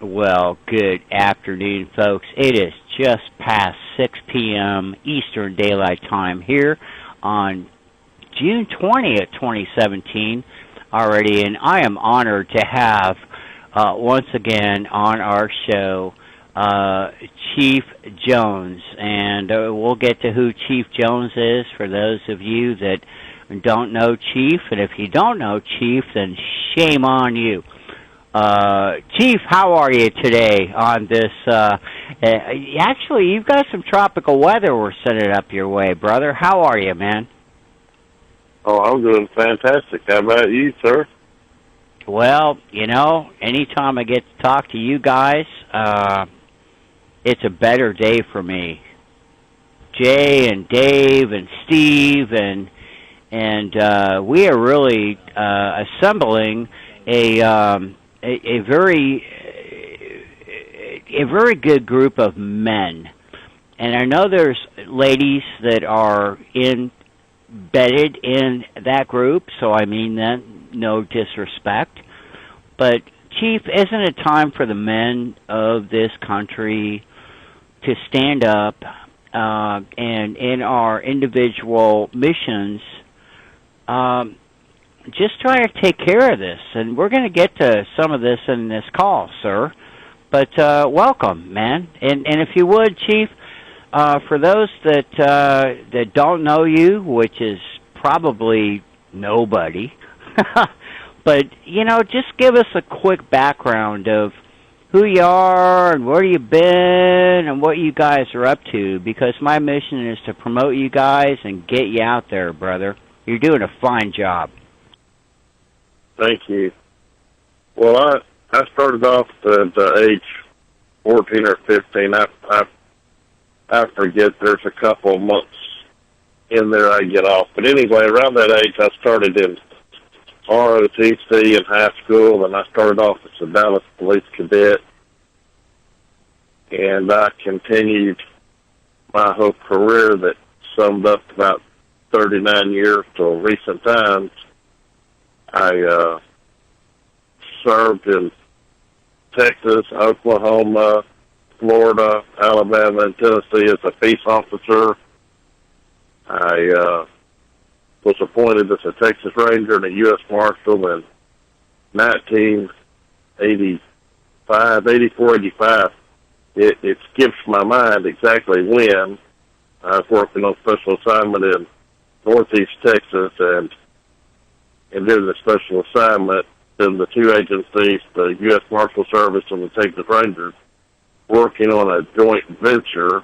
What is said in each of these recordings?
Well, good afternoon, folks. It is just past 6 p.m. Eastern Daylight Time here on June 20th, 2017 already, and I am honored to have once again on our show Chief Jones, and we'll get to who Chief Jones is for those of you that don't know Chief, and if you don't know Chief, then shame on you. Chief, how are you today on this? Actually, you've got some tropical weather we're sending up your way, brother. How are you, man? Oh, I'm doing fantastic. How about you, sir? Well, you know, anytime I get to talk to you guys, it's a better day for me. Jay and Dave and Steve and we are really assembling a very good group of men, and I know there's ladies that are embedded in that group, so I mean that no disrespect, but Chief, isn't it time for the men of this country to stand up and in our individual missions just try to take care of this? And we're going to get to some of this in this call, sir. But welcome, man. And if you would, Chief, for those that don't know you, which is probably nobody, but, you know, just give us a quick background of who you are and where you've been and what you guys are up to, because my mission is to promote you guys and get you out there, brother. You're doing a fine job. Thank you. Well, I started off at age 14 or 15. I forget. There's a couple of months in there I get off. But anyway, around that age, I started in ROTC in high school, and I started off as a Dallas Police Cadet. And I continued my whole career that summed up to about 39 years till recent times. I served in Texas, Oklahoma, Florida, Alabama, and Tennessee as a peace officer. I was appointed as a Texas Ranger and a U.S. Marshal in 1984, 85. It skips my mind exactly when. I was working on special assignment in Northeast Texas, and during the special assignment, in the two agencies, the U.S. Marshal Service and the Texas Rangers, working on a joint venture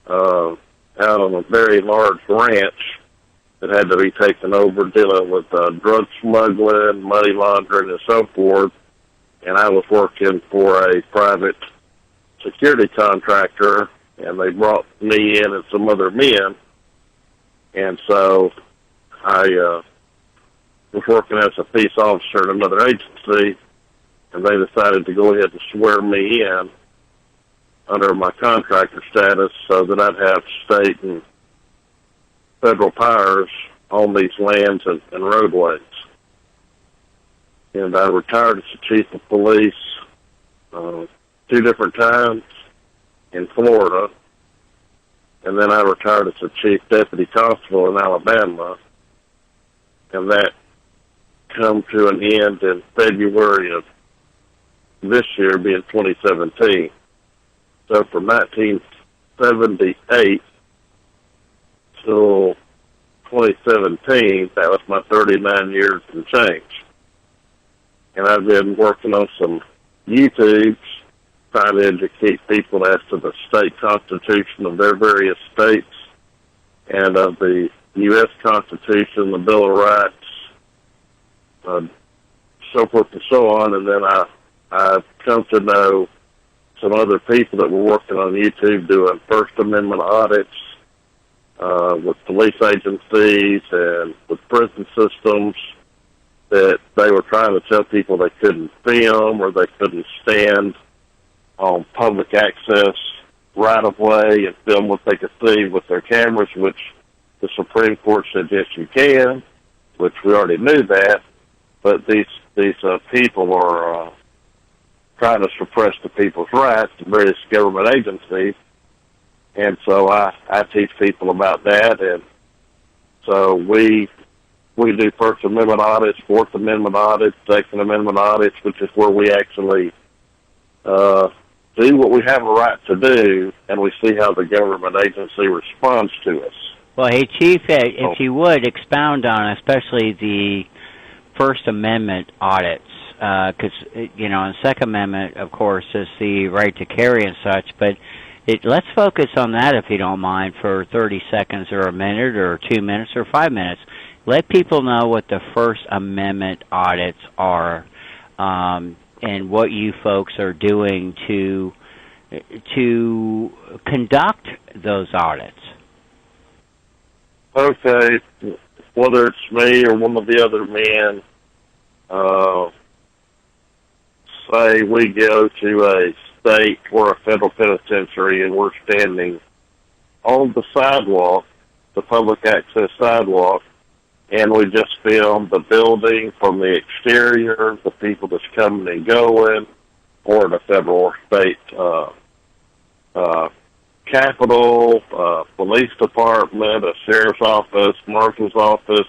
out on a very large ranch that had to be taken over, dealing with drug smuggling, money laundering, and so forth. And I was working for a private security contractor, and they brought me in and some other men. And so I was working as a peace officer in another agency, and they decided to go ahead and swear me in under my contractor status so that I'd have state and federal powers on these lands and roadways. And I retired as the chief of police 2 different times in Florida, and then I retired as the chief deputy constable in Alabama, and that come to an end in February of this year, being 2017. So from 1978 till 2017, that was my 39 years and change. And I've been working on some YouTubes, trying to educate people as to the state constitution of their various states and of the U.S. Constitution, the Bill of Rights, so forth and so on. And then I've come to know some other people that were working on YouTube doing First Amendment audits with police agencies and with prison systems, that they were trying to tell people they couldn't film or they couldn't stand on public access right-of-way and film what they could see with their cameras, which the Supreme Court said, yes, you can, which we already knew that. But these people are trying to suppress the people's rights, the various government agencies. And so I teach people about that. And so we do First Amendment audits, Fourth Amendment audits, Second Amendment audits, which is where we actually do what we have a right to do, and we see how the government agency responds to us. Well, hey, Chief, if you would expound on especially the First Amendment audits, because, the Second Amendment, of course, is the right to carry and such, but let's focus on that, if you don't mind, for 30 seconds or a minute or 2 minutes or 5 minutes. Let people know what the First Amendment audits are, and what you folks are doing to conduct those audits. Okay, whether it's me or one of the other men, say we go to a state or a federal penitentiary and we're standing on the sidewalk, the public access sidewalk, and we just film the building from the exterior, the people that's coming and going, or the federal or state capitol, police department, a sheriff's office, marshal's office.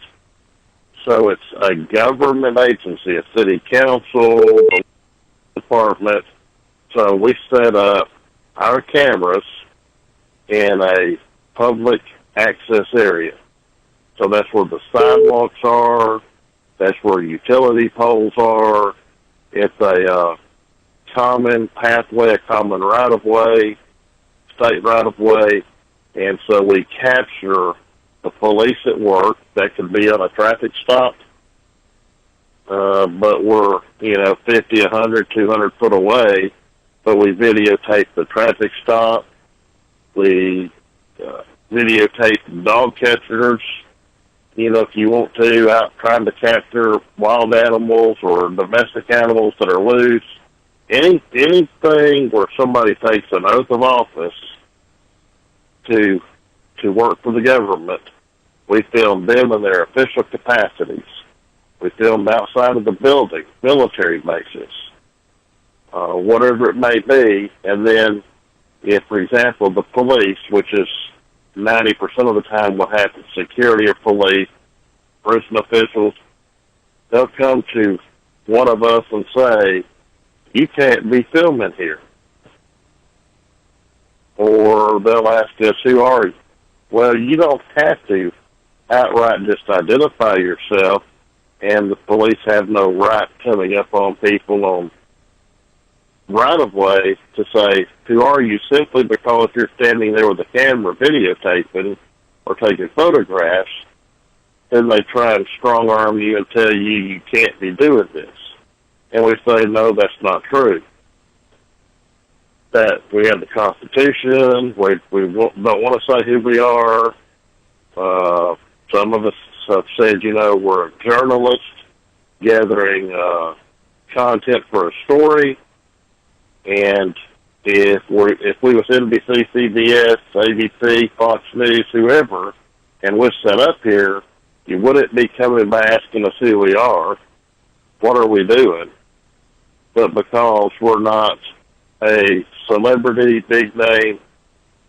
So it's a government agency, a city council, department. So we set up our cameras in a public access area. So that's where the sidewalks are. That's where utility poles are. It's a common pathway, a common right-of-way, state right-of-way. And so we capture the police at work. That could be on a traffic stop. But we're, 50, 100, 200 foot away. But we videotape the traffic stop. We videotape dog catchers, if you want to, out trying to capture wild animals or domestic animals that are loose. Anything where somebody takes an oath of office to work for the government, we film them in their official capacities. We film outside of the building, military bases, whatever it may be. And then if, for example, the police, which is 90% of the time what happens, security or police, prison officials, they'll come to one of us and say, you can't be filming here. Or they'll ask us, who are you? Well, you don't have to outright just identify yourself, and the police have no right coming up on people on right-of-way to say, who are you, simply because you're standing there with a camera videotaping or taking photographs, and they try and strong-arm you and tell you can't be doing this. And we say, no, that's not true. That we have the Constitution, we don't want to say who we are. Some of us have said, we're a journalist gathering content for a story. And if we was NBC, CBS, ABC, Fox News, whoever, and we're set up here, you wouldn't be coming by asking us who we are. What are we doing? But because we're not a celebrity, big name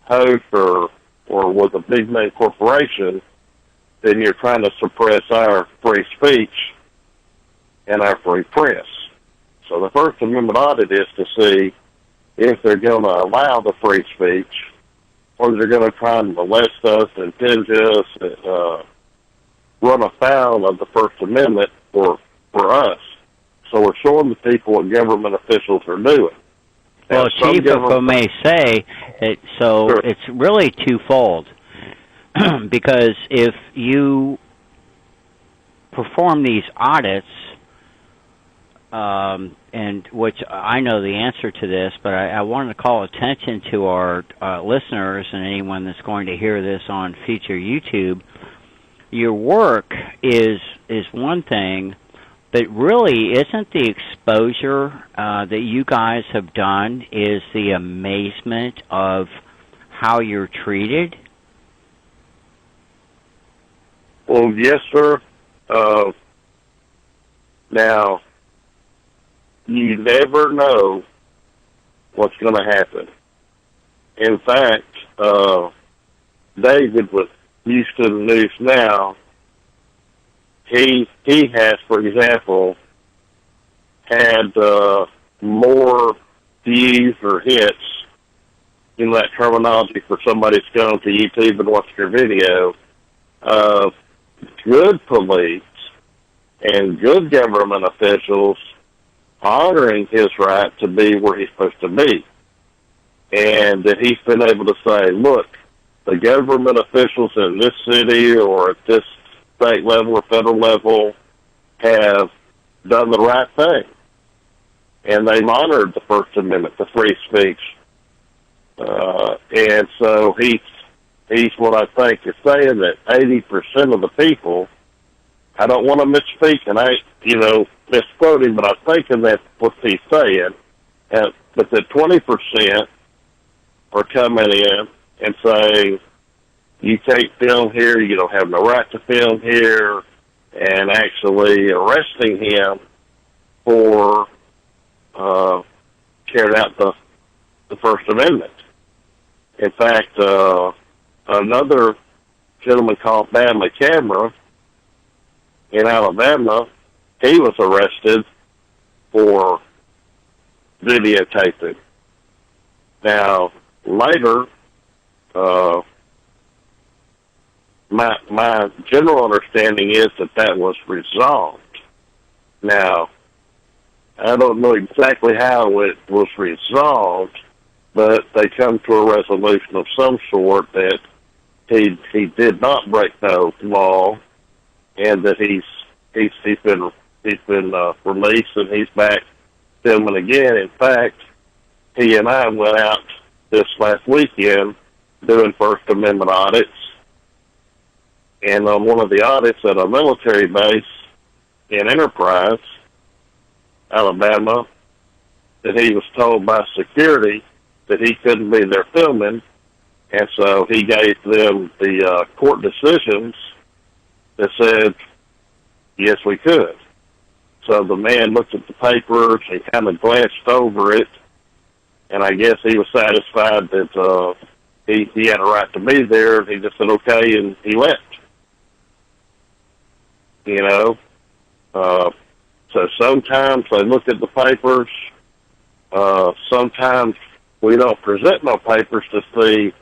host or with a big name corporation, then you're trying to suppress our free speech and our free press. So the First Amendment audit is to see if they're going to allow the free speech or they're going to try and molest us, impinge us, run afoul of the First Amendment for us. So we're showing the people what government officials are doing. Well, Chief, if I may say, Sure. It's really twofold. Because if you perform these audits, and which I know the answer to this, but I wanted to call attention to our listeners and anyone that's going to hear this on future YouTube. Your work is one thing, but really isn't the exposure that you guys have done is the amazement of how you're treated? Well, yes, sir. Now, you never know what's going to happen. In fact, David with Houston News Now, he has, for example, had more views or hits in that terminology for somebody that's gone to YouTube and watched your video of good police and good government officials honoring his right to be where he's supposed to be. And that he's been able to say, look, the government officials in this city or at this state level or federal level have done the right thing. And they've honored the First Amendment, the free speech. And so he's what I think is saying that 80% of the people, I don't want to misspeak and misquote him, but I'm thinking that's what he's saying. But that 20% are coming in and saying, you can't film here, you don't have no right to film here, and actually arresting him for carrying out the First Amendment. In fact, another gentleman called Bama Camera in Alabama, he was arrested for videotaping. Now, later, my general understanding is that was resolved. Now, I don't know exactly how it was resolved, but they come to a resolution of some sort that he did not break no law, and that he's been released and he's back filming again. In fact, he and I went out this last weekend doing First Amendment audits, and on one of the audits at a military base in Enterprise, Alabama, that he was told by security that he couldn't be there filming, and so he gave them the court decisions that said, yes, we could. So the man looked at the papers, he kind of glanced over it, and I guess he was satisfied that he had a right to be there, and he just said okay, and he left. So sometimes they look at the papers, sometimes we don't present no papers to see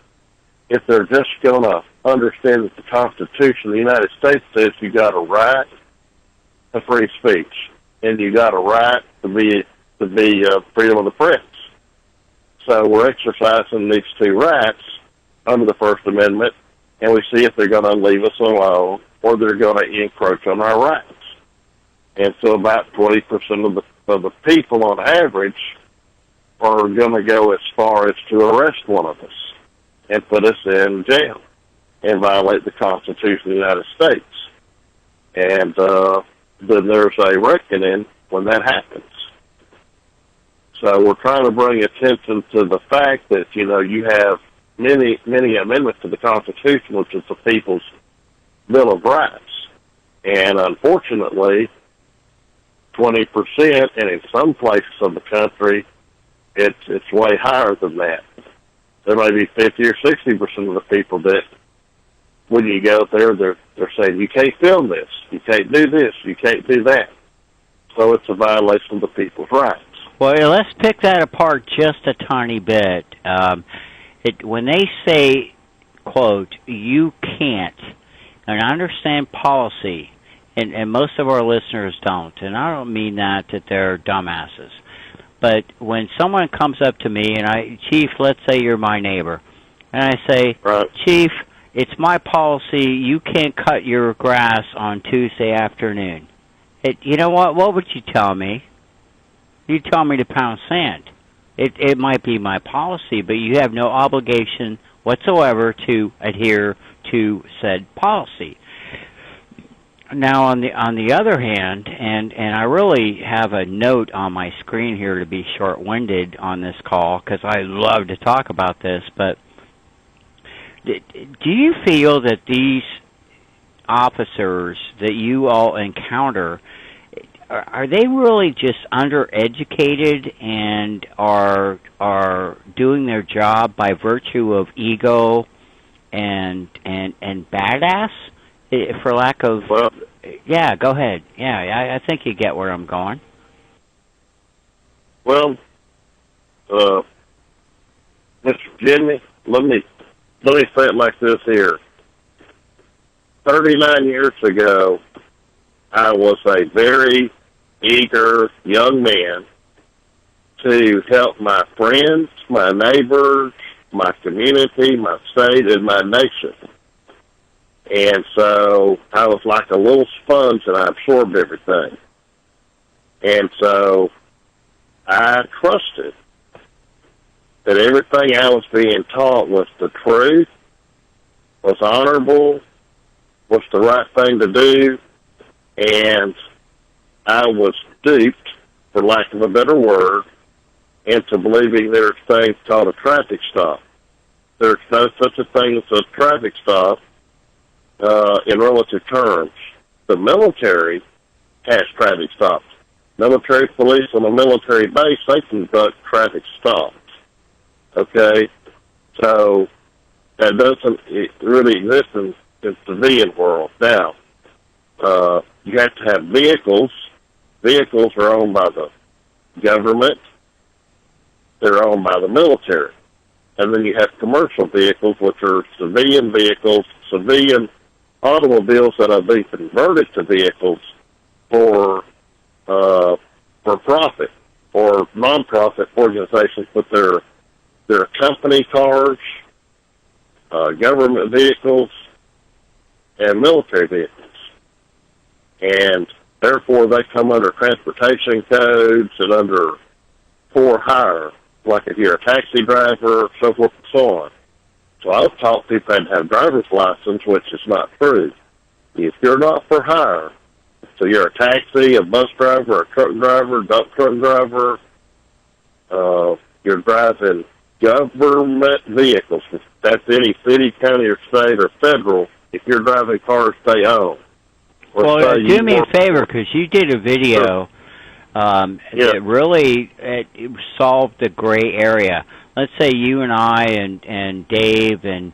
if they're just going to understand that the Constitution of the United States says you got a right to free speech, and you got a right to be freedom of the press. So we're exercising these two rights under the First Amendment, and we see if they're going to leave us alone or they're going to encroach on our rights. And so about 20% of the people on average are going to go as far as to arrest one of us and put us in jail and violate the Constitution of the United States. And then there's a reckoning when that happens. So we're trying to bring attention to the fact that, you have many amendments to the Constitution, which is the people's Bill of Rights. And unfortunately, 20%, and in some places of the country, it's way higher than that. There may be 50 or 60% of the people that, when you go there, they're saying, you can't film this, you can't do this, you can't do that. So it's a violation of the people's rights. Well, let's pick that apart just a tiny bit. When they say, quote, you can't, and I understand policy, and most of our listeners don't, and I don't mean that they're dumbasses. But when someone comes up to me, and Chief, let's say you're my neighbor, and I say, right, Chief, it's my policy, you can't cut your grass on Tuesday afternoon. You know what? What would you tell me? You'd tell me to pound sand. It might be my policy, but you have no obligation whatsoever to adhere to said policy. Now, on the other hand, and I really have a note on my screen here to be short-winded on this call because I love to talk about this, but do you feel that these officers that you all encounter, are they really just undereducated and are doing their job by virtue of ego and badass, for lack of? Well, Yeah, go ahead. Yeah, I think you get where I'm going. well, Mr. Jimmy, let me say it like this here. 39 years ago, I was a very eager young man to help my friends, my neighbors, my community, my state, and my nation. And so I was like a little sponge and I absorbed everything. And so I trusted that everything I was being taught was the truth, was honorable, was the right thing to do, and I was duped, for lack of a better word, into believing there's things called a traffic stop. There's no such a thing as a traffic stop in relative terms. The military has traffic stops. Military police on a military base, they conduct traffic stops. Okay? So that doesn't really exist in the civilian world. Now, you have to have vehicles. Vehicles are owned by the government. They're owned by the military. And then you have commercial vehicles, which are civilian vehicles, civilian automobiles that have been converted to vehicles for profit or non-profit organizations, but they're company cars, government vehicles, and military vehicles. And therefore, they come under transportation codes and under for hire, like if you're a taxi driver, so forth and so on. So I was taught people had to have driver's license, which is not true. If you're not for hire, so you're a taxi, a bus driver, a truck driver, dump truck driver, you're driving government vehicles. That's any city, county, or state, or federal. If you're driving cars they own. Well, do me a favor, because you did a video that really it solved the gray area. Let's say you and I and Dave and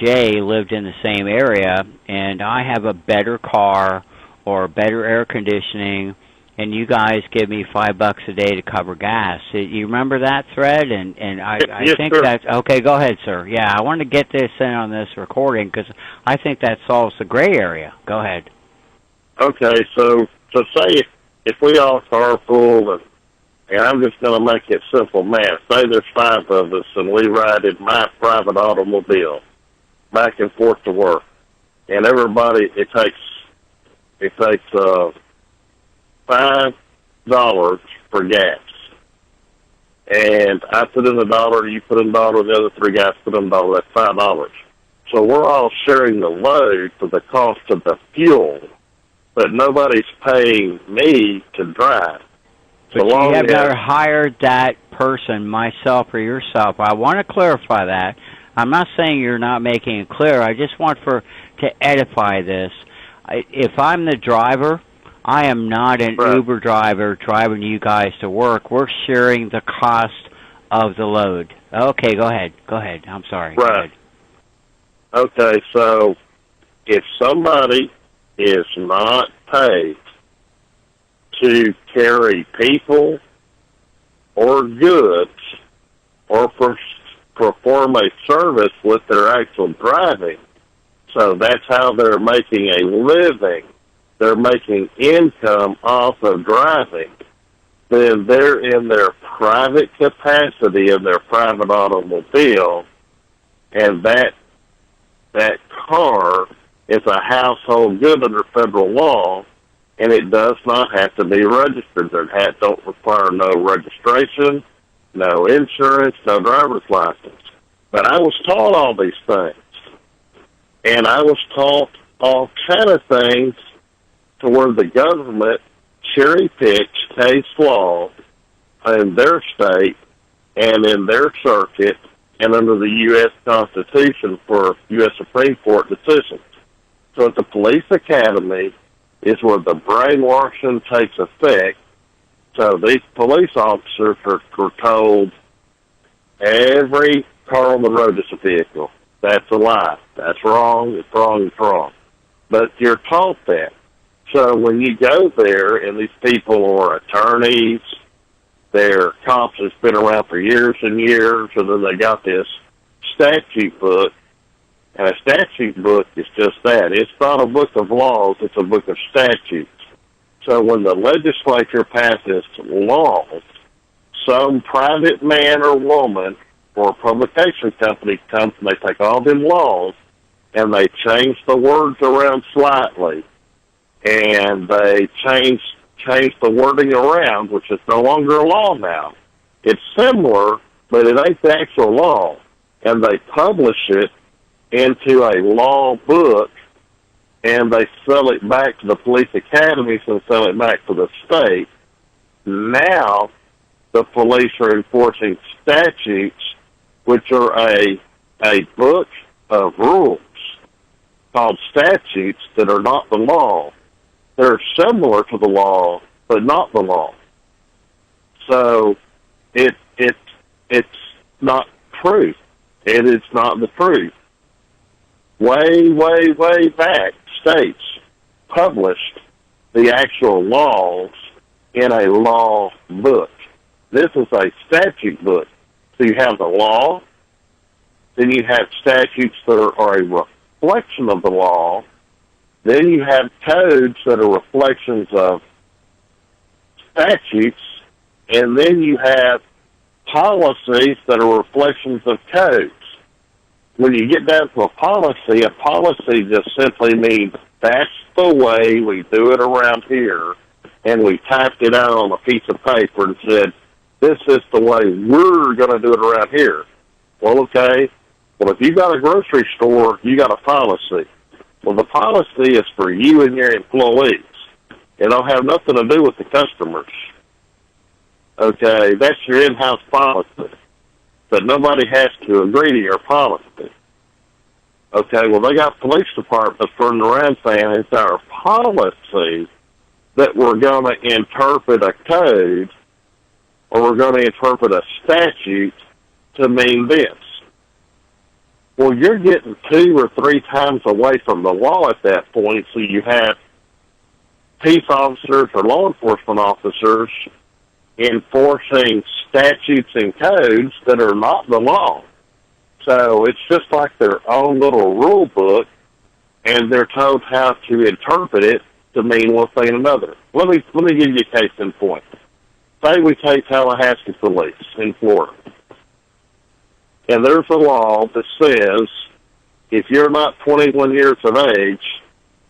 Jay lived in the same area, and I have a better car or better air conditioning, and you guys give me $5 a day to cover gas. You remember that thread? And I yes, think sir. that's okay. Go ahead, sir. Yeah, I want to get this in on this recording because I think that solves the gray area. Go ahead. Okay, so say if we all carpool, and I'm just going to make it simple math. Say there's 5 of us, and we ride in my private automobile back and forth to work, and everybody it takes $5 for gas, and I put in $1, you put in $1, the other 3 guys put in $1. That's $5. So we're all sharing the load for the cost of the fuel. But nobody's paying me to drive. But you have never hired that person, myself or yourself. I want to clarify that. I'm not saying you're not making it clear. I just want to edify this. If I'm the driver, I am not an Uber driver driving you guys to work. We're sharing the cost of the load. Okay, go ahead. Go ahead. I'm sorry. Right. Okay, so if somebody is not paid to carry people or goods or perform a service with their actual driving, so that's how they're making a living, they're making income off of driving, then they're in their private capacity of their private automobile, and that car is a household good under federal law, and it does not have to be registered. They don't require no registration, no insurance, no driver's license. But I was taught all these things, and I was taught all kind of things to where the government cherry-picks case law in their state and in their circuit and under the U.S. Constitution for U.S. Supreme Court decisions. So at the police academy, is where the brainwashing takes effect. So these police officers are told every car on the road is a vehicle. That's a lie. That's wrong. It's wrong. It's wrong. But you're taught that. So when you go there and these people are attorneys, they're cops that's been around for years and years, and then they got this statute book, and a statute book is just that. It's not a book of laws. It's a book of statutes. So when the legislature passes laws, some private man or woman or publication company comes and they take all them laws and they change the words around slightly, and they change the wording around, which is no longer a law now. It's similar, but it ain't the actual law. And they publish it into a law book, and they sell it back to the police academies and sell it back to the state. Now, the police are enforcing statutes, which are a book of rules called statutes that are not the law. They're similar to the law, but not the law. So it's not truth. It is not the truth. Way back, states published the actual laws in a law book. This is a statute book. So you have the law, then you have statutes that are a reflection of the law, then you have codes that are reflections of statutes, and then you have policies that are reflections of codes. When you get down to a policy just simply means that's the way we do it around here, and we typed it out on a piece of paper and said, this is the way we're going to do it around here. Well, okay. Well, if you got a grocery store, you got a policy. Well, the policy is for you and your employees. It don't have nothing to do with the customers. Okay, that's your in-house policy. But nobody has to agree to your policy. Okay, well, they got police departments running around saying it's our policy that we're going to interpret a code or we're going to interpret a statute to mean this. Well, you're getting 2 or 3 times away from the law at that point, so you have peace officers or law enforcement officers enforcing statutes and codes that are not the law. So it's just like their own little rule book, and they're told how to interpret it to mean one thing and another. Let me give you a case in point. Say we take Tallahassee Police in Florida, and there's a law that says if you're not 21 years of age,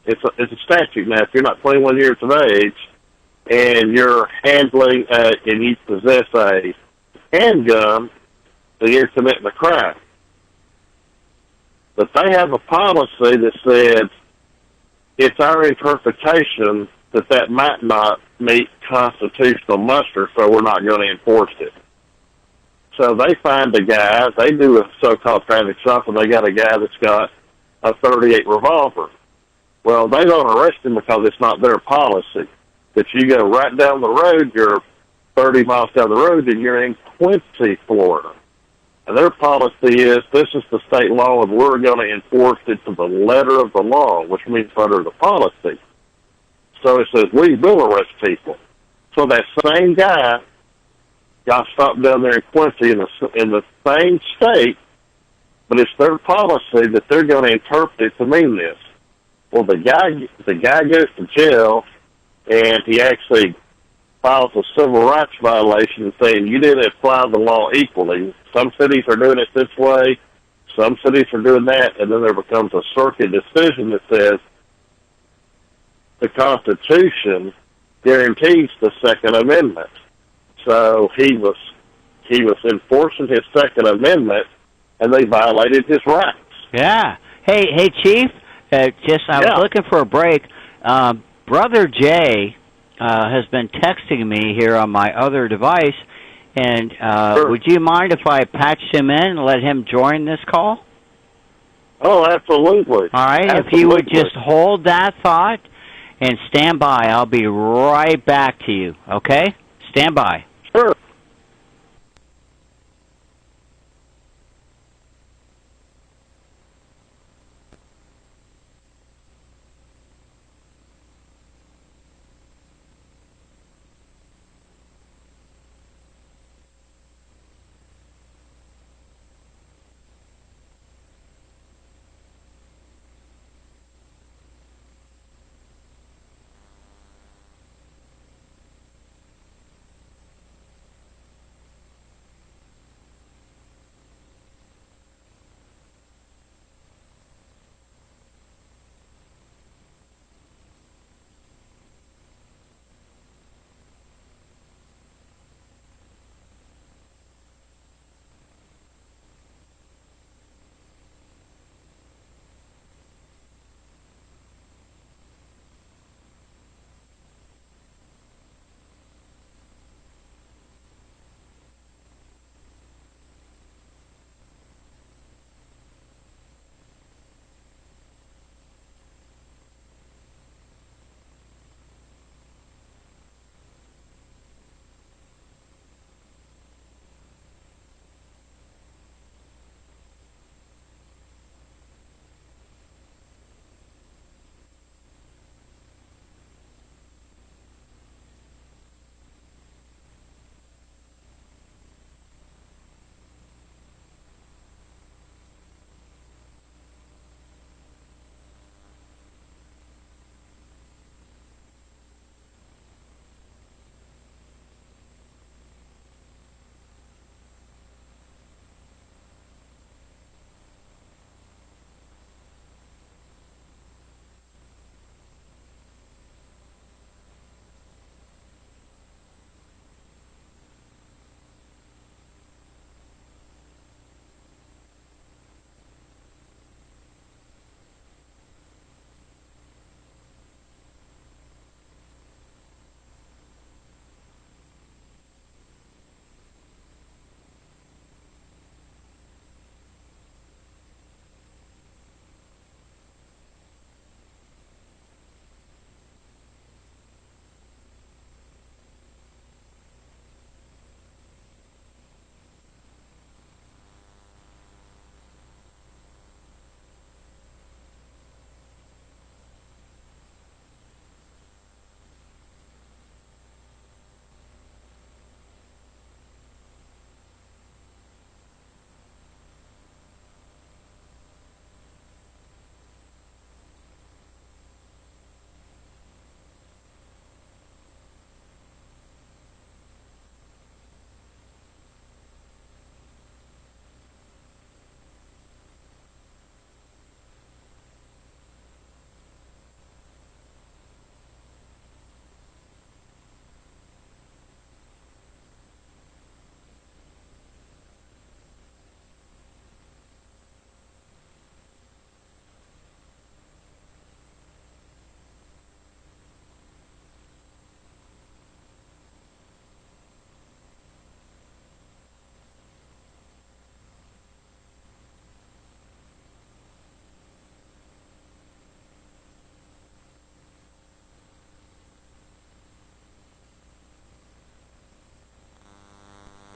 it's a statute now. If you're not 21 years of age and you're handling and you possess a handgun, then you're committing a crime. But they have a policy that says it's our interpretation that might not meet constitutional muster, so we're not going to enforce it. So they find a guy, they do a so-called traffic stop, and they got a guy that's got a .38 revolver. Well, they don't arrest him because it's not their policy. But you go right down the road, you're 30 miles down the road, and you're in Quincy, Florida. And their policy is, this is the state law, and we're going to enforce it to the letter of the law, which means under the policy. So it says, we will arrest people. So that same guy got stopped down there in Quincy in the same state, but it's their policy that they're going to interpret it to mean this. Well, the guy goes to jail, and he actually files a civil rights violation saying you didn't apply the law equally. Some cities are doing it this way, some cities are doing that, and then there becomes a circuit decision that says the Constitution guarantees the Second Amendment. So he was enforcing his Second Amendment, and they violated his rights. Yeah. Hey, Chief. I was looking for a break. Brother Jay has been texting me here on my other device, and Sure. Would you mind if I patched him in and let him join this call? Oh, absolutely. All right. Absolutely. If you would just hold that thought, and stand by. I'll be right back to you, okay? Stand by. Sure.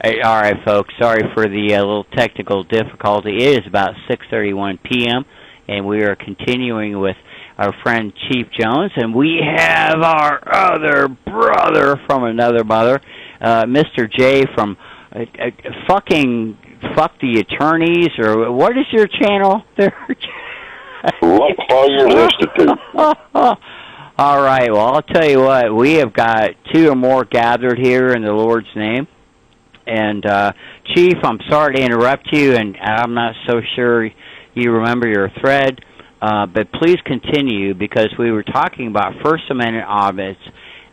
Hey, all right, folks. Sorry for the little technical difficulty. It is about 6:31 p.m., and we are continuing with our friend Chief Jones, and we have our other brother from another mother, Mr. J from fucking fuck the attorneys, or what is your channel there? Like Fire Institute. All right. Well, I'll tell you what. We have got two or more gathered here in the Lord's name. And, Chief, I'm sorry to interrupt you, and I'm not so sure you remember your thread, but please continue, because we were talking about First Amendment audits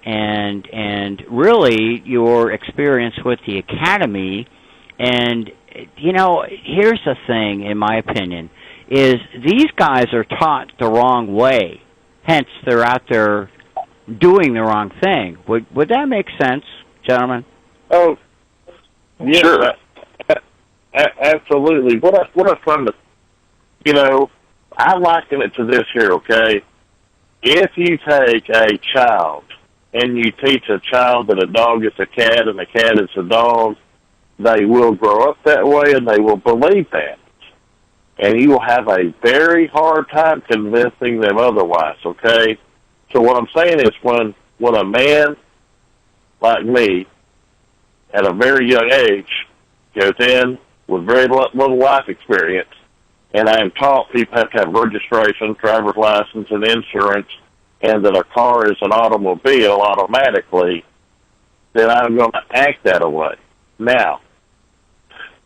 and really your experience with the Academy. And, you know, here's the thing, in my opinion, is these guys are taught the wrong way. Hence, they're out there doing the wrong thing. Would that make sense, gentlemen? Oh, yeah, Sure. Absolutely. What I find, I liken it to this here, okay? if you take a child and you teach a child that a dog is a cat and a cat is a dog, they will grow up that way and they will believe that. And you will have a very hard time convincing them otherwise, okay? So what I'm saying is when a man like me at a very young age goes in with very little life experience, and I am taught people have to have registration, driver's license, and insurance, and that a car is an automobile automatically, then I'm going to act that way. Now,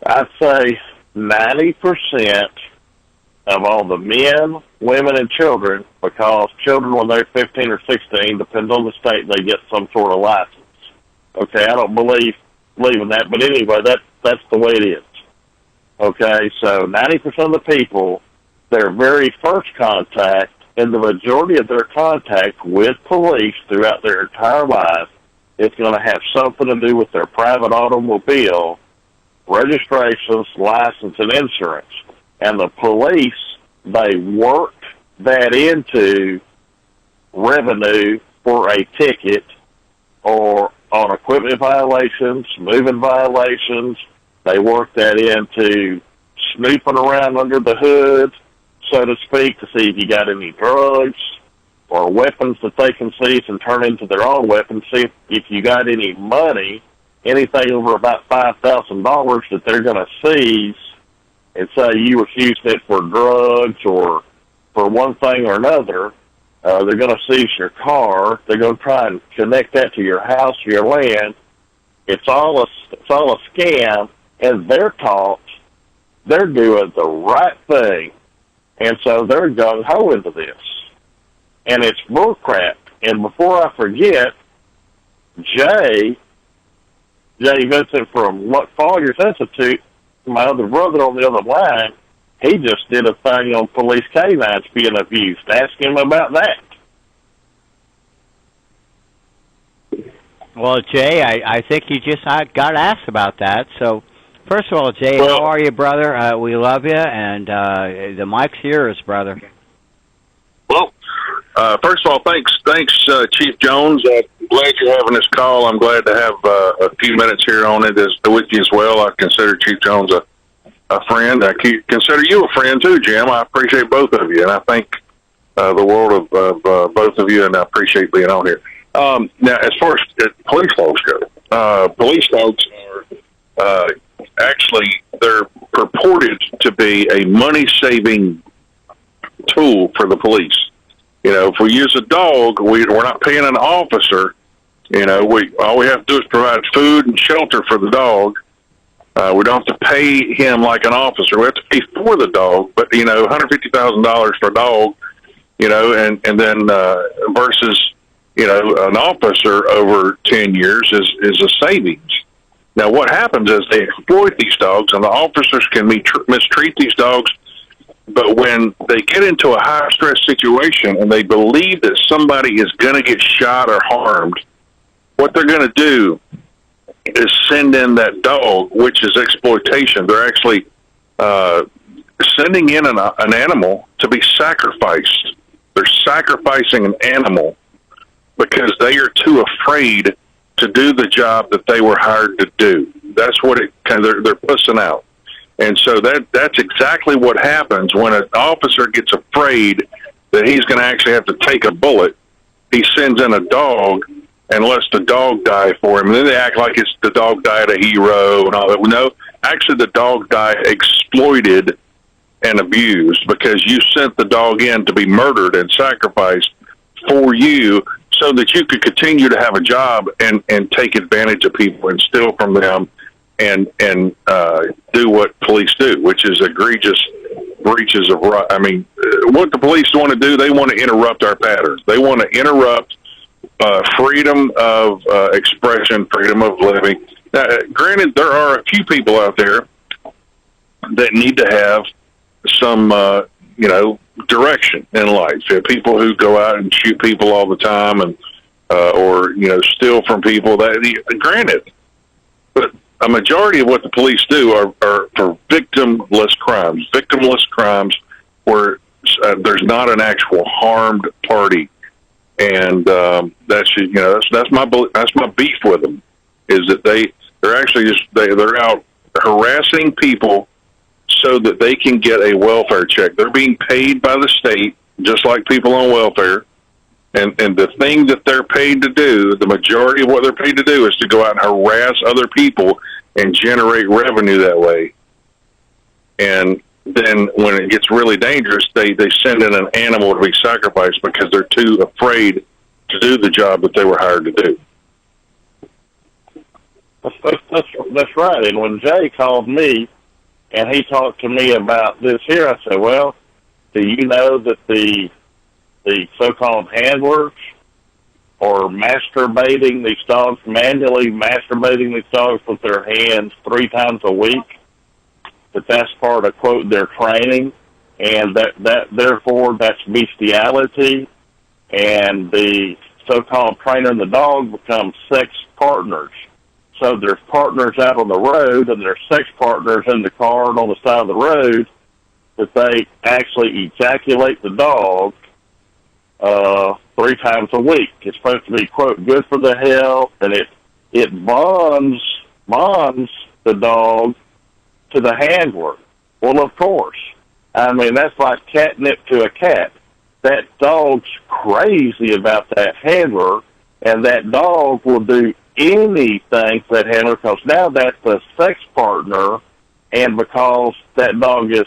I'd say 90% of all the men, women, and children, because children when they're 15 or 16, depends on the state, they get some sort of license. Okay, I don't believe in that, but anyway, that's the way it is. Okay, so 90% of the people, their very first contact and the majority of their contact with police throughout their entire life is going to have something to do with their private automobile, registrations, license, and insurance. And the police, they work that into revenue for a ticket or on equipment violations, moving violations. They work that into snooping around under the hood, so to speak, to see if you got any drugs or weapons that they can seize and turn into their own weapons, see if you got any money, anything over about $5,000 that they're going to seize and say you was using it for drugs or for one thing or another. They're going to seize your car. They're going to try and connect that to your house, your land. It's all a scam, and they're taught they're doing the right thing, and so they're gung-ho into this. And it's bullcrap. And before I forget, Jay Vincent from Faulier's Institute, my other brother on the other line, he just did a thing on police canines being abused. Ask him about that. Well, Jay, I think you just got asked about that. So, first of all, Jay, how are you, brother? We love you, and the mic's yours, brother. Well, first of all, thanks, Chief Jones. Glad you're having this call. I'm glad to have a few minutes here on it with you as well. I consider Chief Jones a friend. I consider you a friend too, Jim. I appreciate both of you, and I thank the world of both of you, and I appreciate being on here. Now, as far as police dogs go, police dogs are actually, they're purported to be a money-saving tool for the police. You know, if we use a dog, we're not paying an officer. You know, all we have to do is provide food and shelter for the dog. We don't have to pay him like an officer. We have to pay for the dog, but, you know, $150,000 for a dog, you know, and then versus, you know, an officer over 10 years is a savings. Now, what happens is they exploit these dogs, and the officers can mistreat these dogs, but when they get into a high-stress situation and they believe that somebody is going to get shot or harmed, what they're going to do is send in that dog, which is exploitation. They're actually sending in an animal to be sacrificed. They're sacrificing an animal because they are too afraid to do the job that they were hired to do. That's what they're pussing out. And so that's exactly what happens when an officer gets afraid that he's going to actually have to take a bullet. He sends in a dog and lets the dog die for him. And then they act like it's the dog died a hero and all that. No, actually the dog died exploited and abused because you sent the dog in to be murdered and sacrificed for you so that you could continue to have a job and take advantage of people and steal from them and do what police do, which is egregious breaches of right. I mean, what the police want to do, they want to interrupt our patterns. They want to interrupt freedom of expression, freedom of living. Now, granted, there are a few people out there that need to have some, direction in life. People who go out and shoot people all the time and or steal from people. Granted, but a majority of what the police do are for victimless crimes. Victimless crimes where there's not an actual harmed party. And that's my beef with them, is that they're actually they're out harassing people so that they can get a welfare check. They're being paid by the state just like people on welfare. And the thing that they're paid to do, the majority of what they're paid to do, is to go out and harass other people and generate revenue that way. And then when it gets really dangerous, they send in an animal to be sacrificed because they're too afraid to do the job that they were hired to do. That's right. And when Jay called me and he talked to me about this here, I said, well, do you know that the so-called handlers are masturbating these dogs, manually masturbating these dogs with their hands 3 times a week? That's part of, quote, their training, and that therefore that's bestiality, and the so-called trainer and the dog become sex partners. So there's partners out on the road, and there's sex partners in the car and on the side of the road, that they actually ejaculate the dog 3 times a week. It's supposed to be, quote, good for the health, and it bonds the dog to the handler. Well, of course. I mean, that's like catnip to a cat. That dog's crazy about that handler, and that dog will do anything for that handler, because now that's a sex partner, and because that dog is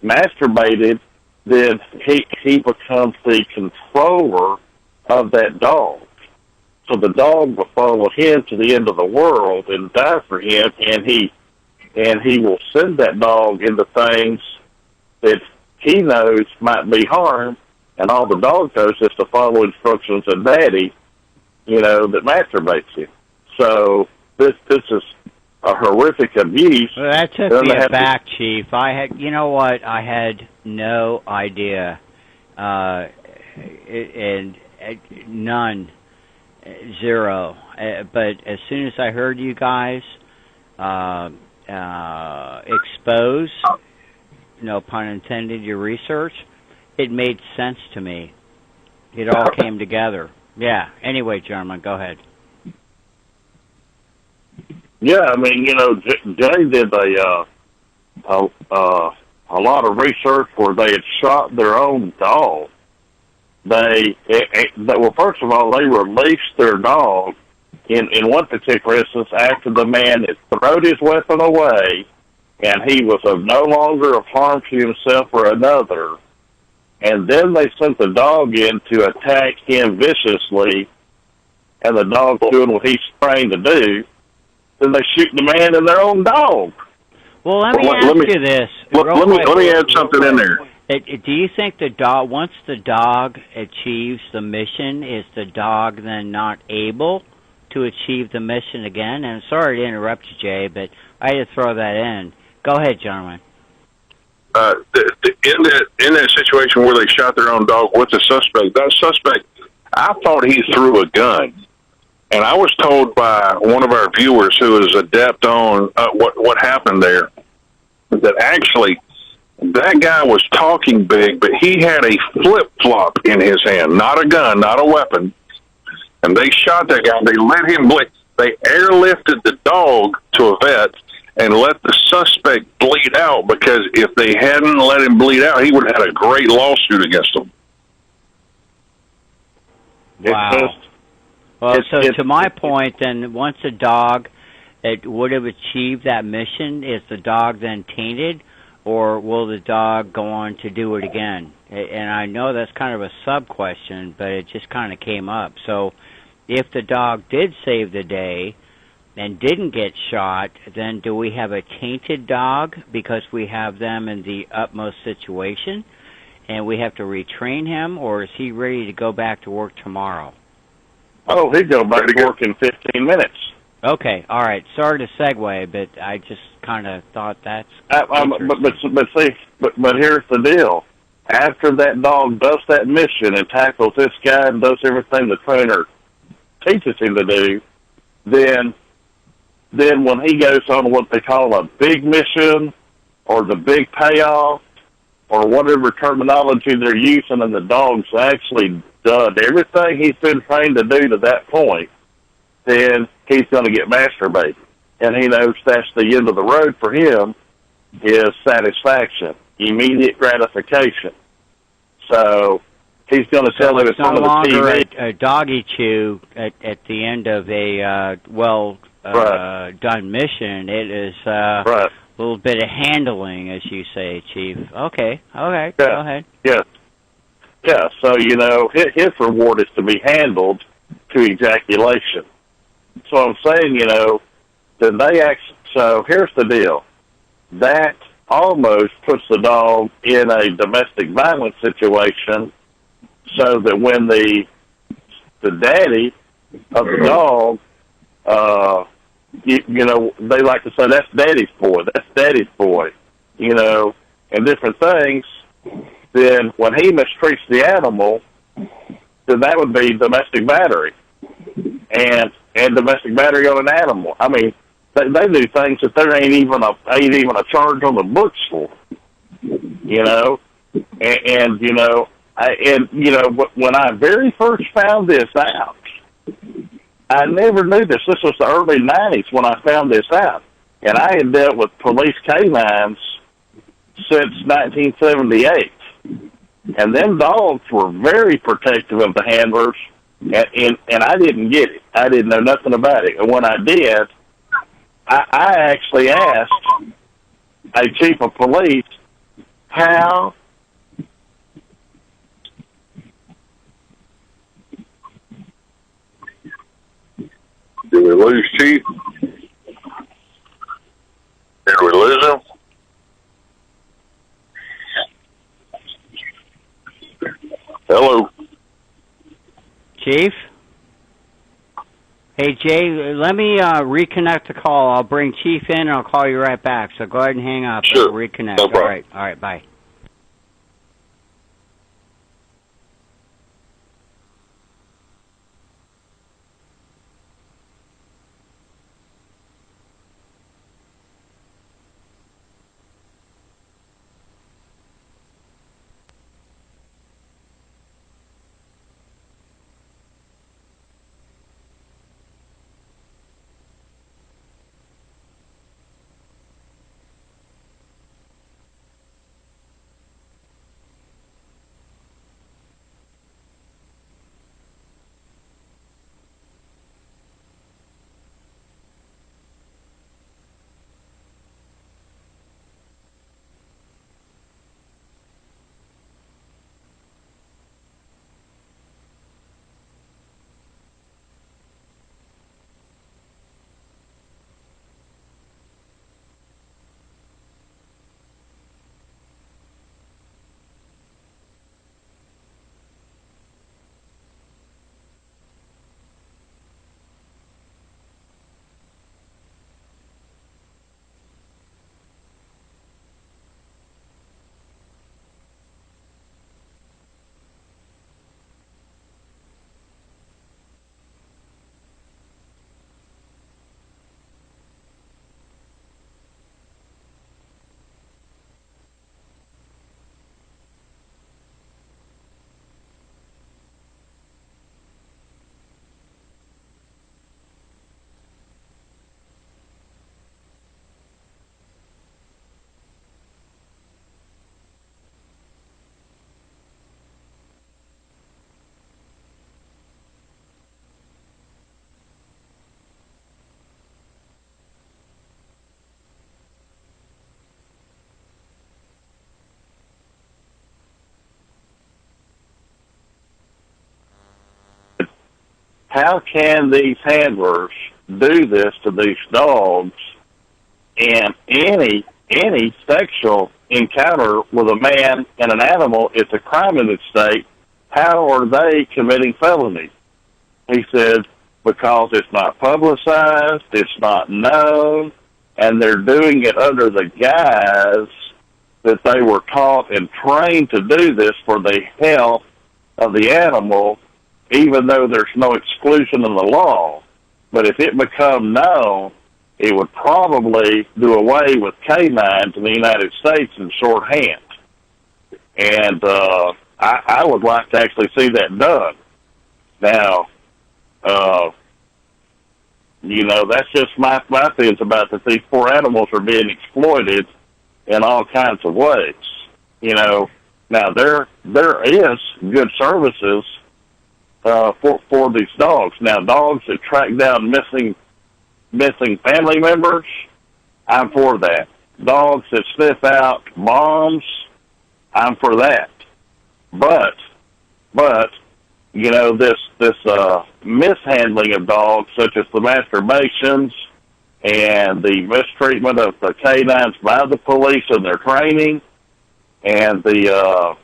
masturbated, then he becomes the controller of that dog. So the dog will follow him to the end of the world and die for him, and he will send that dog into things that he knows might be harm, and all the dog knows is to follow instructions of daddy, that masturbates him. So this is a horrific abuse. Well, that took me aback, Chief. I had no idea, and none, zero. But as soon as I heard you guys expose, no pun intended, your research, it made sense to me. It all came together. Yeah. Anyway, gentlemen, go ahead. Yeah, I mean, Jay did a lot of research where they had shot their own dog. Well, first of all, they released their dog in one particular instance after the man had thrown his weapon away, and he was no longer of harm to himself or another. And then they sent the dog in to attack him viciously, and the dog's doing what he's trained to do. Then they shoot the man and their own dog. Well, let me ask you this. Let me add something in there. Do you think the dog, once the dog achieves the mission, is the dog then not able to achieve the mission again? And sorry to interrupt you, Jay, but I had to throw that in. Go ahead, gentlemen. In that situation where they shot their own dog with the suspect, that suspect, I thought he threw a gun. And I was told by one of our viewers who is adept on what happened there, that actually that guy was talking big, but he had a flip-flop in his hand, not a gun, not a weapon. And they shot that guy. They let him bleed. They airlifted the dog to a vet and let the suspect bleed out, because if they hadn't let him bleed out, he would have had a great lawsuit against them. Wow. Well, so to my point, then, once a dog would have achieved that mission, is the dog then tainted, or will the dog go on to do it again? And I know that's kind of a sub-question, but it just kind of came up. So if the dog did save the day and didn't get shot, then do we have a tainted dog because we have them in the utmost situation, and we have to retrain him, or is he ready to go back to work tomorrow? Oh, he'd go back to work in 15 minutes. Okay, all right. Sorry to segue, but I just kind of thought that's. But here's the deal: after that dog does that mission and tackles this guy and does everything the trainer teaches him to do, then when he goes on what they call a big mission or the big payoff or whatever terminology they're using, and the dog's actually done everything he's been trained to do to that point, then he's going to get masturbated. And he knows that's the end of the road for him, is satisfaction, immediate gratification. So he's going to tell him in front of the TV. No longer a doggy chew at the end of a done mission. It is a little bit of handling, as you say, Chief. Okay, all right, go ahead. Yes. Yeah, so, his reward is to be handled to ejaculation. So I'm saying, then so here's the deal. That almost puts the dog in a domestic violence situation, so that when the daddy of the dog, they like to say, that's daddy's boy, and different things, then when he mistreats the animal, then that would be domestic battery. And domestic battery on an animal. I mean, they do things that there ain't even a charge on the books for. When I very first found this out, I never knew this. This was the early 90s when I found this out. And I had dealt with police canines since 1978. And them dogs were very protective of the handlers, and I didn't get it. I didn't know nothing about it. And when I did, I actually asked a chief of police, how did we lose Chief? Did we lose him? Hello. Chief? Hey, Jay, let me reconnect the call. I'll bring Chief in, and I'll call you right back. So go ahead and hang up. Sure. We'll reconnect. No problem. All right, bye. How can these handlers do this to these dogs? And any sexual encounter with a man and an animal is a crime in this state. How are they committing felonies? He said, because it's not publicized, it's not known, and they're doing it under the guise that they were taught and trained to do this for the health of the animal, even though there's no exclusion in the law. But if it become known, it would probably do away with canines in the United States in shorthand. And I would like to actually see that done. Now, that's just my feelings about that these poor animals are being exploited in all kinds of ways. Now there is good services for these dogs. Now, dogs that track down missing family members, I'm for that. Dogs that sniff out moms, I'm for that. But this mishandling of dogs, such as the masturbations and the mistreatment of the canines by the police in their training, and the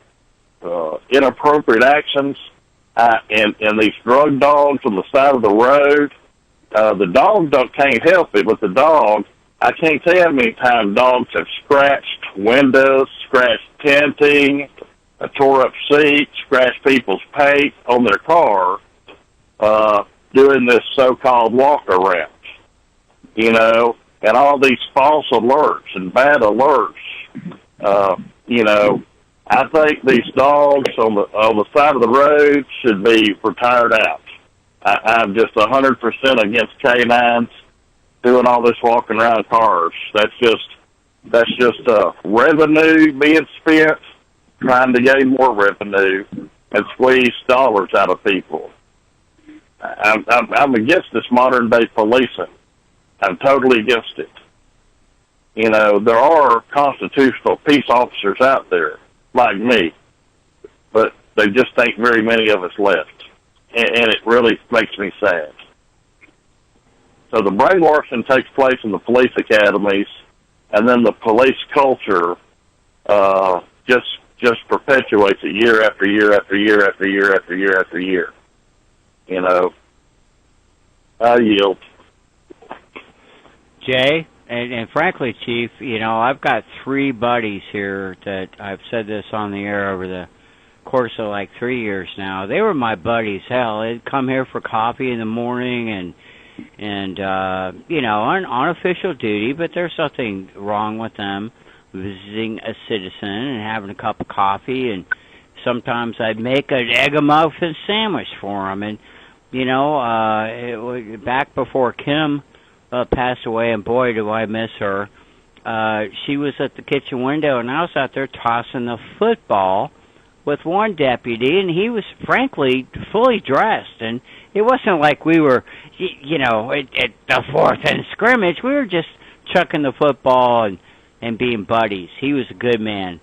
inappropriate actions, and these drug dogs on the side of the road. The dog can't help it, but the dog, I can't tell you how many times dogs have scratched windows, scratched tinting, tore up seats, scratched people's paint on their car, doing this so-called walk-around, and all these false alerts and bad alerts. I think these dogs on the side of the road should be retired out. I'm just 100% against canines doing all this walking around cars. That's just revenue being spent, trying to gain more revenue and squeeze dollars out of people. I'm against this modern day policing. I'm totally against it. There are constitutional peace officers out there like me, but there just ain't very many of us left, and it really makes me sad. So the brainwashing takes place in the police academies, and then the police culture just perpetuates it year after year after year after year after year after year. I yield. Jay, and frankly, Chief, I've got 3 buddies here that I've said this on the air over the course of like 3 years now. They were my buddies. Hell, they'd come here for coffee in the morning and on unofficial duty, but there's nothing wrong with them visiting a citizen and having a cup of coffee, and sometimes I'd make an egg muffin sandwich for them. And back before Kim passed away, and boy, do I miss her. She was at the kitchen window, and I was out there tossing the football with one deputy, and he was frankly fully dressed, and it wasn't like we were, at the 4th and scrimmage. We were just chucking the football and being buddies. He was a good man,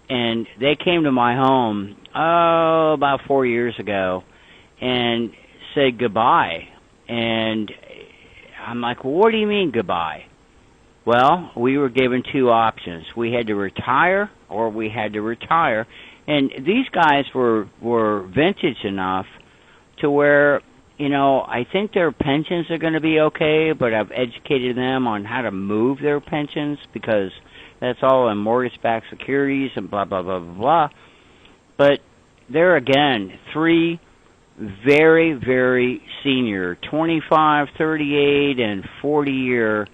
and they came to my home about 4 years ago and said goodbye, and I'm like, well, what do you mean goodbye? Well, we were given 2 options. We had to retire or we had to retire. And these guys were vintage enough to where, I think their pensions are going to be okay, but I've educated them on how to move their pensions because that's all in mortgage-backed securities and blah, blah, blah, blah, blah. But there again, 3 very, very senior, 25, 38, and 40-year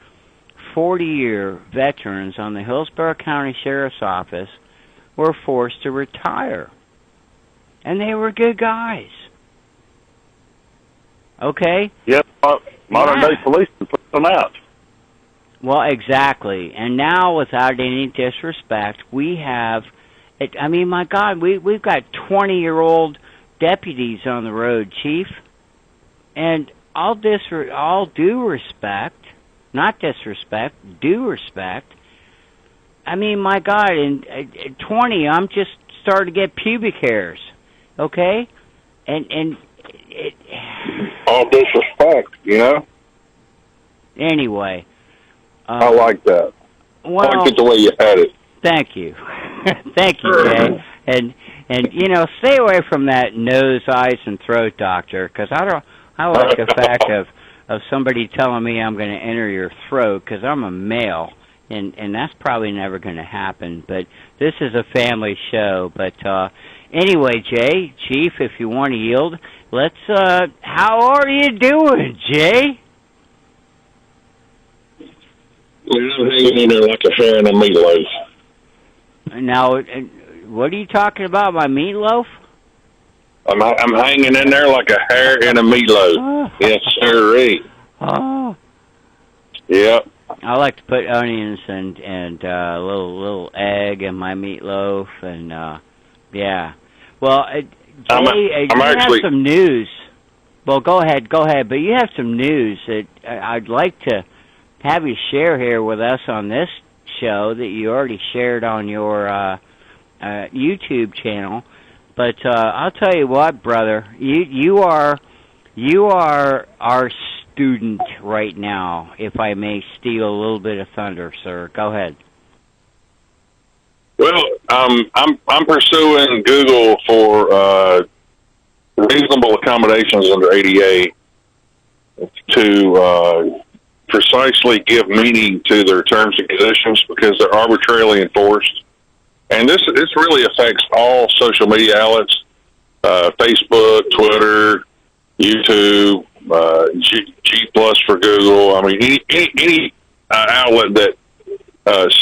veterans on the Hillsborough County Sheriff's Office were forced to retire. And they were good guys. Okay? Yep, modern day police put them out. Well, exactly. And now, without any disrespect, we have, my God, we've got 20-year-old deputies on the road, Chief, and all due respect, not disrespect, due respect. My God, in 20, I'm just starting to get pubic hairs, okay, and all disrespect, Anyway, I like that. Well, I like it the way you had it. Thank you, thank you, Jay, and stay away from that nose, eyes, and throat doctor, because I like the fact of somebody telling me I'm going to enter your throat because I'm a male, and that's probably never going to happen. But this is a family show. But anyway, Jay, Chief, if you want to yield, let's. How are you doing, Jay? Well, I'm hanging in there like a hair in a meatloaf. Now, what are you talking about? My meatloaf? I'm hanging in there like a hair in a meatloaf. Yes, sirree. Oh. Yep. I like to put onions and a little egg in my meatloaf, and yeah. Well, Jay, you have some news. Well, go ahead. But you have some news that I'd like to have you share here with us on this show that you already shared on your YouTube channel. But I'll tell you what, brother, you are our student right now, if I may steal a little bit of thunder, sir. Go ahead. Well, I'm pursuing Google for reasonable accommodations under ADA to precisely give meaning to their terms and conditions because they're arbitrarily enforced. And this really affects all social media outlets, Facebook, Twitter, YouTube, G Plus for Google. I mean, any outlet that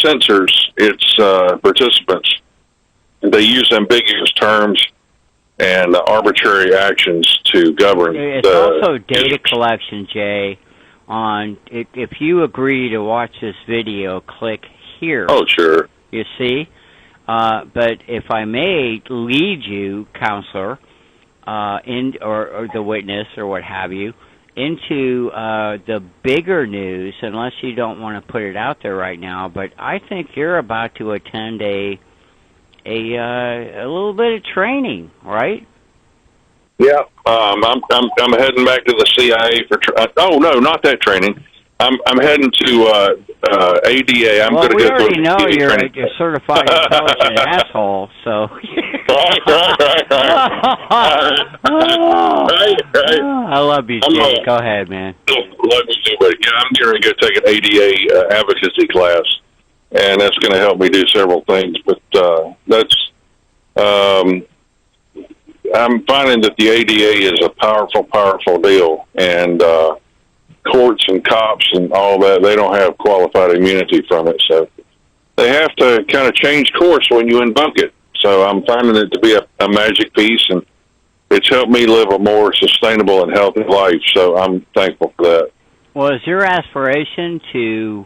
censors its participants, they use ambiguous terms and arbitrary actions to govern. It's also data collection, Jay. On if you agree to watch this video, click here. Oh, sure. You see? But if I may lead you, counselor, or the witness or what have you, into the bigger news, unless you don't want to put it out there right now. But I think you're about to attend a little bit of training, right? Yeah, I'm heading back to the CIA for. Oh no, not that training. I'm heading to ADA. Well, we already know you're a certified intelligent asshole, so. Right. I love you, Jay. Go ahead, man. Love you too, buddy. Yeah, I'm going to go take an ADA advocacy class, and that's going to help me do several things. But that's I'm finding that the ADA is a powerful deal, and courts and cops and all that, they don't have qualified immunity from it, so they have to kind of change course when you invoke it. So I'm finding it to be a magic piece, and it's helped me live a more sustainable and healthy life, so I'm thankful for that. Well, is your aspiration to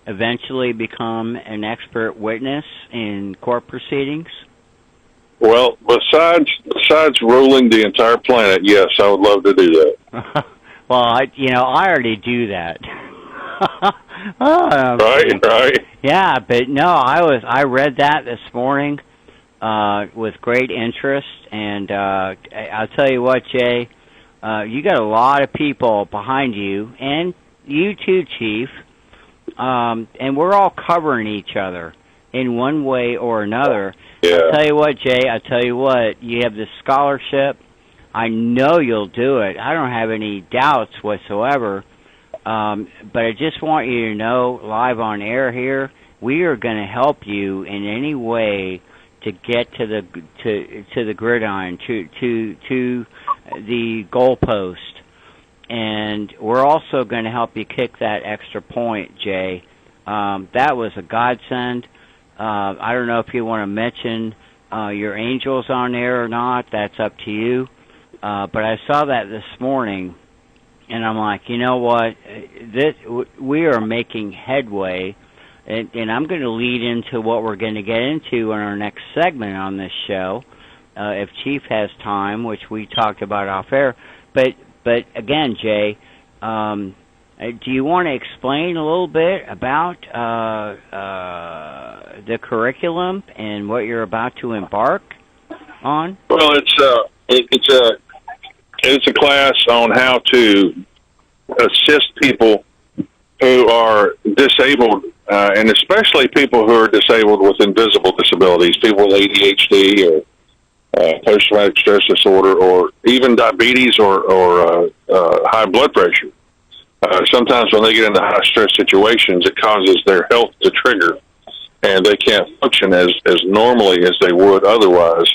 eventually become an expert witness in court proceedings? Well, besides ruling the entire planet, yes, I would love to do that. Well, I already do that. Right. Yeah, but no, I read that this morning with great interest, and I'll tell you what, Jay, you got a lot of people behind you, and you too, Chief, and we're all covering each other in one way or another. Yeah. I'll tell you what, Jay, you have this scholarship. I know you'll do it. I don't have any doubts whatsoever. But I just want you to know, live on air here, we are going to help you in any way to get to the gridiron, to the goalpost, and we're also going to help you kick that extra point, Jay. That was a godsend. I don't know if you want to mention your angels on there or not. That's up to you. But I saw that this morning, and I'm like, you know what? We are making headway, and I'm going to lead into what we're going to get into in our next segment on this show, if Chief has time, which we talked about off air. But again, Jay, do you want to explain a little bit about the curriculum and what you're about to embark on? Well, it's a class on how to assist people who are disabled, and especially people who are disabled with invisible disabilities, people with ADHD or post-traumatic stress disorder, or even diabetes or high blood pressure. Sometimes when they get into high-stress situations, it causes their health to trigger, and they can't function as normally as they would otherwise.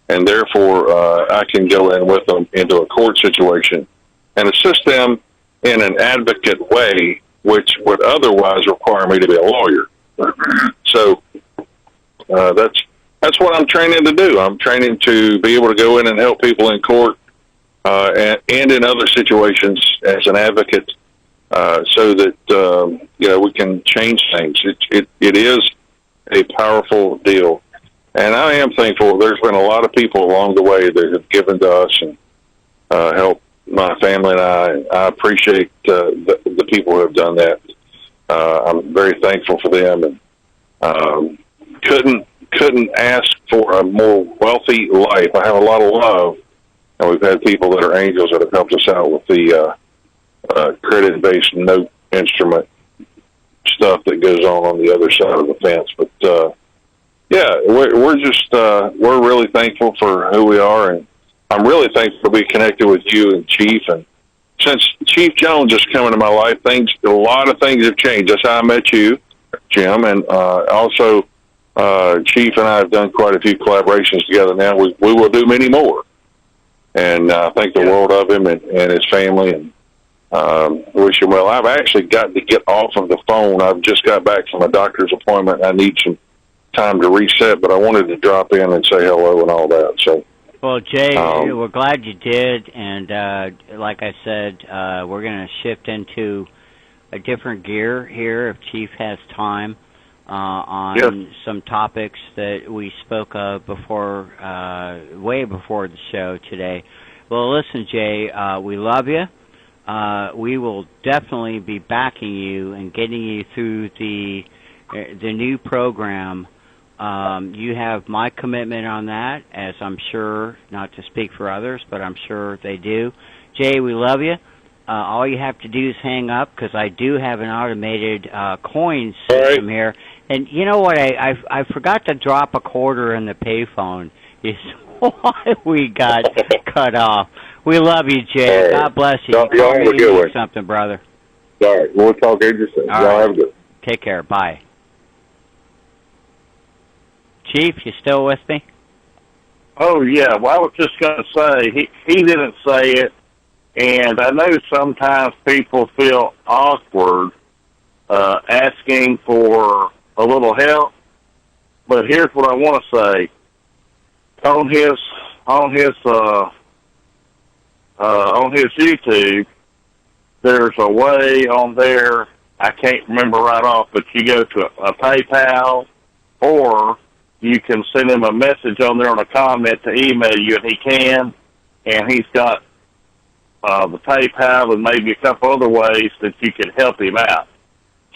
And therefore, I can go in with them into a court situation and assist them in an advocate way, which would otherwise require me to be a lawyer. So that's that's what I'm training to do. I'm training to be able to go in and help people in court and in other situations as an advocate, so that we can change things. It is a powerful deal, and I am thankful. There's been a lot of people along the way that have given to us and helped my family and I. I appreciate the people who have done that. I'm very thankful for them, and couldn't ask for a more wealthy life. I have a lot of love, and we've had people that are angels that have helped us out with the credit-based note instrument stuff that goes on the other side of the fence. But we're really thankful for who we are, and I'm really thankful to be connected with you and Chief. And since Chief Jones is coming to my life, a lot of things have changed. That's how I met you, Jim, and also Chief and I have done quite a few collaborations together. Now we will do many more, and I think the world of him and his family, and wish him well. I've actually got to get off of the phone. I've just got back from a doctor's appointment. I need some time to reset, but I wanted to drop in and say hello and all that. So, well, Jay, we're glad you did, and like I said, we're going to shift into a different gear here if Chief has time on some topics that we spoke of before, way before the show today. Well, listen, Jay, we love you. We will definitely be backing you and getting you through the new program. You have my commitment on that, as I'm sure, not to speak for others, but I'm sure they do. Jay, we love you. All you have to do is hang up, because I do have an automated coin system here. And you know what? I forgot to drop a quarter in the payphone. Is why we got cut off. We love you, Jay. Right. God bless you. Y'all have a good one. Something, brother. All right. We'll talk again soon. Y'all have a good one. Take care. Bye. Chief, you still with me? Oh, yeah. Well, I was just going to say, he didn't say it, and I know sometimes people feel awkward asking for a little help, but here's what I want to say. On his YouTube, there's a way on there, I can't remember right off, but you go to a PayPal, or you can send him a message on there on a comment to email you, and he can, and he's got the PayPal and maybe a couple other ways that you can help him out.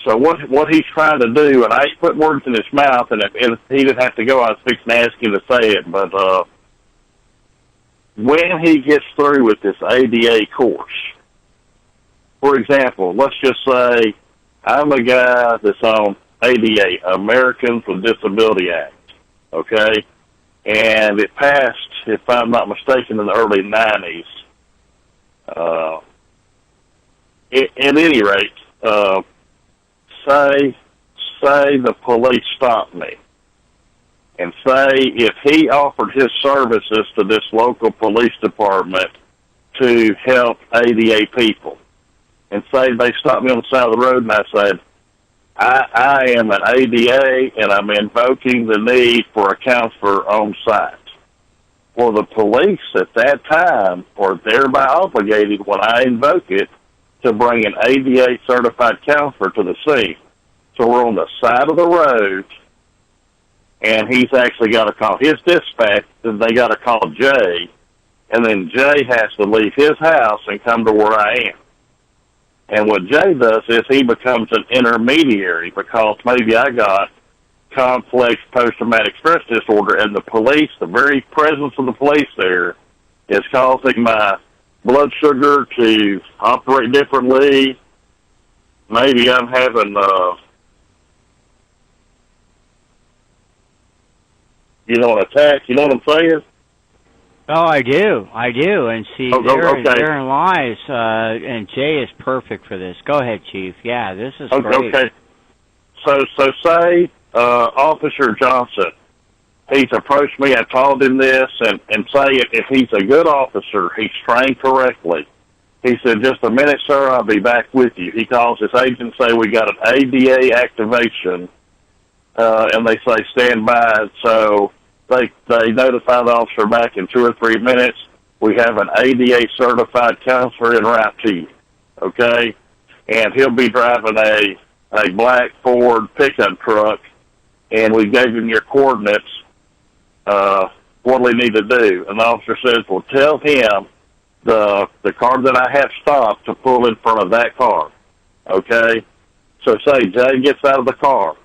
So what he's trying to do, and I ain't put words in his mouth, and if he didn't have to go, I was fixing to ask him to say it, but when he gets through with this ADA course, for example, let's just say I'm a guy that's on ADA, Americans with Disability Act, okay? And it passed, if I'm not mistaken, in the early 90s. At any rate, say the police stopped me, and say if he offered his services to this local police department to help ADA people, and say they stopped me on the side of the road, and I said, I am an ADA, and I'm invoking the need for a counselor on site. Well, the police at that time are thereby obligated, when I invoke it, to bring an ADA certified counselor to the scene. So we're on the side of the road, and he's actually got to call his dispatch, and they got to call Jay, and then Jay has to leave his house and come to where I am. And what Jay does is he becomes an intermediary, because maybe I got complex post-traumatic stress disorder, and the police, the very presence of the police there, is causing my blood sugar to operate differently. Maybe I'm having, an attack. You know what I'm saying? Oh, I do. And see, therein lies, and Jay is perfect for this. Go ahead, Chief. Yeah, this is great. Okay. So say, Officer Johnson, he's approached me, I told him this, and say if he's a good officer, he's trained correctly. He said, just a minute, sir, I'll be back with you. He calls his agent, say we got an ADA activation, and they say stand by. So they notify the officer back in 2 or 3 minutes. We have an ADA certified counselor en route to you, okay? And he'll be driving a black Ford pickup truck, and we gave him your coordinates. What do we need to do? And the officer says, well, tell him the car that I have stopped to pull in front of that car, okay? So say Jay gets out of the car.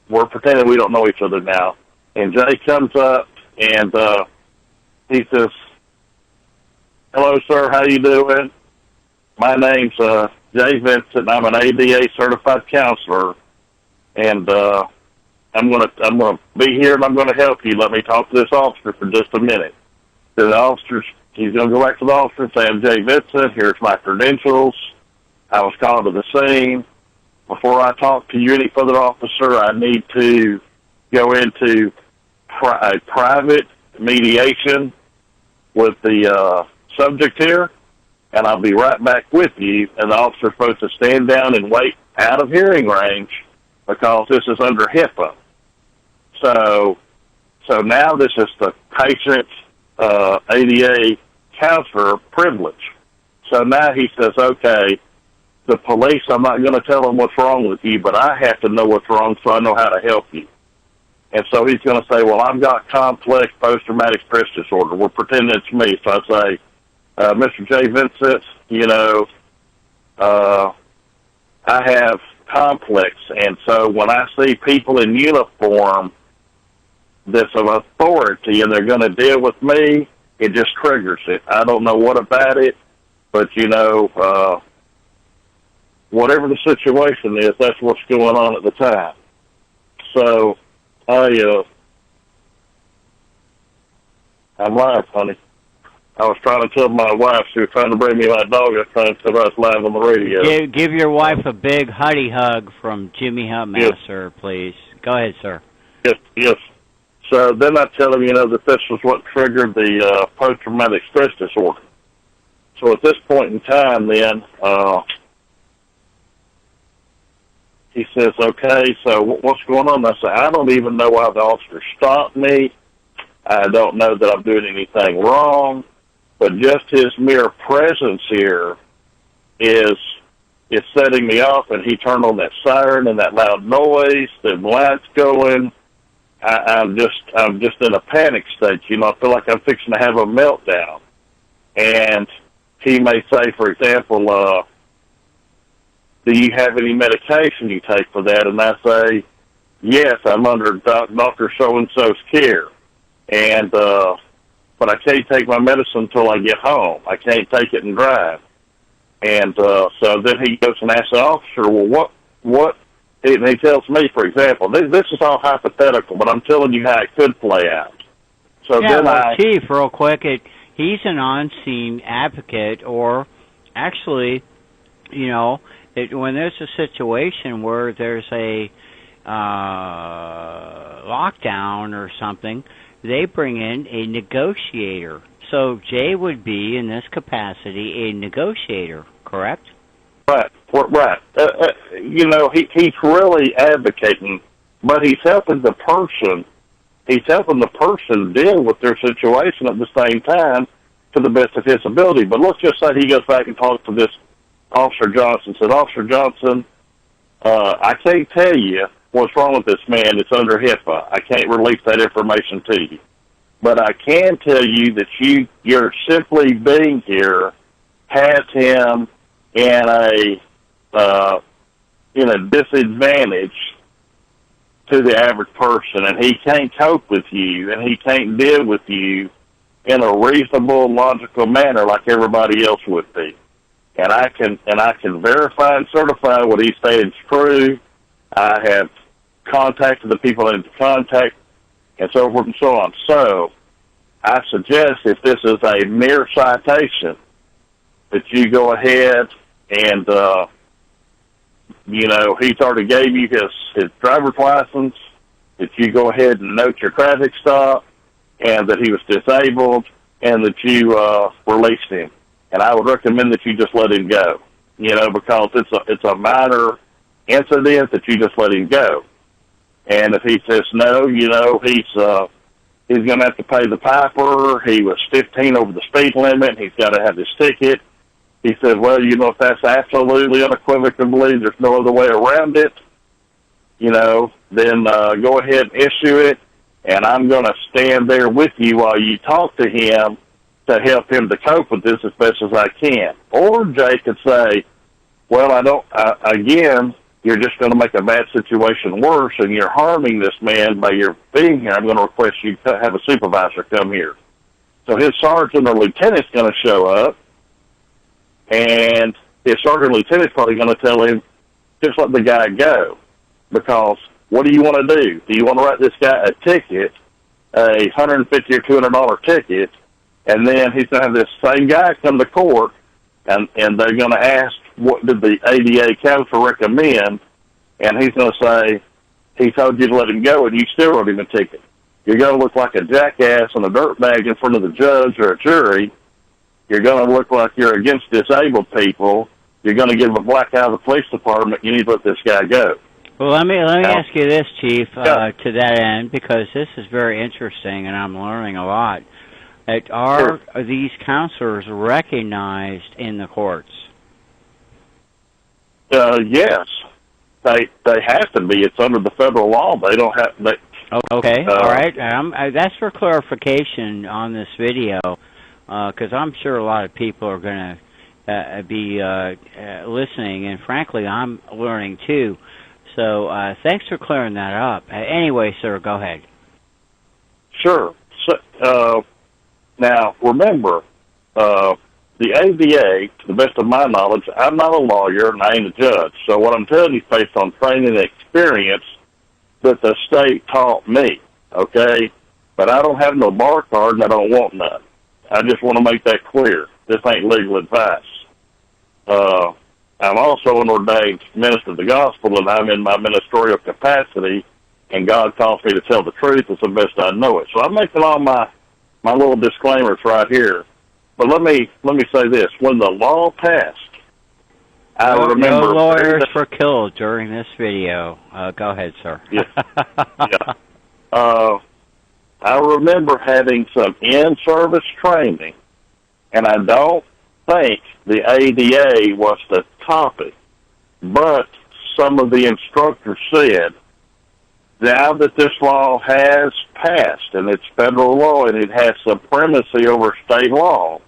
We're pretending we don't know each other now. And Jay comes up, and he says, hello, sir, how you doing? My name's Jay Vincent. I'm an ADA certified counselor, and I'm gonna be here, and I'm gonna help you. Let me talk to this officer for just a minute. So the officer, he's gonna go back to the officer and say, I'm Jay Vincent. Here's my credentials. I was called to the scene. Before I talk to you any further, officer, I need to go into a private mediation with the subject here, and I'll be right back with you. And the officer's supposed to stand down and wait out of hearing range because this is under HIPAA. So now this is the patient ADA counselor privilege. So now he says, okay, the police, I'm not going to tell them what's wrong with you, but I have to know what's wrong so I know how to help you. And so he's going to say, well, I've got complex post-traumatic stress disorder. We're pretending it's me. So I say, Mr. J. Vincent, I have complex. And so when I see people in uniform that's of authority and they're going to deal with me, it just triggers it. I don't know what about it, but, whatever the situation is, that's what's going on at the time. So I'm live, honey. I was trying to tell my wife, she was trying to bring me my dog. I was trying to tell her I was live on the radio. Give your wife a big huddy hug from Jimmy Huntmaster, please. Go ahead, sir. Yes. So then I tell him, that this was what triggered the post-traumatic stress disorder. So at this point in time, then, he says, okay, so what's going on? I say, I don't even know why the officer stopped me. I don't know that I'm doing anything wrong, but just his mere presence here is setting me off, and he turned on that siren and that loud noise, the lights going. I'm just in a panic state. I feel like I'm fixing to have a meltdown. And he may say, for example, do you have any medication you take for that? And I say, yes, I'm under Dr. So-and-so's care. And, but I can't take my medicine until I get home. I can't take it and drive. And, so then he goes and asks the officer, well, what, and he tells me, for example, this is all hypothetical, but I'm telling you how it could play out. So yeah, then Chief, real quick, he's an on-scene advocate, or actually, when there's a situation where there's a lockdown or something, they bring in a negotiator. So Jay would be, in this capacity, a negotiator, correct? Right. He's really advocating, but he's helping the person. He's helping the person deal with their situation at the same time to the best of his ability. But let's just say he goes back and talks to this Officer Johnson. Said, Officer Johnson, I can't tell you what's wrong with this man. It's under HIPAA. I can't release that information to you. But I can tell you that you're simply being here has him in a disadvantage to the average person, and he can't cope with you, and he can't deal with you in a reasonable, logical manner like everybody else would be. And I can verify and certify what he's saying is true. I have contacted the people I need to contact, and so forth and so on. So I suggest if this is a mere citation, that you go ahead and, he's already gave you his driver's license, that you go ahead and note your traffic stop, and that he was disabled, and that you released him. And I would recommend that you just let him go, because it's a minor incident that you just let him go. And if he says no, he's He's going to have to pay the piper. He was 15 over the speed limit. He's got to have his ticket. He said, well, if that's absolutely unequivocally, there's no other way around it, then go ahead and issue it, and I'm going to stand there with you while you talk to him to help him to cope with this as best as I can. Or Jay could say, well, again, you're just going to make a bad situation worse, and you're harming this man by your being here. I'm going to request you to have a supervisor come here. So his sergeant or lieutenant's going to show up, and his sergeant or lieutenant's probably going to tell him, just let the guy go. Because what do you want to do? Do you want to write this guy a ticket, a $150 or $200 ticket, and then he's going to have this same guy come to court, and they're going to ask, what did the ADA council recommend? And he's going to say, he told you to let him go, and you still wrote him a ticket. You're going to look like a jackass and a dirtbag in front of the judge or a jury. You're going to look like you're against disabled people. You're going to give a black eye to the police department. You need to let this guy go. Well, let me ask you this, Chief, to that end, because this is very interesting, and I'm learning a lot. Are these counselors recognized in the courts? Yes, they have to be. It's under the federal law. They don't have. Okay, all right. That's for clarification on this video, because I'm sure a lot of people are going to be listening, and frankly, I'm learning too. So thanks for clearing that up. Anyway, sir, go ahead. Sure. So, now, remember, the ADA, to the best of my knowledge, I'm not a lawyer and I ain't a judge. So what I'm telling you is based on training and experience that the state taught me, okay? But I don't have no bar card and I don't want none. I just want to make that clear. This ain't legal advice. I'm also an ordained minister of the gospel, and I'm in my ministerial capacity, and God calls me to tell the truth as the best I know it. So I'm making all my little disclaimers right here. But let me say this. When the law passed, I remember... No lawyers were killed during this video. Go ahead, sir. Yeah. I remember having some in-service training, and I don't think the ADA was the topic, but some of the instructors said, now that this law has passed, and it's federal law, and it has supremacy over state law,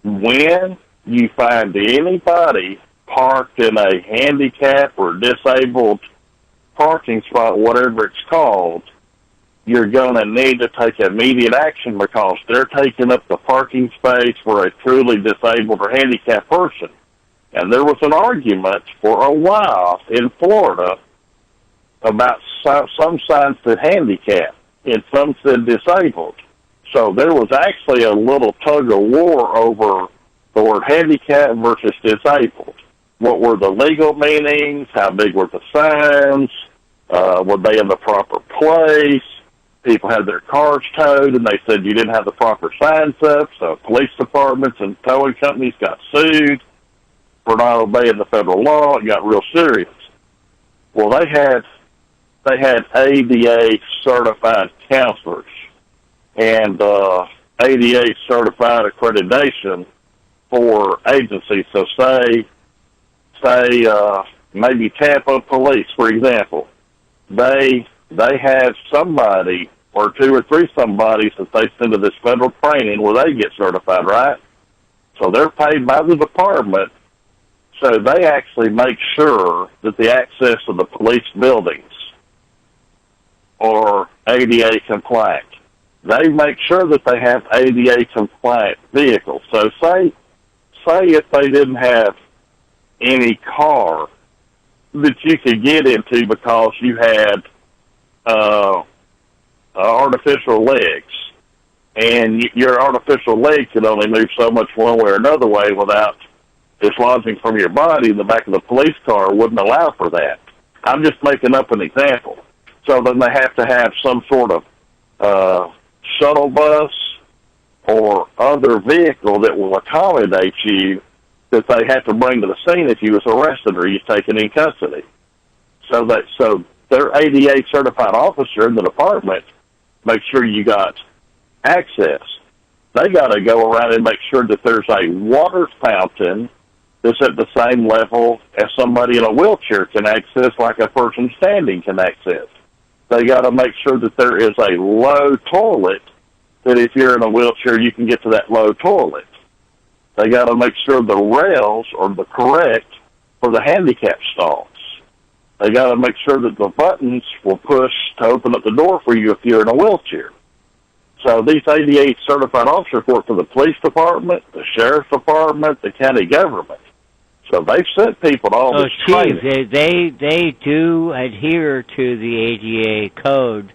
when you find anybody parked in a handicap or disabled parking spot, whatever it's called, you're going to need to take immediate action because they're taking up the parking space for a truly disabled or handicapped person. And there was an argument for a while in Florida about some signs said handicap and some said disabled. So there was actually a little tug of war over the word handicap versus disabled. What were the legal meanings? How big were the signs? Were they in the proper place? People had their cars towed, and they said you didn't have the proper signs up, so police departments and towing companies got sued for not obeying the federal law. It got real serious. Well, they had ADA certified counselors and ADA certified accreditation for agencies. So say maybe Tampa Police, for example, they have somebody or two or three somebodies that they send to this federal training where they get certified, right? So they're paid by the department, so they actually make sure that the access to the police buildings are ADA compliant. They make sure that they have ADA compliant vehicles. So say if they didn't have any car that you could get into because you had artificial legs, and your artificial leg could only move so much one way or another way without dislodging from your body, the back of the police car wouldn't allow for that. I'm just making up an example. So then they have to have some sort of shuttle bus or other vehicle that will accommodate you that they have to bring to the scene if you was arrested or you're taken in custody. So their ADA certified officer in the department, make sure you got access. They got to go around and make sure that there's a water fountain that's at the same level as somebody in a wheelchair can access, like a person standing can access. They got to make sure that there is a low toilet, that if you're in a wheelchair, you can get to that low toilet. They got to make sure the rails are the correct for the handicap stalls. They got to make sure that the buttons will push to open up the door for you if you're in a wheelchair. So these ADA certified officers work for the police department, the sheriff's department, the county government. So they've sent people to all this training. Chief, they do adhere to the ADA code.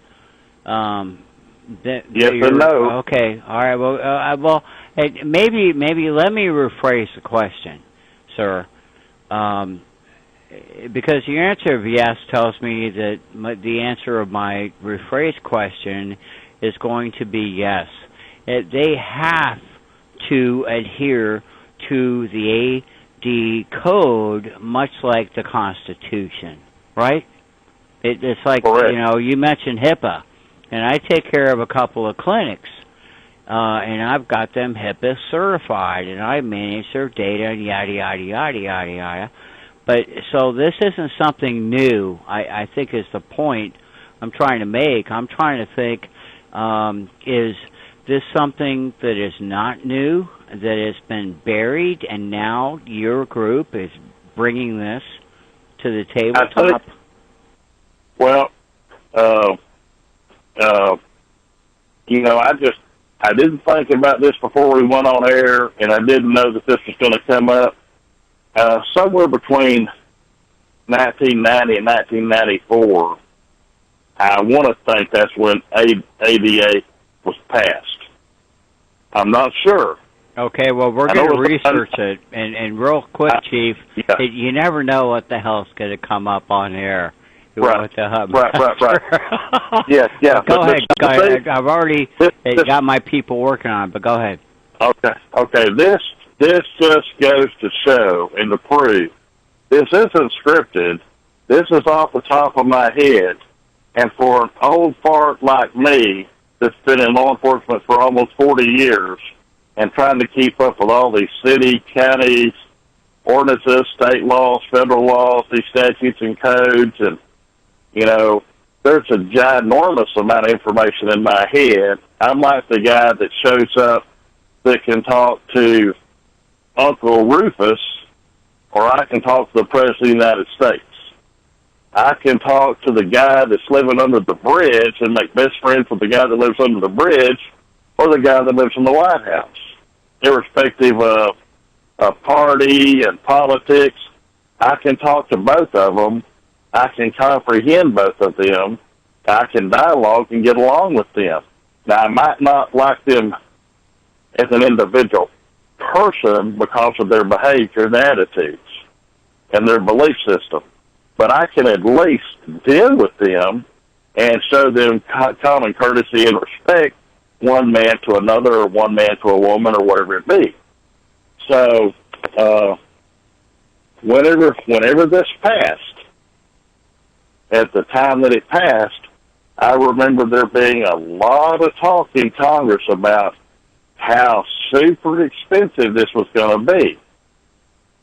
Yes and no. Okay, all right. Well, maybe let me rephrase the question, sir. Because your answer of yes tells me that the answer of my rephrased question is going to be yes. They have to adhere to the AD code, much like the Constitution, right? It's like, correct. You mentioned HIPAA, and I take care of a couple of clinics, and I've got them HIPAA certified, and I manage their data, and yada, yada, yada, yada, yada. But so this isn't something new, I think is the point I'm trying to make. I'm trying to think, is this something that is not new, that has been buried, and now your group is bringing this to the tabletop? I didn't think about this before we went on air, and I didn't know that this was going to come up. Somewhere between 1990 and 1994, I want to think that's when ADA was passed. I'm not sure. Okay, well, we're going to research it. And real quick, Chief, you never know what the hell's going to come up on air. Right. Yes. Go ahead. I've already got my people working on it, but go ahead. Okay. This just goes to show and to prove this isn't scripted. This is off the top of my head. And for an old fart like me that's been in law enforcement for almost 40 years and trying to keep up with all these city, counties, ordinances, state laws, federal laws, these statutes and codes, and, there's a ginormous amount of information in my head. I'm like the guy that shows up that can talk to Uncle Rufus, or I can talk to the President of the United States. I can talk to the guy that's living under the bridge and make best friends with the guy that lives under the bridge or the guy that lives in the White House. Irrespective of party and politics, I can talk to both of them. I can comprehend both of them. I can dialogue and get along with them. Now, I might not like them as an individual person because of their behavior and attitudes and their belief system, but I can at least deal with them and show them common courtesy and respect, one man to another or one man to a woman or whatever it be. So whenever this passed, at the time that it passed, I remember there being a lot of talk in Congress about how super expensive this was going to be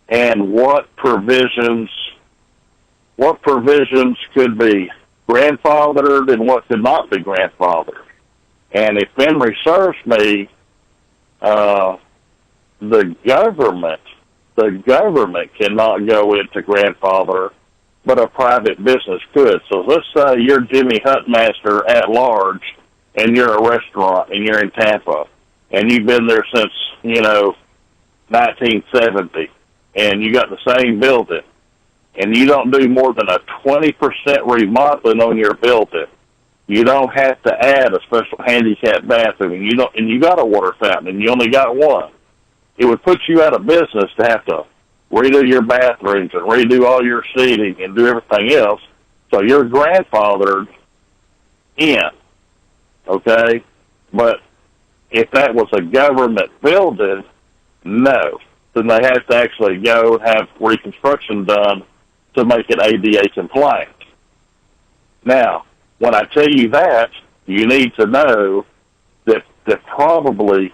and what provisions could be grandfathered and what could not be grandfathered. And if memory serves me, the government cannot go into grandfather, but a private business could. So let's say you're Jimmy Hutmaster at large, and you're a restaurant, and you're in Tampa, and you've been there since, 1970, and you got the same building, and you don't do more than a 20% remodeling on your building. You don't have to add a special handicap bathroom, and you got a water fountain, and you only got one. It would put you out of business to have to redo your bathrooms and redo all your seating and do everything else. So you're grandfathered in, okay? But if that was a government building, no. Then they have to actually go and have reconstruction done to make it ADA compliant. Now, when I tell you that, you need to know that probably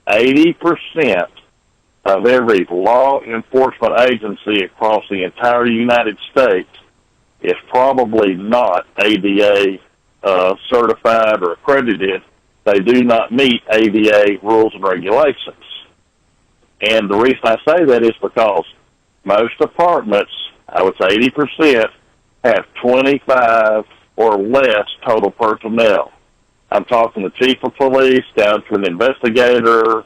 80% of every law enforcement agency across the entire United States is probably not ADA certified or accredited. They do not meet ADA rules and regulations. And the reason I say that is because most apartments, I would say 80%, have 25 or less total personnel. I'm talking the chief of police down to an investigator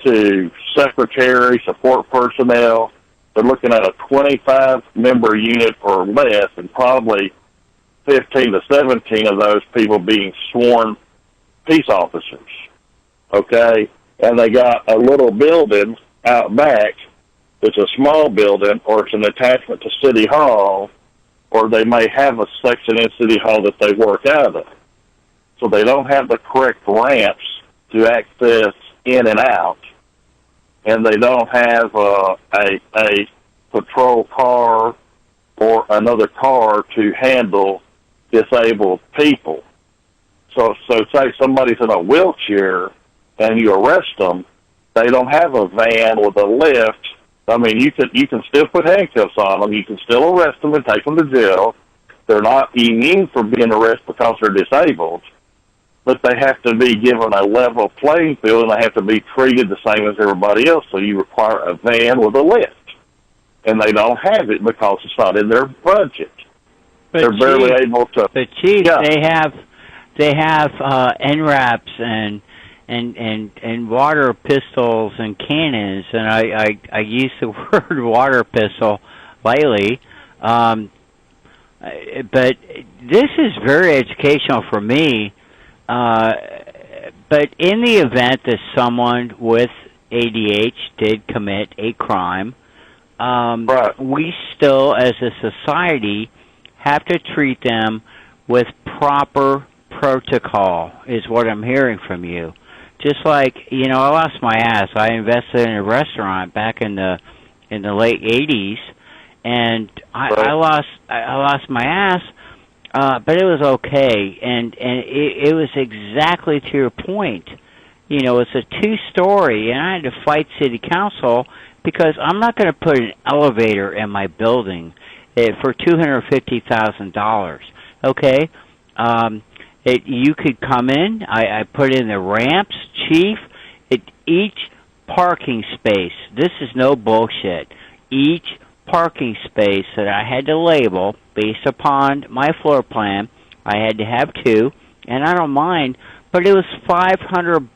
to secretary, support personnel. They're looking at a 25-member unit or less, and probably 15 to 17 of those people being sworn peace officers. Okay? And they got a little building out back that's a small building, or it's an attachment to City Hall, or they may have a section in City Hall that they work out of. So they don't have the correct ramps to access in and out, and they don't have a patrol car or another car to handle disabled people. So say somebody's in a wheelchair and you arrest them, they don't have a van with a lift. I mean, you can still put handcuffs on them. You can still arrest them and take them to jail. They're not immune from being arrested because they're disabled, but they have to be given a level playing field, and they have to be treated the same as everybody else. So you require a van with a lift, and they don't have it because it's not in their budget. But they're barely able to. But Chief, yeah. they have NRAPs and water pistols and cannons, and I use the word water pistol lightly. But this is very educational for me. But in the event that someone with ADH did commit a crime, right. we still, as a society, have to treat them with proper protocol, is what I'm hearing from you. Just like, I lost my ass. I invested in a restaurant back in the late 80s, and I lost my ass. But it was okay, and it was exactly to your point. It's a 2-story, and I had to fight city council because I'm not going to put an elevator in my building for $250,000. Okay, you could come in. I put in the ramps, Chief. Each parking space. This is no bullshit. Each parking space that I had to label based upon my floor plan, I had to have 2, and I don't mind, but it was $500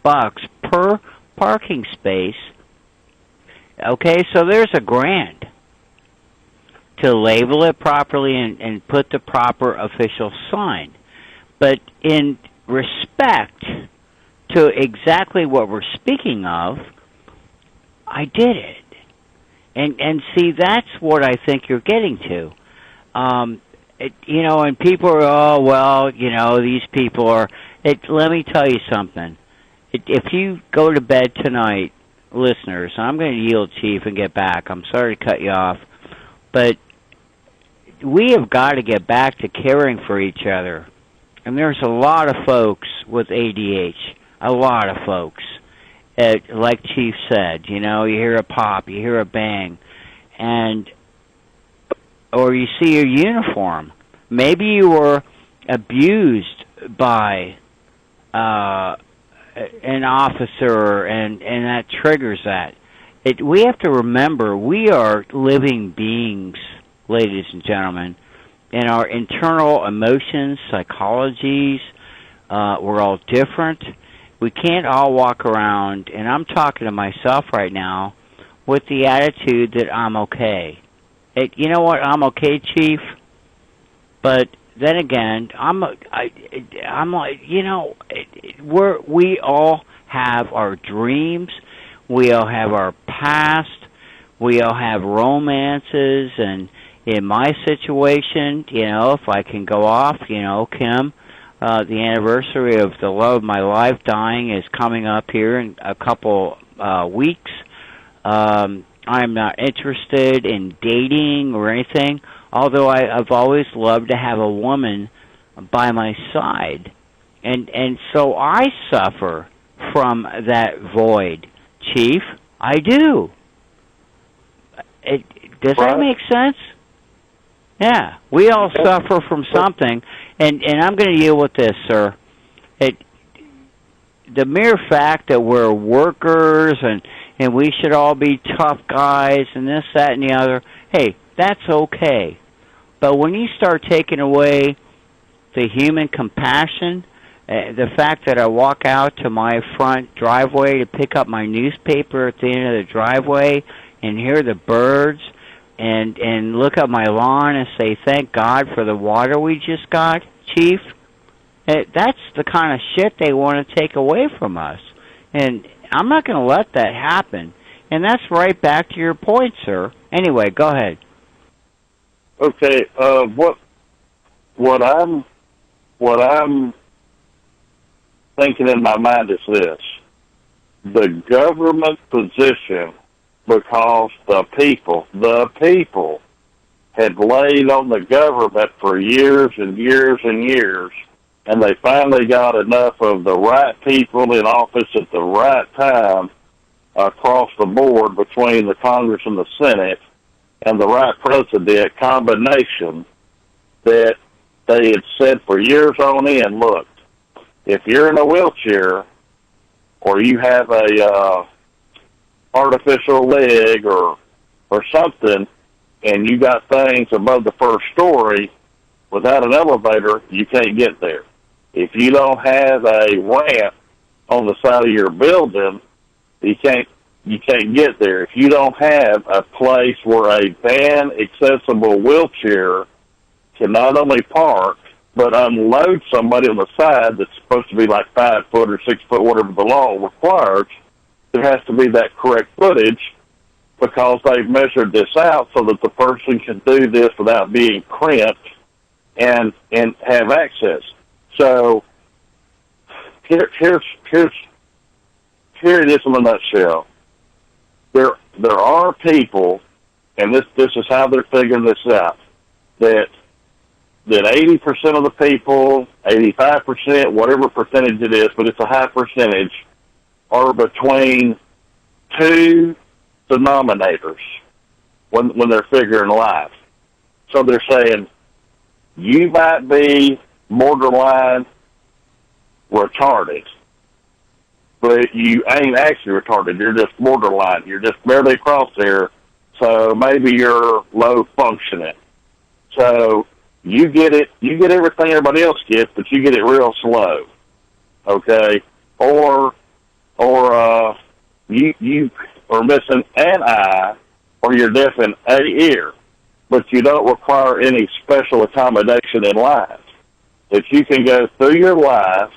per parking space. Okay, so there's $1,000 to label it properly and put the proper official sign. But in respect to exactly what we're speaking of, I did it. And see, that's what I think you're getting to. And people are, these people are... let me tell you something. If you go to bed tonight, listeners, I'm going to yield, Chief, and get back. I'm sorry to cut you off. But we have got to get back to caring for each other. And there's a lot of folks with ADH, a lot of folks. Like Chief said, you hear a pop, you hear a bang, or you see a uniform. Maybe you were abused by an officer, and that triggers that. We have to remember we are living beings, ladies and gentlemen, and our internal emotions, psychologies, we're all different. We can't all walk around, and I'm talking to myself right now, with the attitude that I'm okay. You know what? I'm okay, Chief. But then again, we all have our dreams. We all have our past. We all have romances. And in my situation, if I can go off, Kim, the anniversary of the love of my life dying is coming up here in a couple weeks. I'm not interested in dating or anything, although I've always loved to have a woman by my side. And so I suffer from that void, Chief. I do. Does that make sense? Yeah, we all suffer from something, and I'm going to deal with this, sir. The mere fact that we're workers and we should all be tough guys and this, that, and the other, hey, that's okay. But when you start taking away the human compassion, the fact that I walk out to my front driveway to pick up my newspaper at the end of the driveway and hear the birds and look at my lawn and say, thank God for the water we just got, Chief, that's the kind of shit they want to take away from us. And I'm not going to let that happen. And that's right back to your point, sir. Anyway, go ahead. Okay, what I'm thinking in my mind is this: the government position, because the people had laid on the government for years and years and years, and they finally got enough of the right people in office at the right time across the board between the Congress and the Senate and the right president combination that they had said for years on end, look, if you're in a wheelchair or you have a artificial leg or something and you got things above the first story, without an elevator, you can't get there. If you don't have a ramp on the side of your building, you can't get there. If you don't have a place where a van-accessible wheelchair can not only park, but unload somebody on the side that's supposed to be like 5 foot or 6 foot, whatever the law requires, there has to be that correct footage because they've measured this out so that the person can do this without being cramped and have access. So here it is in a nutshell. There are people, and this is how they're figuring this out, that 80% of the people, 85%, whatever percentage it is, but it's a high percentage, are between two denominators when they're figuring life. So they're saying, you might be borderline retarded, but you ain't actually retarded. You're just borderline. You're just barely across there, so maybe you're low functioning. So you get everything everybody else gets, but you get it real slow. Okay? Or you are missing an eye, or you're deaf in a ear, but you don't require any special accommodation in life. That you can go through your life,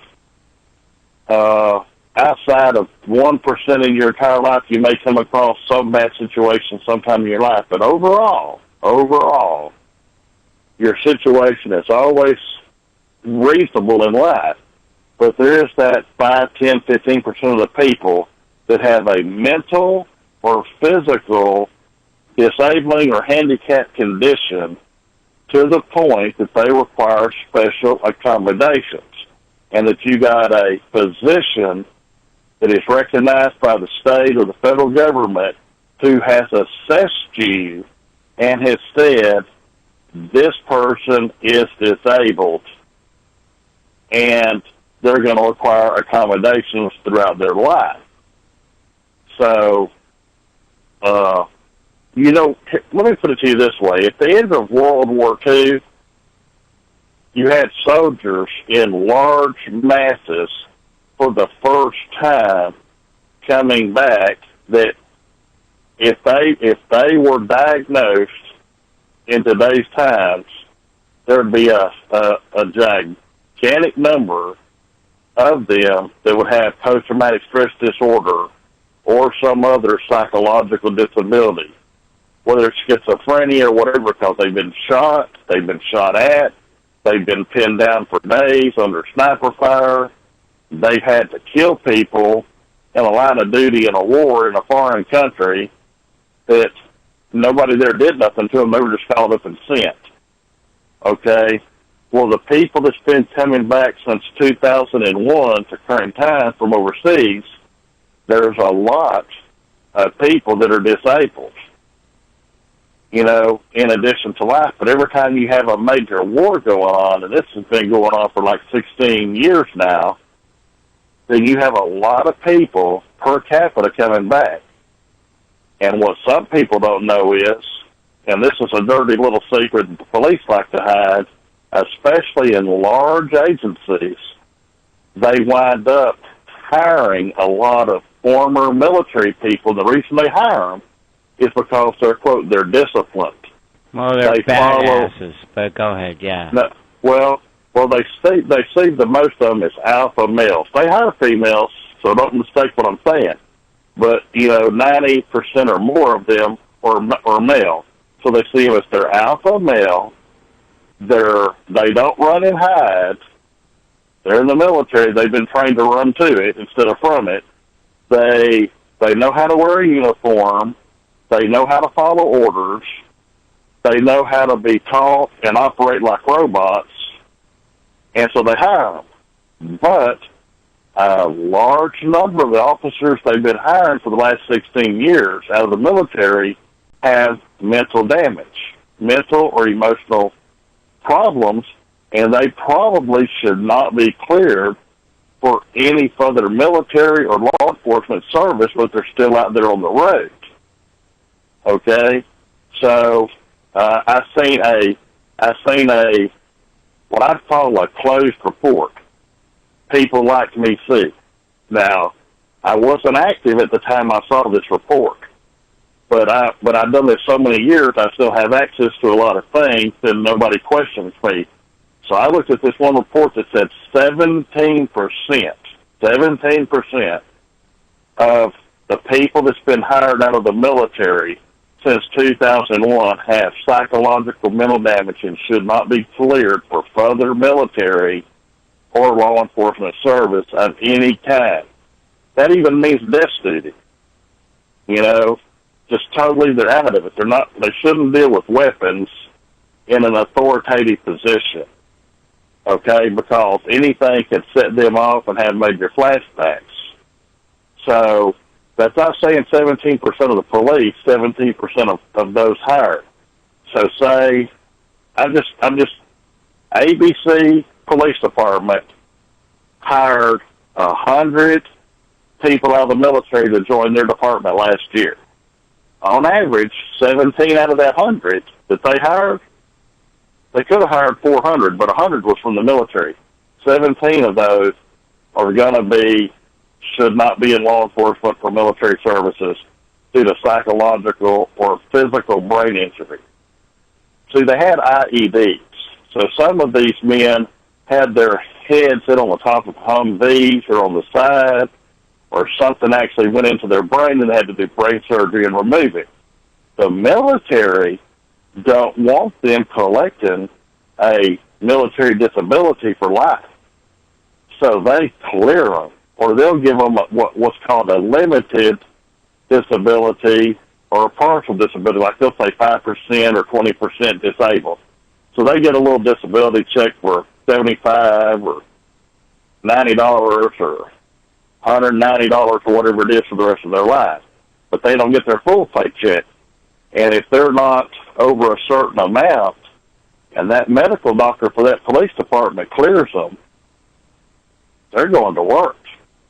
outside of 1% in your entire life, you may come across some bad situation sometime in your life. But overall, your situation is always reasonable in life. But there is that 5, 10, 15% of the people that have a mental or physical disabling or handicap condition to the point that they require special accommodations, and that you got a physician that is recognized by the state or the federal government who has assessed you and has said, this person is disabled, and they're going to require accommodations throughout their life. So, let me put it to you this way. At the end of World War II, you had soldiers in large masses for the first time coming back that if they were diagnosed in today's times, there would be a gigantic number of them that would have post-traumatic stress disorder or some other psychological disability, whether it's schizophrenia or whatever, because they've been shot at, they've been pinned down for days under sniper fire, they've had to kill people in a line of duty in a war in a foreign country that nobody there did nothing to them. They were just called up and sent. Okay? Well, the people that's been coming back since 2001 to current time from overseas, there's a lot of people that are disabled, in addition to life. But every time you have a major war going on, and this has been going on for like 16 years now, then you have a lot of people per capita coming back. And what some people don't know is, and this is a dirty little secret that the police like to hide, especially in large agencies, they wind up hiring a lot of former military people. The reason they hire them is because they're, quote, they're disciplined. Well, they're badasses, but go ahead, yeah. No, well, they see the most of them as alpha males. They hire females, so don't mistake what I'm saying. But, 90% or more of them are male. So they see them as their alpha male. They don't run and hide. They're in the military. They've been trained to run to it instead of from it. They know how to wear a uniform. They know how to follow orders. They know how to be taught and operate like robots. And so they hire them. But a large number of the officers they've been hiring for the last 16 years out of the military have mental damage, mental or emotional problems, and they probably should not be cleared for any further military or law enforcement service, but they're still out there on the road. Okay? So, I seen a what I call a closed report. People like me see. Now, I wasn't active at the time I saw this report, but I've done this so many years, I still have access to a lot of things, and nobody questions me. So I looked at this one report that said 17% of the people that's been hired out of the military since 2001 have psychological mental damage and should not be cleared for further military or law enforcement service of any kind. That even means death duty. Just totally they're out of it. They shouldn't deal with weapons in an authoritative position. Okay, because anything can set them off and have major flashbacks. So that's not saying 17% of the police, 17% of those hired. So say I'm just ABC Police Department hired 100 people out of the military to join their department last year. On average, 17 out of that 100 that they hired, they could have hired 400, but 100 was from the military. 17 of those are going to should not be in law enforcement for military services due to psychological or physical brain injury. See, they had IEDs. So some of these men had their head sit on the top of Humvees or on the side, or something actually went into their brain and they had to do brain surgery and remove it. The military don't want them collecting a military disability for life. So they clear them, or they'll give them what's called a limited disability or a partial disability, like they'll say 5% or 20% disabled. So they get a little disability check for $75 or $90 or $190 or whatever it is for the rest of their life. But they don't get their full paycheck. And if they're not over a certain amount, and that medical doctor for that police department clears them, they're going to work,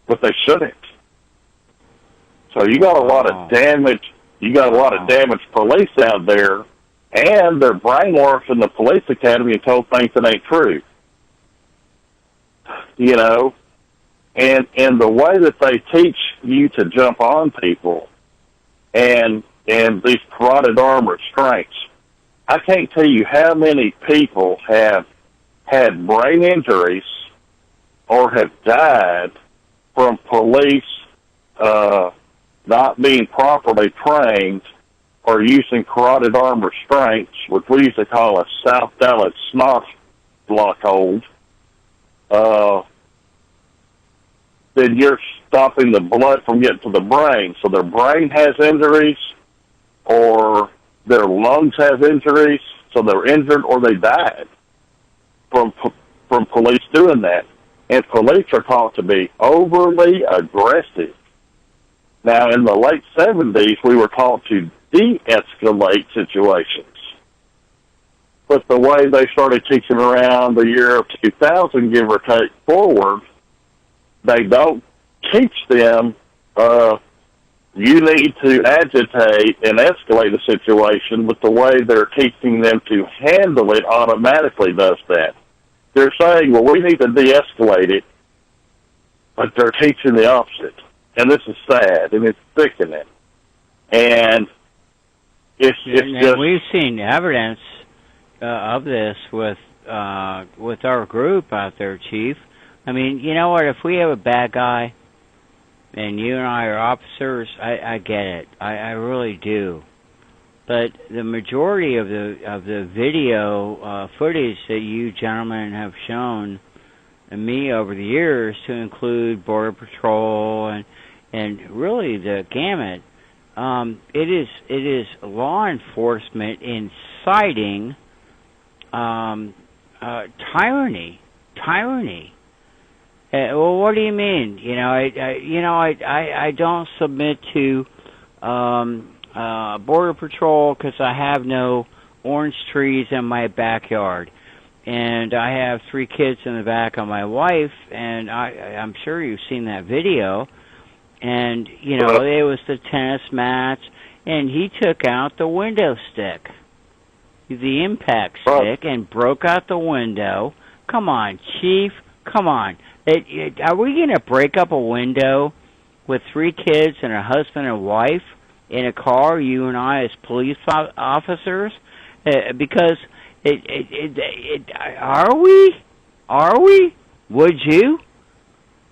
but they shouldn't. So you got a lot of damage. You got a lot of damaged police out there, and they're brainwashed in the police academy and told things that ain't true. And the way that they teach you to jump on people, and these carotid arm restraints, I can't tell you how many people have had brain injuries or have died from police not being properly trained or using carotid arm restraints, which we used to call a South Dallas snot block hold. Then you're stopping the blood from getting to the brain. So their brain has injuries, or their lungs have injuries, so they're injured or they died. from from police doing that. And police are taught to be overly aggressive. Now, in the late 70s, we were taught to de-escalate situations. But the way they started teaching around the year of 2000, give or take, forward, they don't teach them, you need to agitate and escalate the situation, but the way they're teaching them to handle it automatically does that. They're saying, well, we need to de-escalate it, but they're teaching the opposite. And this is sad, and it's sickening. And it's just... We've seen evidence of this with our group out there, Chief. I mean, you know what? If we have a bad guy, and you and I are officers, I get it. I really do. But the majority of the video footage that you gentlemen have shown me over the years, to include Border Patrol and really the gamut, it is law enforcement inciting tyranny. Well, what do you mean? I don't submit to Border Patrol because I have no orange trees in my backyard, and I have 3 kids in the back of my wife, and I'm sure you've seen that video. And it was the tennis match, and he took out the window stick, the impact stick, and broke out the window. Come on, Chief. Come on. Are we going to break up a window with 3 kids and a husband and wife in a car, you and I as police officers? Because are we? Would you?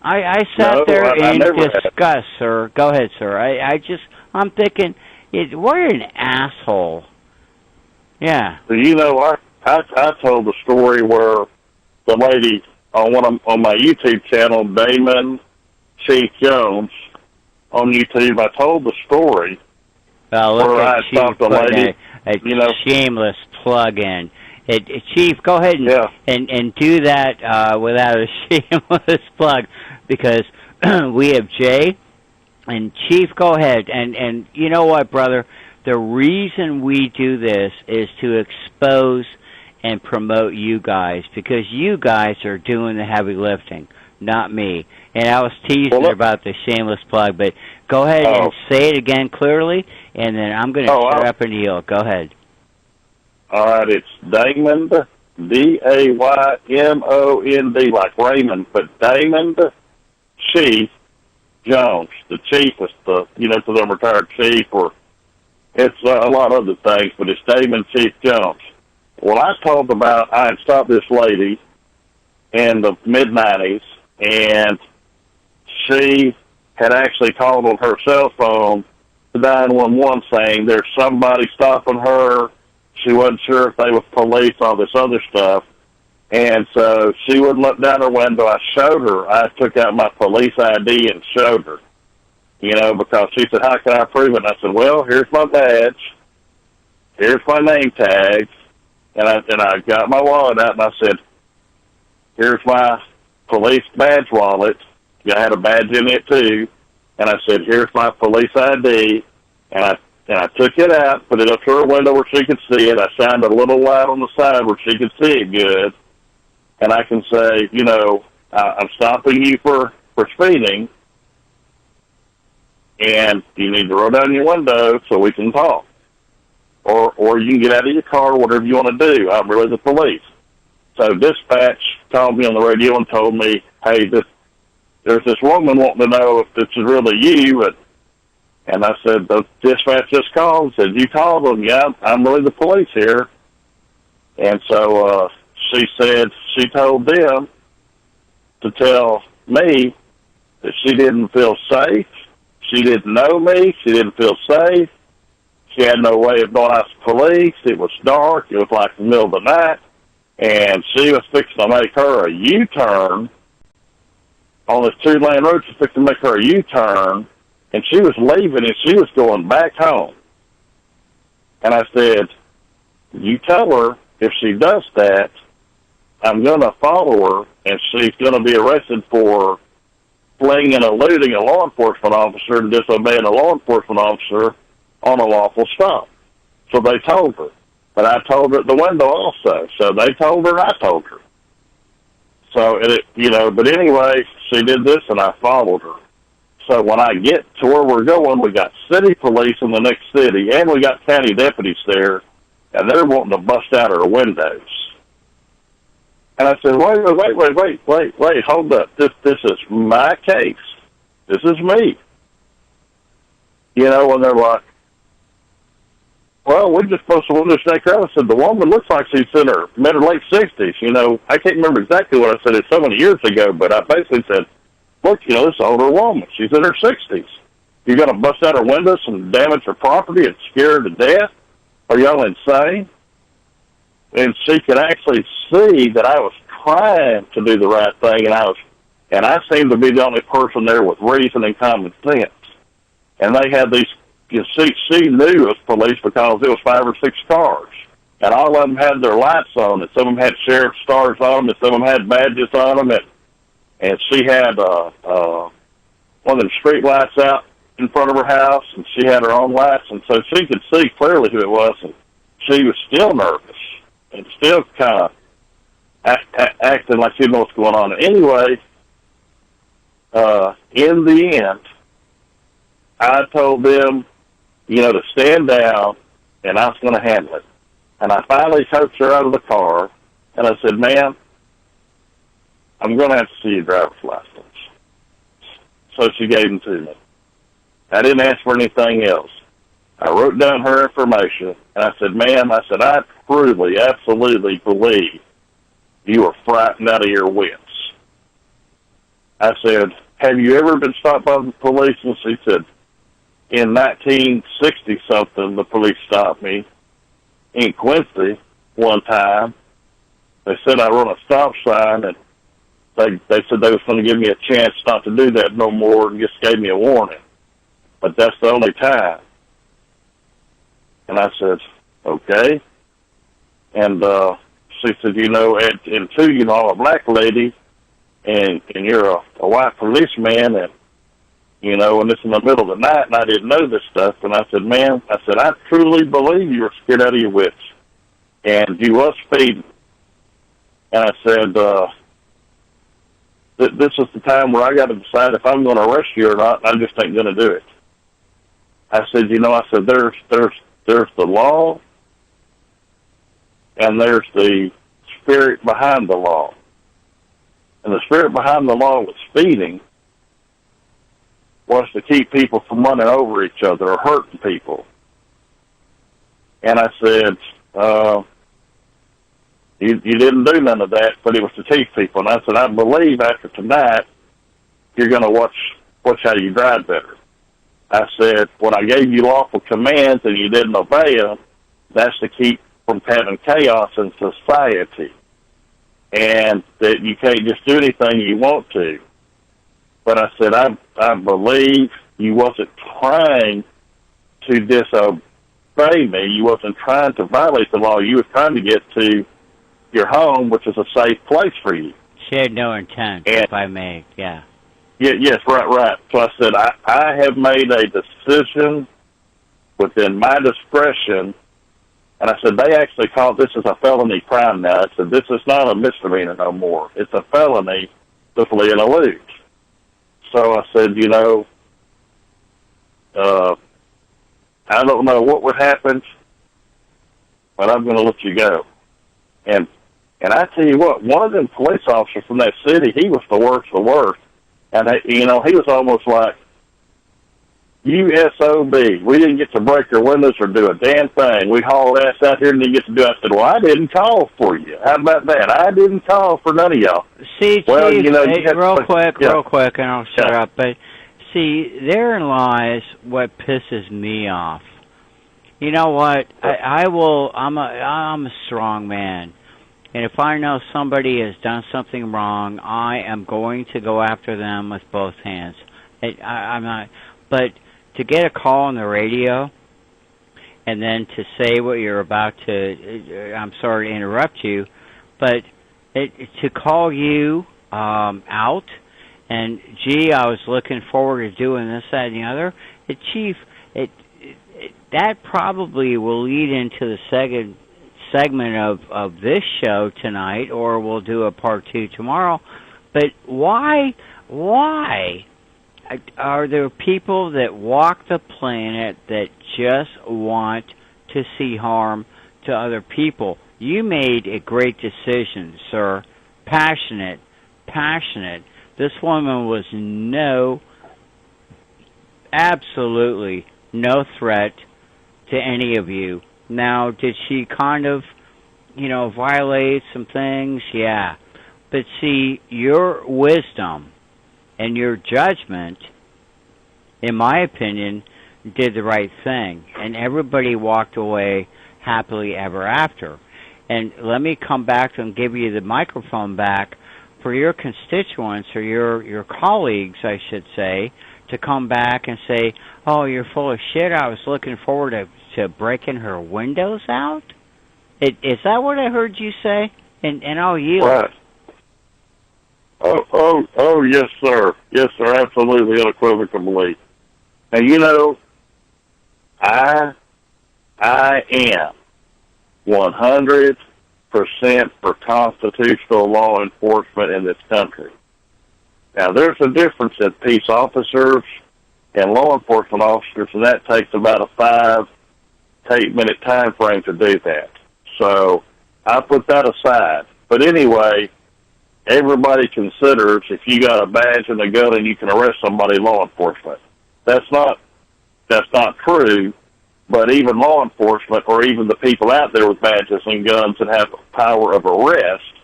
I sat there in disgust, sir. Go ahead, sir. I'm thinking, what an asshole. Yeah. So, I told the story where the lady on my YouTube channel, Damon Chief Jones, on YouTube, I told the story where I stopped a lady. A shameless plug-in. Chief, go ahead and do that without a shameless plug, because we have Jay. And Chief, go ahead. And you know what, brother? The reason we do this is to expose and promote you guys, because you guys are doing the heavy lifting, not me. And I was teasing about the shameless plug, but go ahead and say it again clearly, and then I'm going to shut up and yield. Go ahead. All right, it's Damon, D-A-Y-M-O-N-D, like Raymond, but Damon Chief Jones. The chief is the retired chief, or it's a lot of other things, but it's Damon Chief Jones. Well, I told about I had stopped this lady in the mid-'90s, and she had actually called on her cell phone to 911 saying there's somebody stopping her. She wasn't sure if they were police, all this other stuff. And so she wouldn't look down her window. I showed her. I took out my police ID and showed her, because she said, how can I prove it? And I said, well, here's my badge. Here's my name tag. And I got my wallet out, and I said, here's my police badge wallet. I had a badge in it, too. And I said, here's my police ID. And I took it out, put it up to her window where she could see it. I shined a little light on the side where she could see it good. And I can say, I'm stopping you for speeding, and you need to roll down your window so we can talk. Or you can get out of your car, whatever you want to do. I'm really the police. So dispatch called me on the radio and told me, hey, there's this woman wanting to know if this is really you. And I said, the dispatch just called. Said, you called them? Yeah, I'm really the police here. And so she said she told them to tell me that she didn't feel safe. She didn't know me. She didn't feel safe. She had no way of knowing I was police. It was dark. It was like the middle of the night. And she was fixing to make her a U-turn on this 2-lane road. She was fixing to make her a U-turn. And she was leaving, and she was going back home. And I said, you tell her if she does that, I'm going to follow her, and she's going to be arrested for fleeing and eluding a law enforcement officer and disobeying a law enforcement officer on a lawful stop. So they told her. But I told her at the window also. So they told her, and I told her. So, but anyway, she did this, and I followed her. So when I get to where we're going, we got city police in the next city, and we got county deputies there, and they're wanting to bust out our windows. And I said, wait, hold up. This is my case. This is me. And they're like, well, we'll just take her out. I said, the woman looks like she's in her mid or late 60s. I can't remember exactly what I said. It's so many years ago, but I basically said, look, this is an older woman. She's in her 60s. You're going to bust out her windows and damage her property and scare her to death? Are y'all insane? And she could actually see that I was trying to do the right thing, and I seemed to be the only person there with reason and common sense. And they had these, she knew it was police because it was 5 or 6 cars. And all of them had their lights on, and some of them had sheriff stars on them, and some of them had badges on them, and she had one of them street lights out in front of her house, and she had her own lights, and so she could see clearly who it was, and she was still nervous and still kind of acting like she didn't know what's going on. Anyway, in the end, I told them, to stand down, and I was going to handle it. And I finally coaxed her out of the car, and I said, ma'am, I'm going to have to see your driver's license. So she gave them to me. I didn't ask for anything else. I wrote down her information, and I said, ma'am, I truly, absolutely believe you are frightened out of your wits. I said, have you ever been stopped by the police? And she said, in 1960-something, the police stopped me in Quincy one time. They said I run a stop sign, and they said they was going to give me a chance not to do that no more and just gave me a warning. But that's the only time. And I said, okay. And she said, and two, I'm a black lady, and you're a white policeman, and, and it's in the middle of the night, and I didn't know this stuff. And I said, ma'am, I truly believe you were scared out of your wits, and you was speeding. And I said, this is the time where I got to decide if I'm going to arrest you or not. I just ain't going to do it. I said, there's the law, and there's the spirit behind the law. And the spirit behind the law with speeding was to keep people from running over each other or hurting people. And I said, you didn't do none of that, but it was to teach people. And I said, I believe after tonight, you're going to watch how you drive better. I said, when I gave you lawful commands and you didn't obey them, that's to keep from having chaos in society. And that you can't just do anything you want to. But I said, I believe you wasn't trying to disobey me. You wasn't trying to violate the law. You were trying to get to your home, which is a safe place for you. She had no intent, if I may, yeah. Yes, right. So I said, I have made a decision within my discretion, and I said, they actually call this as a felony crime now. I said, this is not a misdemeanor no more. It's a felony to flee and elude. So I said, I don't know what would happen, but I'm going to let you go. And I tell you what, one of them police officers from that city, he was the worst. And, he was almost like, you SOB, we didn't get to break your windows or do a damn thing. We hauled ass out here and didn't get to do it. I said, well, I didn't call for you. How about that? I didn't call for none of y'all. See, well, Chief, real quick, and I'll shut up. But, see, therein lies what pisses me off. You know what? I'm a strong man. And if I know somebody has done something wrong, I am going to go after them with both hands. I'm not. But to get a call on the radio and then to say what you're about to, I'm sorry to interrupt you, but to call you out. And gee, I was looking forward to doing this, that, and the other. Chief, that probably will lead into the second segment of this show tonight, or we'll do a part 2 tomorrow. But why are there people that walk the planet that just want to see harm to other people? You made a great decision, sir. Passionate. This woman was absolutely no threat to any of you. Now, did she kind of, violate some things? Yeah. But see, your wisdom and your judgment, in my opinion, did the right thing. And everybody walked away happily ever after. And let me come back and give you the microphone back for your constituents or your colleagues, I should say, to come back and say, oh, you're full of shit. I was looking forward to breaking her windows out. Is that what I heard you say? And I'll yield. Right. Oh, yes, sir. Yes, sir, absolutely, unequivocally. And I am 100% for constitutional law enforcement in this country. Now, there's a difference in peace officers and law enforcement officers, and that takes about a 5 to 8 minute time frame to do that. So I put that aside. But anyway, everybody considers if you got a badge and a gun and you can arrest somebody, law enforcement. That's not true. But even law enforcement, or even the people out there with badges and guns and have power of arrest,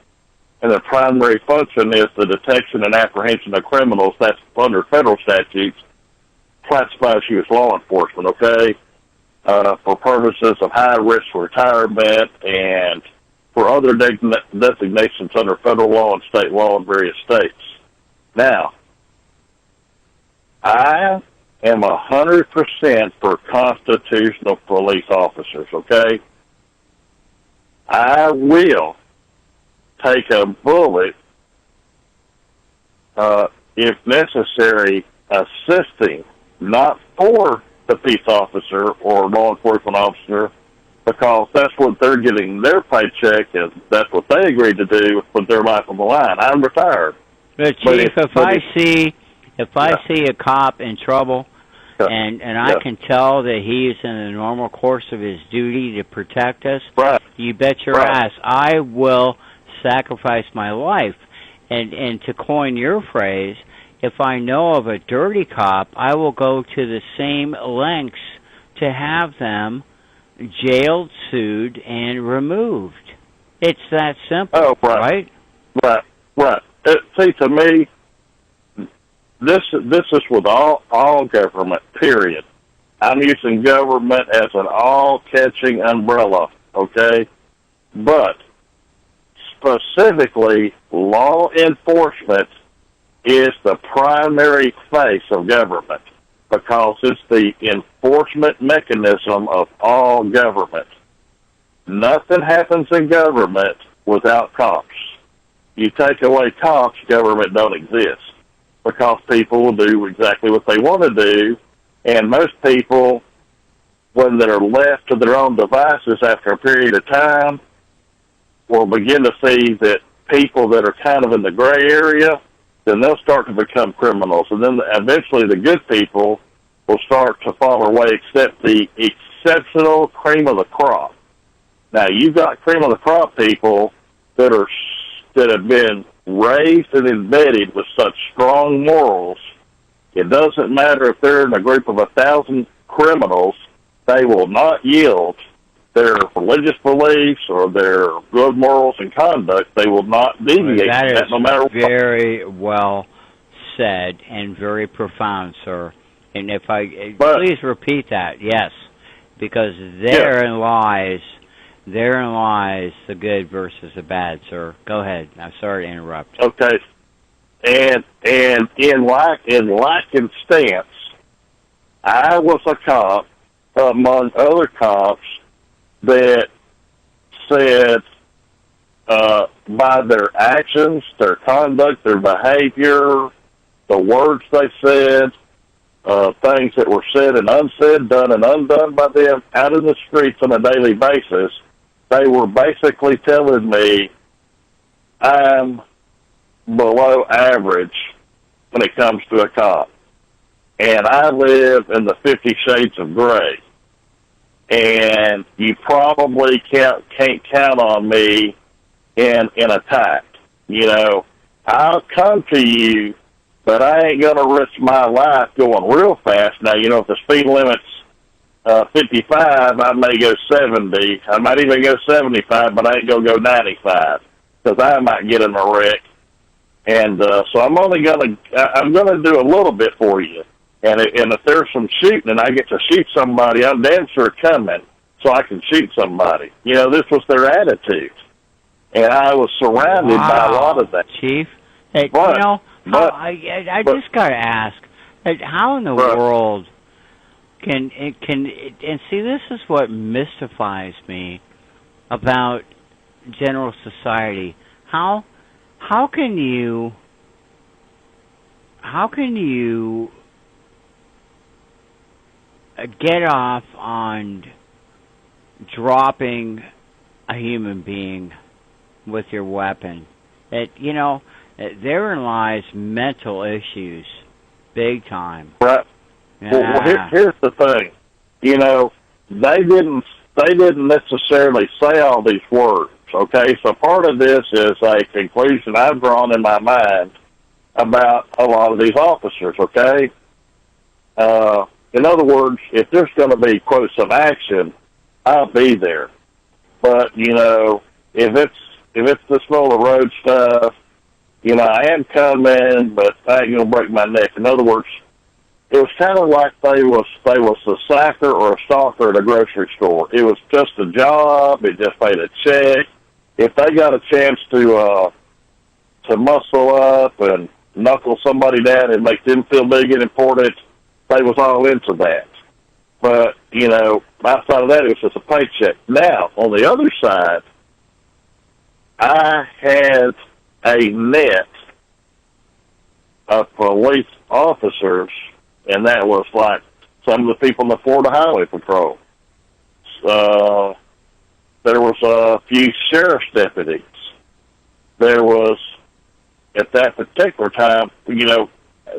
and their primary function is the detection and apprehension of criminals, that's under federal statutes, classifies you as law enforcement, okay? For purposes of high-risk retirement and for other designations under federal law and state law in various states. Now, I am 100% for constitutional police officers, okay? I will take a bullet, if necessary, assisting, not for the peace officer or law enforcement officer, because that's what they're getting their paycheck, and that's what they agreed to do with their life on the line. I'm retired. But Chief, if I see a cop in trouble, and I can tell that he is in the normal course of his duty to protect us, right. You bet your ass I will sacrifice my life. And to coin your phrase, if I know of a dirty cop, I will go to the same lengths to have them jailed, sued, and removed. It's that simple, oh, right? Right. See, to me, this is with all government, period. I'm using government as an all-catching umbrella, okay? But specifically, law enforcement is the primary face of government because it's the enforcement mechanism of all government. Nothing happens in government without cops. You take away cops, government don't exist because people will do exactly what they want to do, and most people, when they're left to their own devices after a period of time, will begin to see that people that are kind of in the gray area, then they'll start to become criminals. And then eventually the good people will start to fall away, except the exceptional cream of the crop. Now, you've got cream of the crop people that have been raised and embedded with such strong morals. It doesn't matter if they're in a group of 1,000 criminals, they will not yield their religious beliefs or their good morals and conduct. They will not deviate from that no matter what. That is very well said and very profound, sir. And if please repeat that, yes, because therein lies the good versus the bad, sir. Go ahead. I'm sorry to interrupt. Okay. And in like stance, I was a cop among other cops that said by their actions, their conduct, their behavior, the words they said, things that were said and unsaid, done and undone by them out in the streets on a daily basis. They were basically telling me I'm below average when it comes to a cop. And I live in the 50 Shades of Gray. And you probably can't count on me in attack. You know, I'll come to you, but I ain't going to risk my life going real fast. Now, you know, if the speed limit's 55, I may go 70. I might even go 75, but I ain't going to go 95 because I might get in a wreck. And so I'm going to do a little bit for you. And if there's some shooting and I get to shoot somebody, I'm damn sure coming so I can shoot somebody. You know, this was their attitude. And I was surrounded by a lot of that. Chief, hey, but, you know, I just got to ask, how in the world can and see, this is what mystifies me about general society. How can you get off on dropping a human being with your weapon? You know, therein lies mental issues, big time. Right. Yeah. Well, here's the thing. You know, they didn't necessarily say all these words. Okay, so part of this is a conclusion I've drawn in my mind about a lot of these officers. Okay. In other words, if there's going to be, quote, some action, I'll be there. But, you know, if it's the middle of the road stuff, you know, I am coming, but I ain't going to break my neck. In other words, it was kind of like they was a sacker or a stalker at a grocery store. It was just a job. It just paid a check. If they got a chance to muscle up and knuckle somebody down and make them feel big and important, they was all into that. But, you know, outside of that, it was just a paycheck. Now, on the other side, I had a net of police officers, and that was like some of the people in the Florida Highway Patrol. There was a few sheriff's deputies. There was, at that particular time, you know,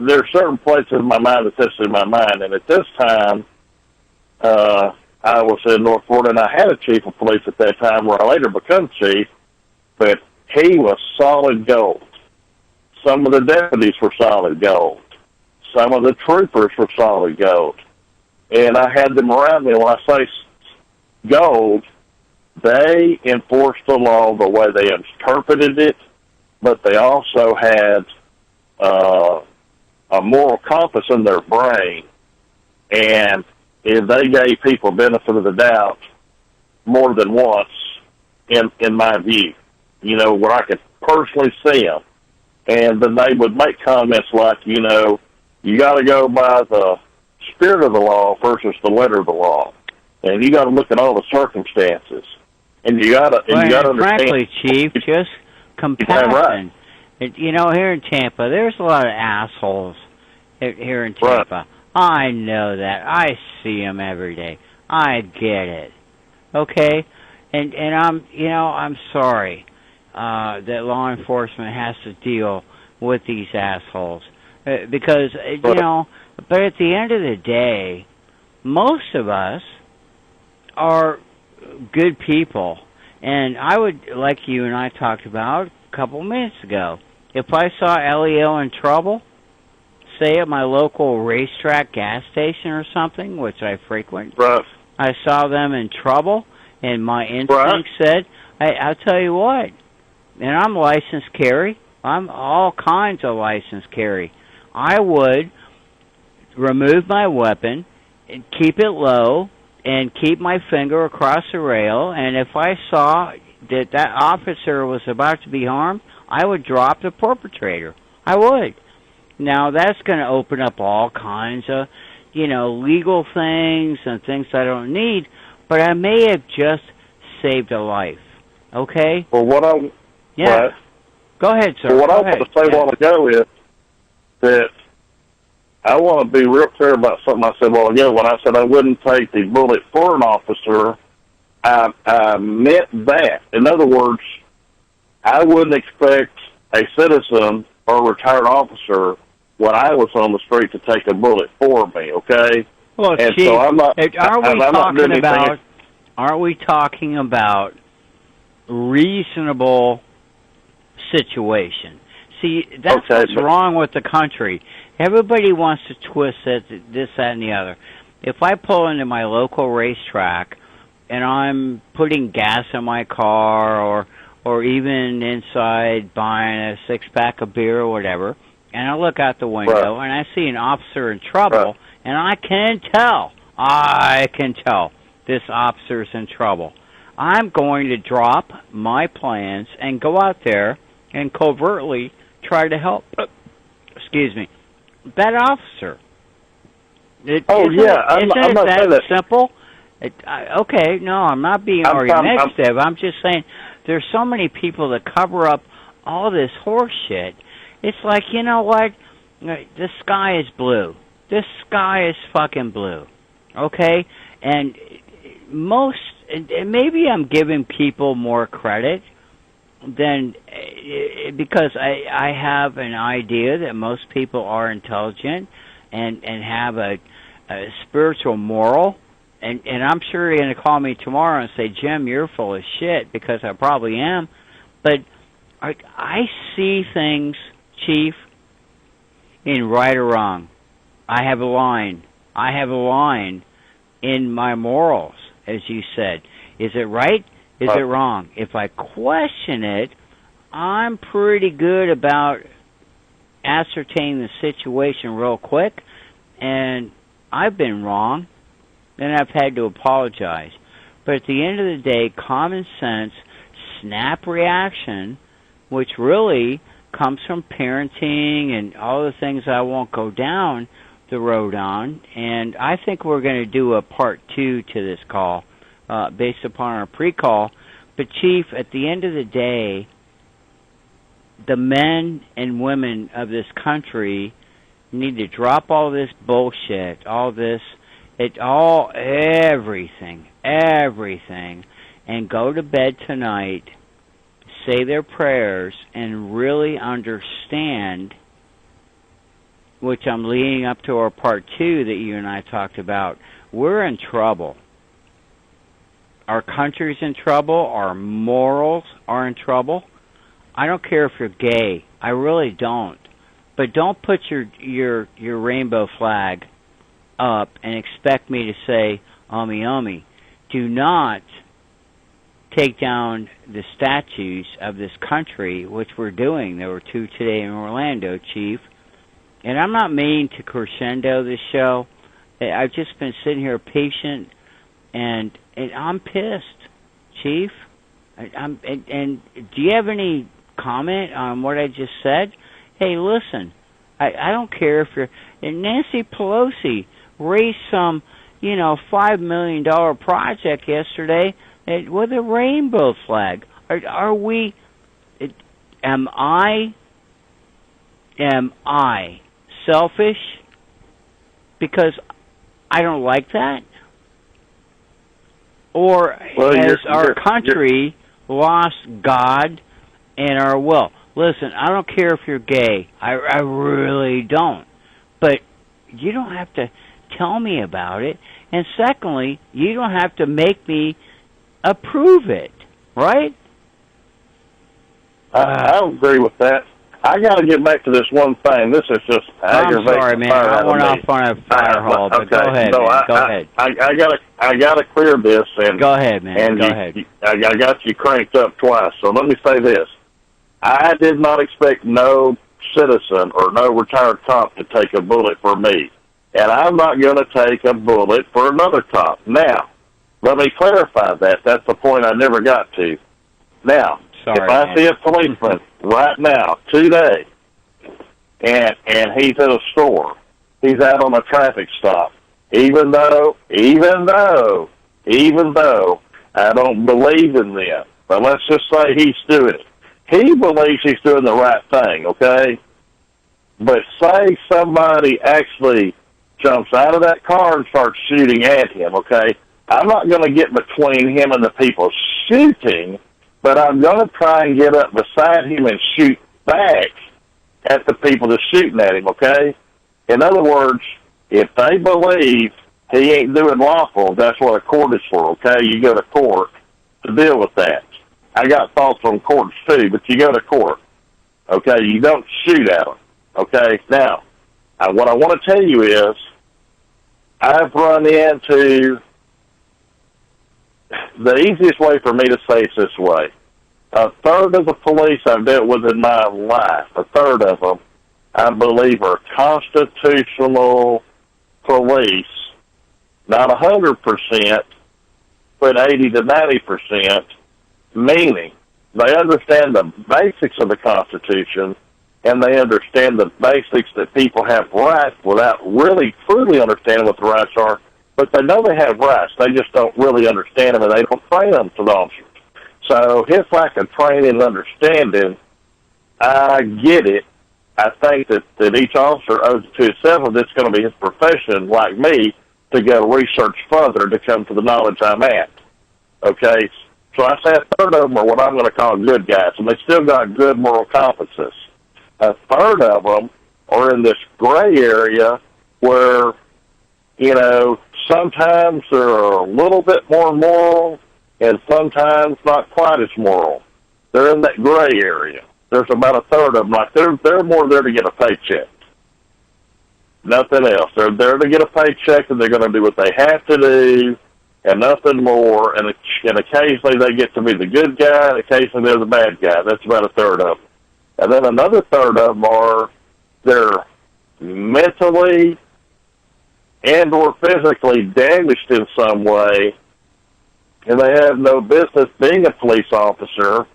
there are certain places in my mind that's in my mind, and at this time, I was in North Florida, and I had a chief of police at that time where I later became chief, but he was solid gold. Some of the deputies were solid gold. Some of the troopers were solid gold. And I had them around me. When I say gold, they enforced the law the way they interpreted it, but they also had a moral compass in their brain, and if they gave people benefit of the doubt more than once, in my view, you know, where I could personally see them, and then they would make comments like, you know, you got to go by the spirit of the law versus the letter of the law, and you got to look at all the circumstances, and you got to understand. Frankly, Chief, just compassion. Right. You know, here in Tampa, there's a lot of assholes here in Tampa. Right. I know that. I see them every day. I get it. Okay? And I'm sorry that law enforcement has to deal with these assholes. Because, you know, but at the end of the day, most of us are good people. And I would, like you and I talked about a couple minutes ago, if I saw LEO in trouble, say at my local racetrack gas station or something, which I frequent, right. I saw them in trouble, and my instinct said, I'll tell you what, and I'm licensed carry. I'm all kinds of licensed carry. I would remove my weapon and keep it low and keep my finger across the rail, and if I saw that officer was about to be harmed, I would drop the perpetrator. I would. Now, that's going to open up all kinds of, you know, legal things and things I don't need, but I may have just saved a life. Okay? Well, what I Yeah. Right. Go ahead, sir. Well, what Go I want to say ahead. a while ago is that I want to be real clear about something I said a while ago. When I said I wouldn't take the bullet for an officer, I meant that. In other words, I wouldn't expect a citizen or a retired officer when I was on the street to take a bullet for me, okay? Well, And Chief, so I'm not, aren't we talking about reasonable situation? See, that's what's wrong with the country. Everybody wants to twist it, this, that, and the other. If I pull into my local racetrack and I'm putting gas in my car or even inside buying a six-pack of beer or whatever, and I look out the window and I see an officer in trouble, and I can tell this officer's in trouble, I'm going to drop my plans and go out there and covertly try to help, that officer. Isn't it that simple? Okay, no, I'm not being argumentative. I'm just saying there's so many people that cover up all this horse shit. It's like, you know what? The sky is blue. This sky is fucking blue. Okay? And maybe I'm giving people more credit than, because I have an idea that most people are intelligent and have a spiritual moral. And I'm sure you're going to call me tomorrow and say, Jim, you're full of shit, because I probably am. But I see things, Chief, in right or wrong. I have a line in my morals, as you said. Is it right? Is it wrong? If I question it, I'm pretty good about ascertaining the situation real quick, and I've been wrong, and I've had to apologize. But at the end of the day, common sense, snap reaction, which really comes from parenting and all the things I won't go down the road on, and I think we're going to do a part 2 to this call based upon our pre-call. But, Chief, at the end of the day, the men and women of this country need to drop all this bullshit, everything, and go to bed tonight, say their prayers, and really understand, which I'm leading up to our part 2 that you and I talked about. We're in trouble. Our country's in trouble. Our morals are in trouble. I don't care if you're gay. I really don't. But don't put your rainbow flag up and expect me to say, ummy. Do not take down the statues of this country, which we're doing. There were 2 today in Orlando, Chief. And I'm not meaning to crescendo this show. I've just been sitting here patient, and I'm pissed, Chief. And do you have any comment on what I just said? Hey, listen, I don't care if you're... And Nancy Pelosi raised some, $5 million project yesterday with a rainbow flag. Are we... Am I selfish because I don't like that? Or has our country lost God and our will? Listen, I don't care if you're gay. I really don't. But you don't have to tell me about it. And secondly, you don't have to make me approve it, right? I agree with that. I got to get back to this one thing. This is just aggravating. I'm sorry, man. I went off on a fire hole, but go ahead, man. Go ahead. I got to clear this. And go ahead, man. And go ahead. I got you cranked up twice. So let me say this. I did not expect no citizen or no retired cop to take a bullet for me. And I'm not going to take a bullet for another cop. Now, let me clarify that. That's the point I never got to. Now, if I see a policeman right now, today, and he's at a store, he's out on a traffic stop, even though I don't believe in them, but let's just say he's doing it. he believes he's doing the right thing, okay? But say somebody actually jumps out of that car and starts shooting at him, okay? I'm not going to get between him and the people shooting, but I'm going to try and get up beside him and shoot back at the people that's shooting at him, okay? In other words, if they believe he ain't doing lawful, that's what a court is for, okay? You go to court to deal with that. I got thoughts on courts too, but you go to court, okay? You don't shoot at them, okay? Now, what I want to tell you is I've run into the easiest way for me to say it this way. A third of the police I've dealt with in my life, a third of them, I believe are constitutional police, not 100%, but 80 to 90%, meaning they understand the basics of the Constitution and they understand the basics that people have rights without really truly understanding what the rights are, but they know they have rights. They just don't really understand them and they don't train them to the officers. So his lack of training and understanding, I get it. I think that each officer owes it to himself, and it's going to be his profession, like me, to go research further to come to the knowledge I'm at. Okay? So I say a third of them are what I'm going to call good guys, and they still got good moral compasses. A third of them are in this gray area where, you know, sometimes they're a little bit more moral and sometimes not quite as moral. They're in that gray area. There's about a third of them. Like they're more there to get a paycheck. Nothing else. They're there to get a paycheck, and they're going to do what they have to do, and nothing more. And occasionally they get to be the good guy, and occasionally they're the bad guy. That's about a third of them. And then another third of them are they're mentally and or physically damaged in some way, and they have no business being a police officer.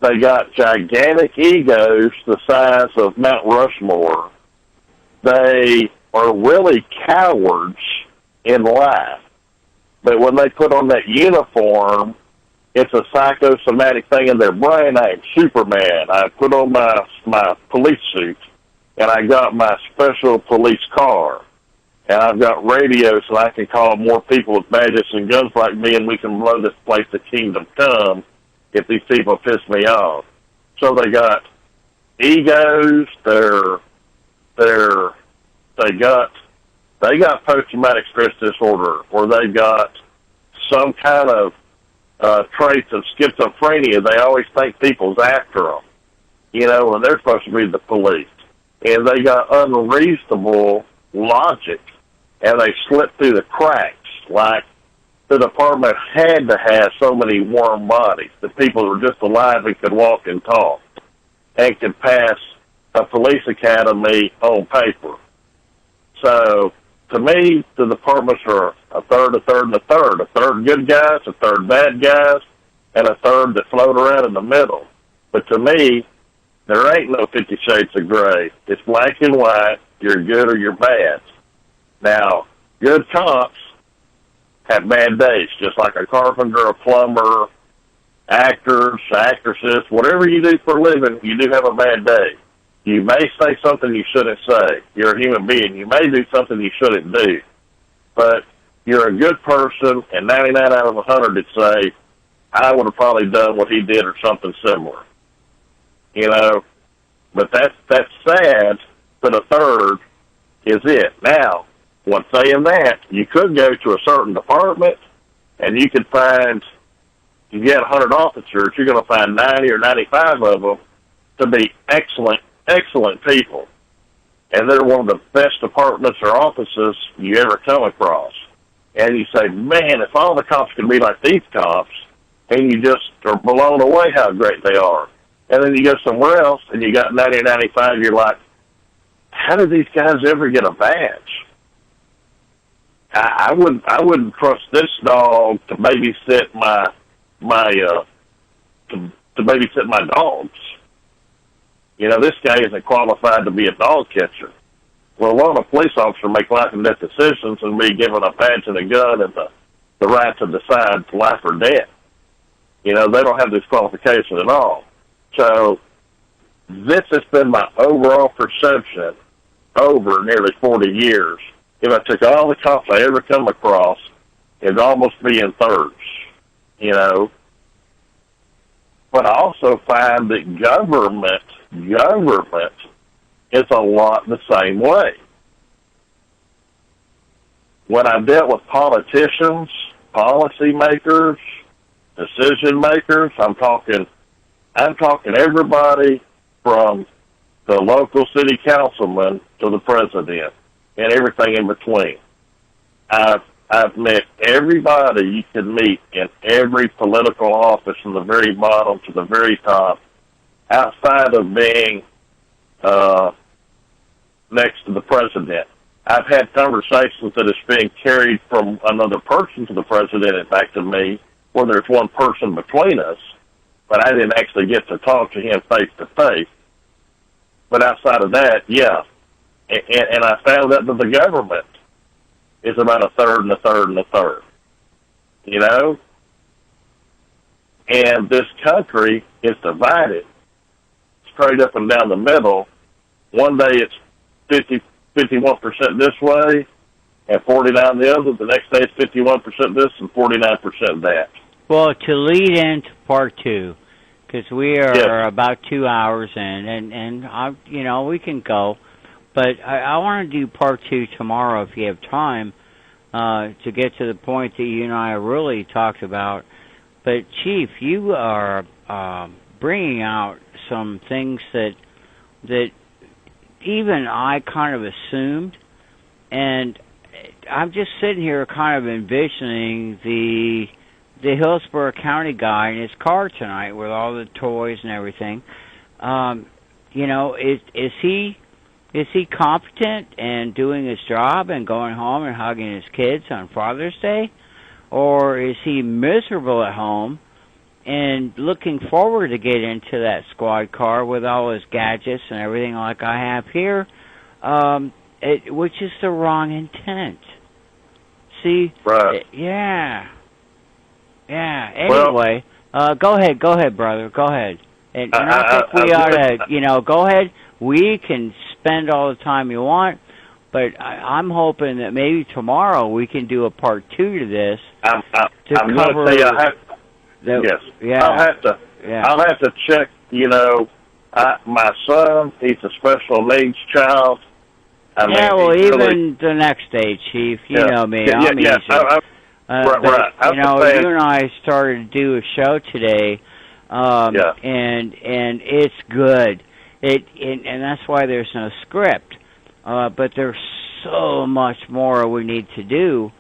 They got gigantic egos the size of Mount Rushmore. They are really cowards in life. But when they put on that uniform, it's a psychosomatic thing in their brain. I am Superman. I put on my police suit, and I got my special police car. And I've got radios, so I can call more people with badges and guns like me, and we can blow this place to kingdom come if these people piss me off. So they got egos. They got post-traumatic stress disorder, or they've got some kind of traits of schizophrenia. They always think people's after them, you know, and they're supposed to be the police. And they got unreasonable logic, and they slip through the cracks. Like the department had to have so many warm bodies, the people who were just alive and could walk and talk and could pass a police academy on paper. So, to me, the departments are a third, a third, and a third. A third good guys, a third bad guys, and a third that float around in the middle. But to me, there ain't no 50 shades of gray. It's black and white. You're good or you're bad. Now, good cops have bad days, just like a carpenter, a plumber, actors, actresses, whatever you do for a living, you do have a bad day. You may say something you shouldn't say. You're a human being. You may do something you shouldn't do. But you're a good person, and 99 out of 100 would say, I would have probably done what he did or something similar. You know, but that's sad, but a third is it. Now, when saying that, you could go to a certain department, and you could find, if you had 100 officers, you're going to find 90 or 95 of them to be excellent people. And they're one of the best departments or offices you ever come across. And you say, man, if all the cops could be like these cops, and you just are blown away how great they are. And then you go somewhere else, and you got 90 or 95, you're like, how did these guys ever get a badge? I wouldn't trust this dog to babysit my dogs. You know, this guy isn't qualified to be a dog catcher. Well, why don't a police officer make life and death decisions and be given a badge and a gun and the right to decide life or death? You know, they don't have this qualification at all. So this has been my overall perception over nearly 40 years. If I took all the cops I ever come across, it'd almost be in thirds, you know. But I also find that government is a lot the same way. When I dealt with politicians, policymakers, decision makers, I'm talking everybody from the local city councilman to the president and everything in between. I've met everybody you can meet in every political office, from the very bottom to the very top, outside of being next to the president. I've had conversations that is being carried from another person to the president and back to me, where there's one person between us, but I didn't actually get to talk to him face to face. But outside of that, yeah. And I found that the government is about a third and a third and a third, you know? And this country is divided straight up and down the middle. One day it's 51% this way and 49% the other. The next day it's 51% this and 49% that. Well, to lead into part two, because we are about 2 hours in, and I, you know, we can go, but I want to do part two tomorrow if you have time to get to the point that you and I really talked about. But Chief, you are bringing out some things that even I kind of assumed, and I'm just sitting here kind of envisioning the Hillsborough County guy in his car tonight with all the toys and everything. You know, is he competent and doing his job and going home and hugging his kids on Father's Day, or is he miserable at home and looking forward to get into that squad car with all his gadgets and everything like I have here, which is the wrong intent. See? Right. Yeah. Anyway, go ahead, brother. Go ahead. And I think we ought to, you know, go ahead. We can spend all the time you want, but I'm hoping that maybe tomorrow we can do a part two to this. I'm cover. Going to tell you, yes. Yeah. I'll have to check. You know, my son, he's a special needs child. Well, even the next day, Chief. You know me. I'm easy. Right. You know, you and I started to do a show today, and it's good. And that's why there's no script. But there's so much more we need to do.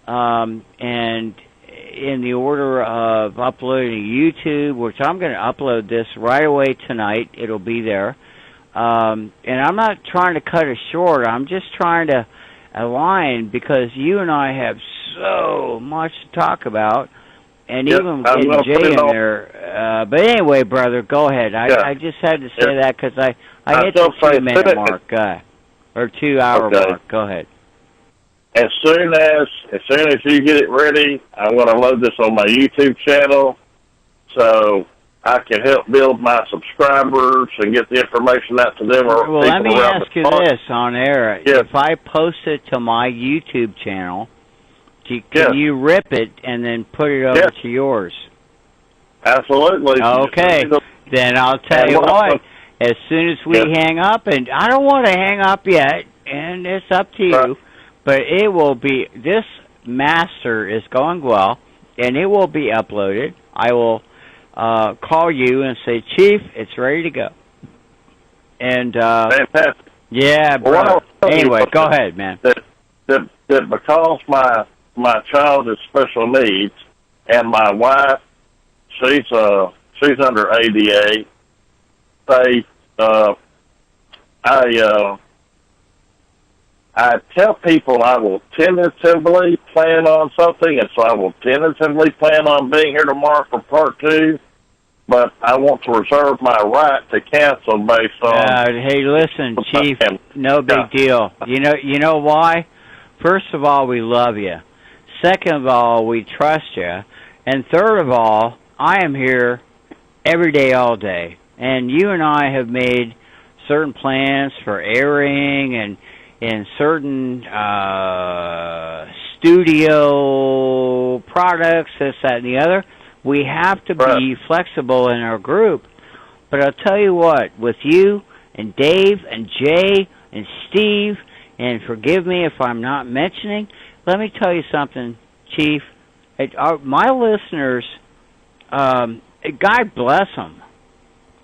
And in the order of uploading to YouTube, which I'm going to upload this right away tonight. It'll be there. And I'm not trying to cut it short. I'm just trying to align, because you and I have so much to talk about, and even getting Jay in there. But anyway, brother, go ahead. I just had to say that because I hit the 2-minute mark, or 2 hour mark. Go ahead. As soon as you get it ready, I'm going to load this on my YouTube channel, so I can help build my subscribers and get the information out to them. Well, let me ask you this on air. Yes. If I post it to my YouTube channel, can you rip it and then put it over to yours? Absolutely. Okay. Then I'll tell you what. As soon as we hang up, and I don't want to hang up yet, and it's up to you, but it will be, this master is going well, and it will be uploaded. I will call you and say, Chief, it's ready to go. And fantastic. Yeah, bro. Anyway, go ahead, man. That because my child is special needs, and my wife, she's under ADA. I tell people I will tentatively plan on something, and so I will tentatively plan on being here tomorrow for part two, but I want to reserve my right to cancel based on... hey, listen, Chief, no big deal. You know why? First of all, we love you. Second of all, we trust you. And third of all, I am here every day, all day. And you and I have made certain plans for airing and certain studio products, this, that, and the other. We have to be flexible in our group. But I'll tell you what, with you and Dave and Jay and Steve, and forgive me if I'm not mentioning, let me tell you something, Chief. My listeners, God bless them.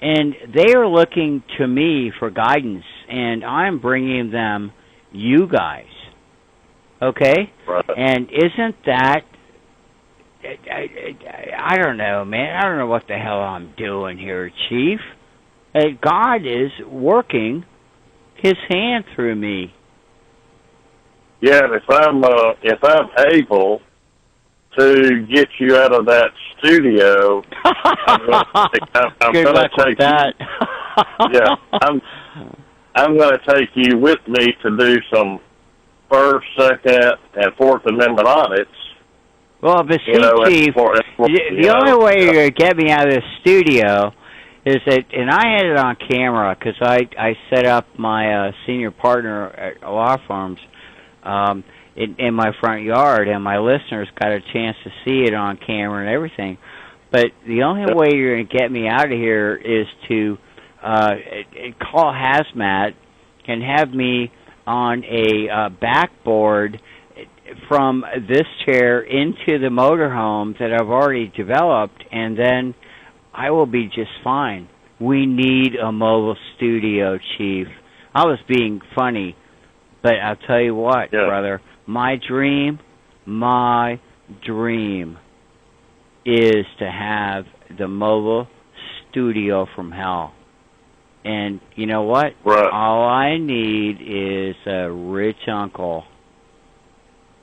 And they are looking to me for guidance, and I'm bringing them you guys. Okay? Right. And isn't that, I don't know, man. I don't know what the hell I'm doing here, Chief. God is working his hand through me. Yeah, and if I'm able to get you out of that studio, I'm Good going luck to take with that. Yeah, I'm going to take you with me to do some First, Second, and Fourth Amendment audits. Well, but see, Chief, the only way you're going to get me out of the studio is that, and I had it on camera because I set up my senior partner at law firms in my front yard, and my listeners got a chance to see it on camera and everything. But the only way you're going to get me out of here is to call Hazmat and have me on a backboard from this chair into the motorhome that I've already developed, and then I will be just fine. We need a mobile studio, Chief. I was being funny, but I'll tell you what, brother, my dream is to have the mobile studio from hell. And you know what? Right. All I need is a rich uncle.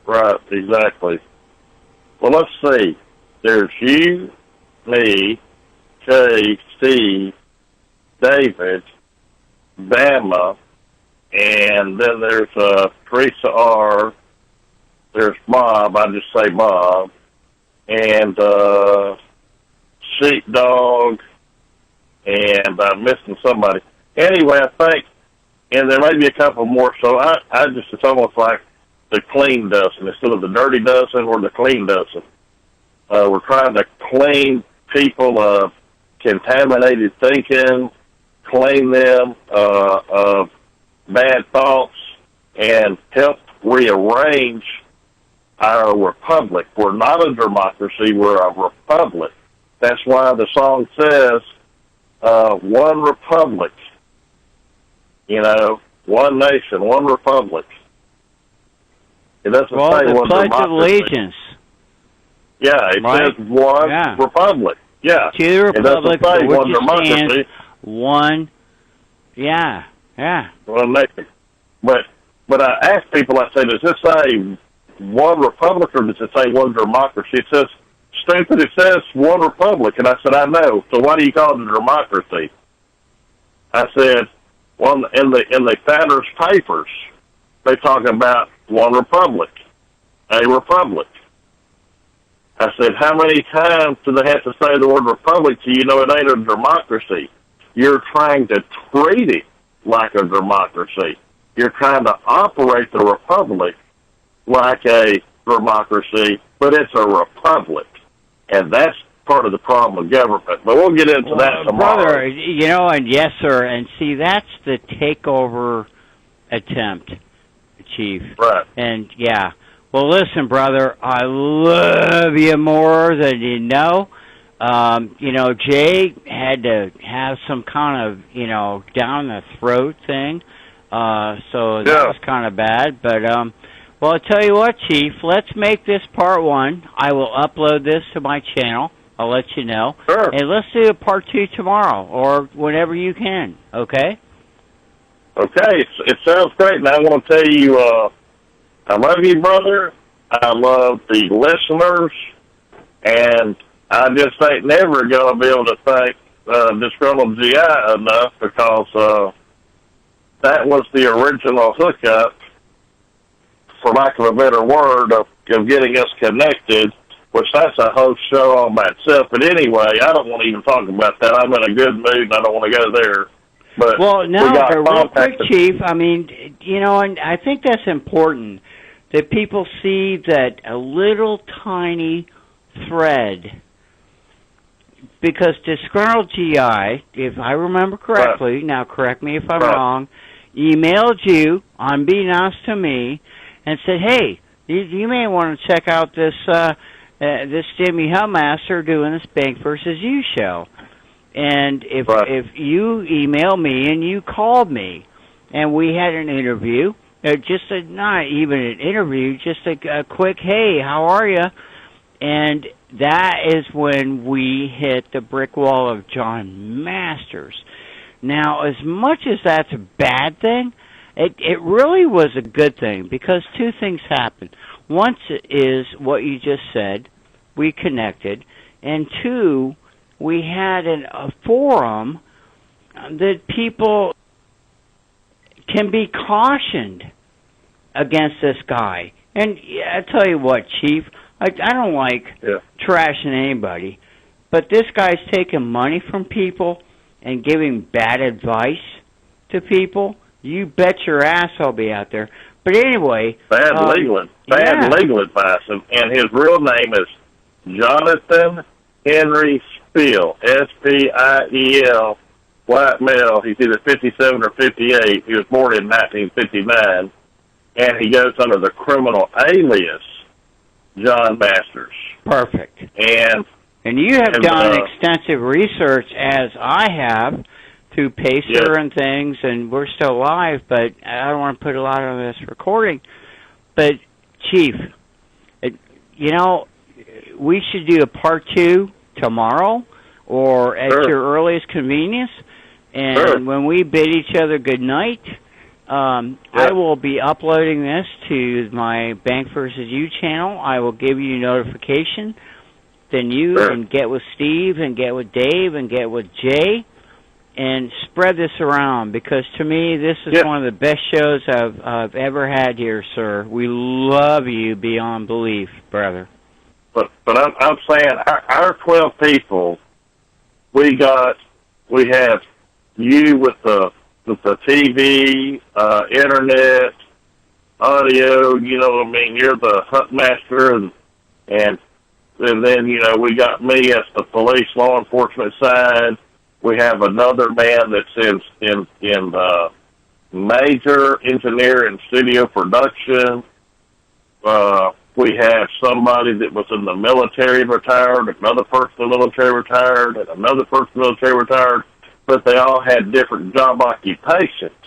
Right, exactly. Well, let's see. There's you, me, Jay, Steve, David, Bama, and then there's Teresa R. There's Bob. I just say Bob, and Sheepdog, and I'm missing somebody. Anyway, I think, and there may be a couple more. So I just, it's almost like the clean dozen instead of the dirty dozen or the clean dozen. We're trying to clean people of contaminated thinking, clean them of bad thoughts, and help rearrange our republic. We're not a democracy, we're a republic. That's why the song says, one republic, one nation, one republic. It doesn't say one democracy. Pledge of Allegiance. Yeah, it says one republic. Yeah. To the republic, it doesn't say for one which democracy. Stands one, one nation. But I ask people, I say, does this say one republic or does it say one democracy? It says, stupid, it says one republic. And I said, I know. So why do you call it a democracy? I said, well, in the founders' papers, they talk about one republic, a republic. I said, how many times do they have to say the word republic so you know it ain't a democracy? You're trying to treat it like a democracy. You're trying to operate the republic like a democracy, but it's a republic. And that's part of the problem with government. But we'll get into that tomorrow. Brother, and yes, sir. And see, that's the takeover attempt, Chief. Right. And, well, listen, brother, I love you more than you know. Jay had to have some kind of, down the throat thing. So that was kind of bad. But, well, I'll tell you what, Chief, let's make this part one. I will upload this to my channel. I'll let you know. Sure. And let's do a part two tomorrow or whenever you can, okay? Okay, it sounds great. And I want to tell you, I love you, brother. I love the listeners. And I just ain't never going to be able to thank Disgruntled GI enough because that was the original hookup, for lack of a better word, of getting us connected which that's a whole show all by itself. But anyway, I don't want to even talk about that. I'm in a good mood, and I don't want to go there. But well, no, we got real quick, Chief, I mean, you know, and I think that's important, that people see that a little tiny thread, because Disgruntled GI, if I remember correctly, now correct me if I'm wrong, emailed you, unbeknownst to me, and said, hey, you may want to check out this Jimmy Hubmaster doing this Bank versus You show. And if you email me and you called me, and we had an interview, not even an interview, just a quick, hey, how are you? And that is when we hit the brick wall of John Masters. Now, as much as that's a bad thing, it really was a good thing, because two things happened. One is what you just said, we connected, and two, we had a forum that people can be cautioned against this guy. And I tell you what, Chief, I don't like trashing anybody, but this guy's taking money from people and giving bad advice to people. You bet your ass I'll be out there. But anyway, bad legal advice, and his real name is Jonathan Henry Spiel, S-P-I-E-L, white male. He's either 57 or 58. He was born in 1959, and he goes under the criminal alias John Masters. Perfect. And you have done extensive research, as I have, through Pacer and things, and we're still live, but I don't want to put a lot on this recording. But, Chief, you know, we should do a part 2 tomorrow or at your earliest convenience. And when we bid each other good night, I will be uploading this to my Bank versus You channel. I will give you notification. Then you can get with Steve and get with Dave and get with Jay and spread this around, because to me this is one of the best shows I've ever had here, sir. We love you beyond belief, brother. But I'm saying our 12 people, we have you with the TV, internet, audio. You know what I mean? You're the hunt master, and then you know we got me as the police law enforcement side. We have another man that's in major engineer and studio production. We have somebody that was in the military retired, another person in the military retired, and another person in the military retired, but they all had different job occupations.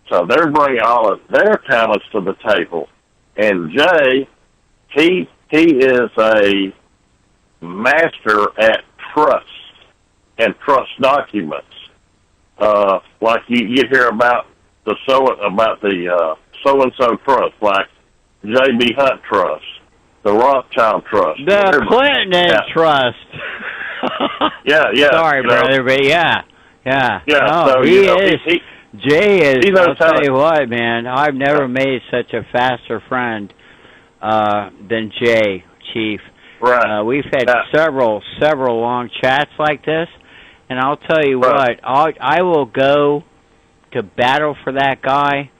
So they're bringing all of their talents to the table. And Jay, he is a master at trust and trust documents. Like you hear about the so-and-so trust, like J.B. Hunt Trust, the Rothschild Trust. The Clinton Trust. Sorry, brother, but yeah. No, so, he is. Jay is, I'll tell you what, man, I've never made such a faster friend than Jay, Chief. Right. We've had several long chats like this, and I'll tell you what, I will go to battle for that guy,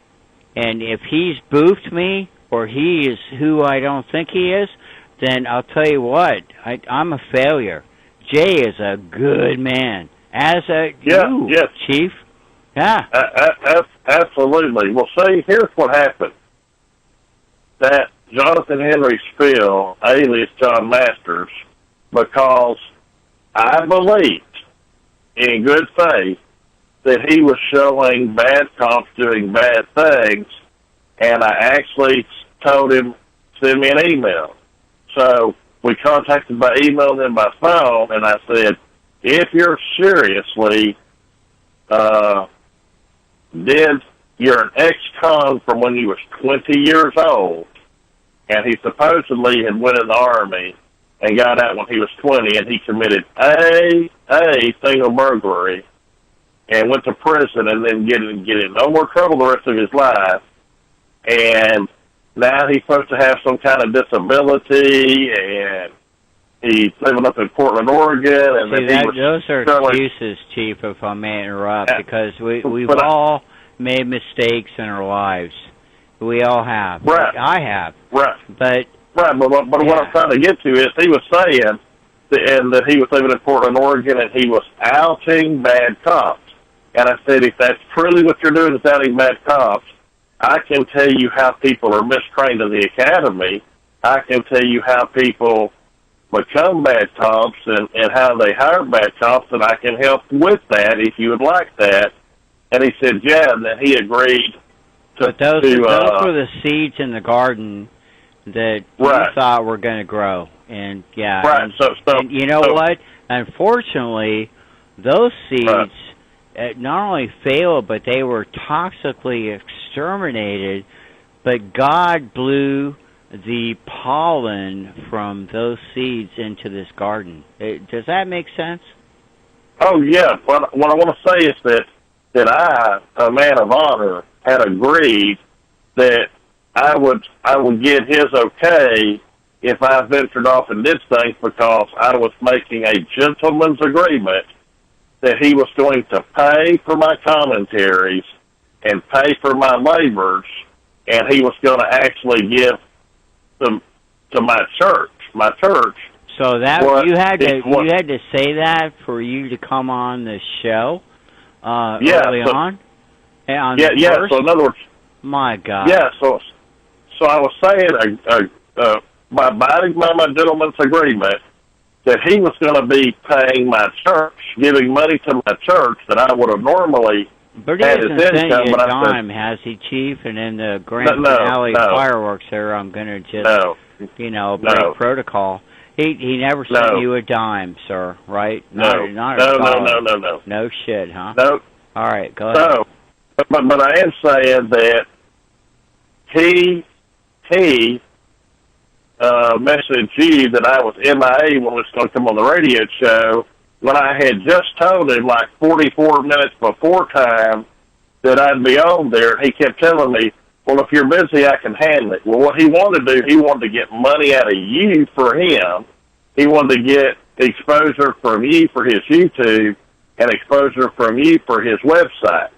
and if he's boofed me, or he is who I don't think he is, then I'll tell you what, I'm a failure. Jay is a good man, as Chief. Yeah. Absolutely. Well, see, here's what happened. That Jonathan Henry Spiel, alias John Masters, because I believed in good faith that he was showing bad cops doing bad things, and I actually told him, send me an email. So we contacted by email and then by phone, and I said, if you're seriously you're an ex-con from when he was 20 years old, and he supposedly had went in the Army and got out when he was 20, and he committed a single burglary and went to prison and then get in no more trouble the rest of his life, and now he's supposed to have some kind of disability, and he's living up in Portland, Oregon, and See, then he was those are struggling. excuses, Chief, if I may interrupt, because we've But all made mistakes in our lives. We all have. Right. I have. Right. But Right, but what I'm trying to get to is he was saying that he was living in Portland, Oregon, and he was outing bad cops. And I said, if that's truly what you're doing is outing bad cops, I can tell you how people are mistrained in the academy. I can tell you how people become bad cops and how they hire bad cops, and I can help with that if you would like that. And he said, yeah, and then he agreed to... But those were the seeds in the garden that you thought were going to grow. And, yeah. Right. And you know what? Unfortunately, those seeds not only failed, but they were toxically exterminated, but God blew the pollen from those seeds into this garden. Does that make sense? Oh, yeah. What I want to say is that I, a man of honor, had agreed that I would get his okay if I ventured off and did things, because I was making a gentleman's agreement that he was going to pay for my commentaries and pay for my labors, and he was going to actually give them to my church. So that you had to say that for you to come on the show early on. So in other words, my God. Yeah. So I was saying, by abiding by my gentleman's agreement, that he was going to be paying my church, giving money to my church that I would have normally but he had hasn't his sent income. you a But dime, has he, Chief? And in the grand finale fireworks there, I'm going to just, break protocol. He never sent you a dime, sir, right? No. No shit, huh? No. All right, go ahead. No. But I am saying that he messaged you that I was MIA when we was going to come on the radio show, when I had just told him like 44 minutes before time that I'd be on there. He kept telling me, well, if you're busy, I can handle it. Well, what he wanted to do, he wanted to get money out of you for him. He wanted to get exposure from you for his YouTube and exposure from you for his website.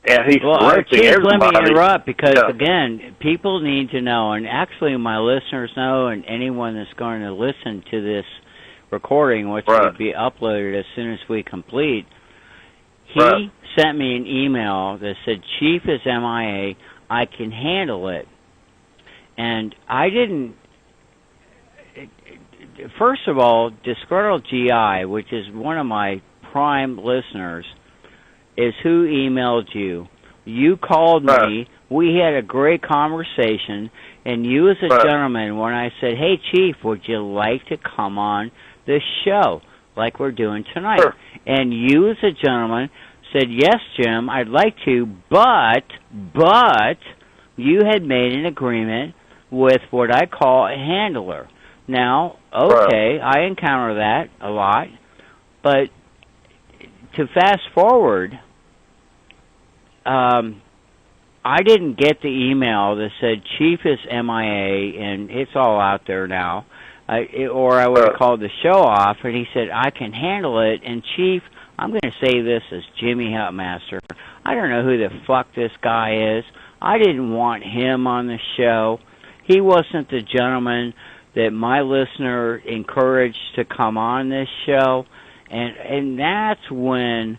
And he's directing everybody. Let me interrupt because, again, people need to know, and actually my listeners know, and anyone that's going to listen to this recording, which will be uploaded as soon as we complete, he sent me an email that said, Chief is MIA, I can handle it. And I didn't... First of all, Disgruntled GI, which is one of my prime listeners, is who emailed you. You called me. We had a great conversation, and you as a gentleman, when I said, hey, Chief, would you like to come on this show like we're doing tonight? Sure. And you as a gentleman said, yes, Jim, I'd like to, but you had made an agreement with what I call a handler. Now, okay, I encounter that a lot, but to fast forward, I didn't get the email that said Chief is MIA, and it's all out there now, or I would have called the show off, and he said, I can handle it, and Chief, I'm going to say this as Jimmy Hutmaster. I don't know who the fuck this guy is. I didn't want him on the show. He wasn't the gentleman that my listener encouraged to come on this show, and that's when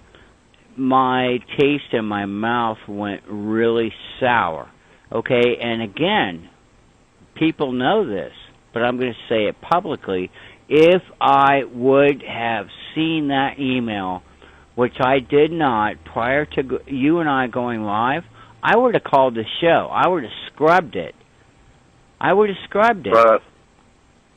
my taste in my mouth went really sour. Okay, and again, people know this, but I'm going to say it publicly. If I would have seen that email, which I did not prior to you and I going live, I would have called the show. I would have scrubbed it. Right.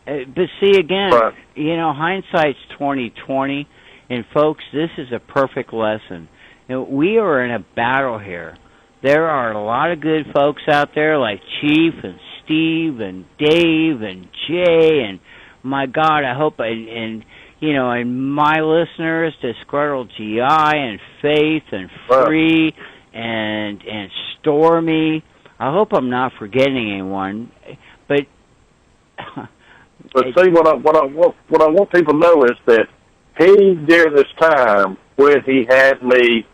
But see, again, hindsight's 20/20, and folks, this is a perfect lesson. We are in a battle here. There are a lot of good folks out there like Chief and Steve and Dave and Jay, and my God, I hope, and my listeners, Disgruntled GI and Faith and Free and Stormy. I hope I'm not forgetting anyone, but But see, what I want people to know is that he, during this time, when he had me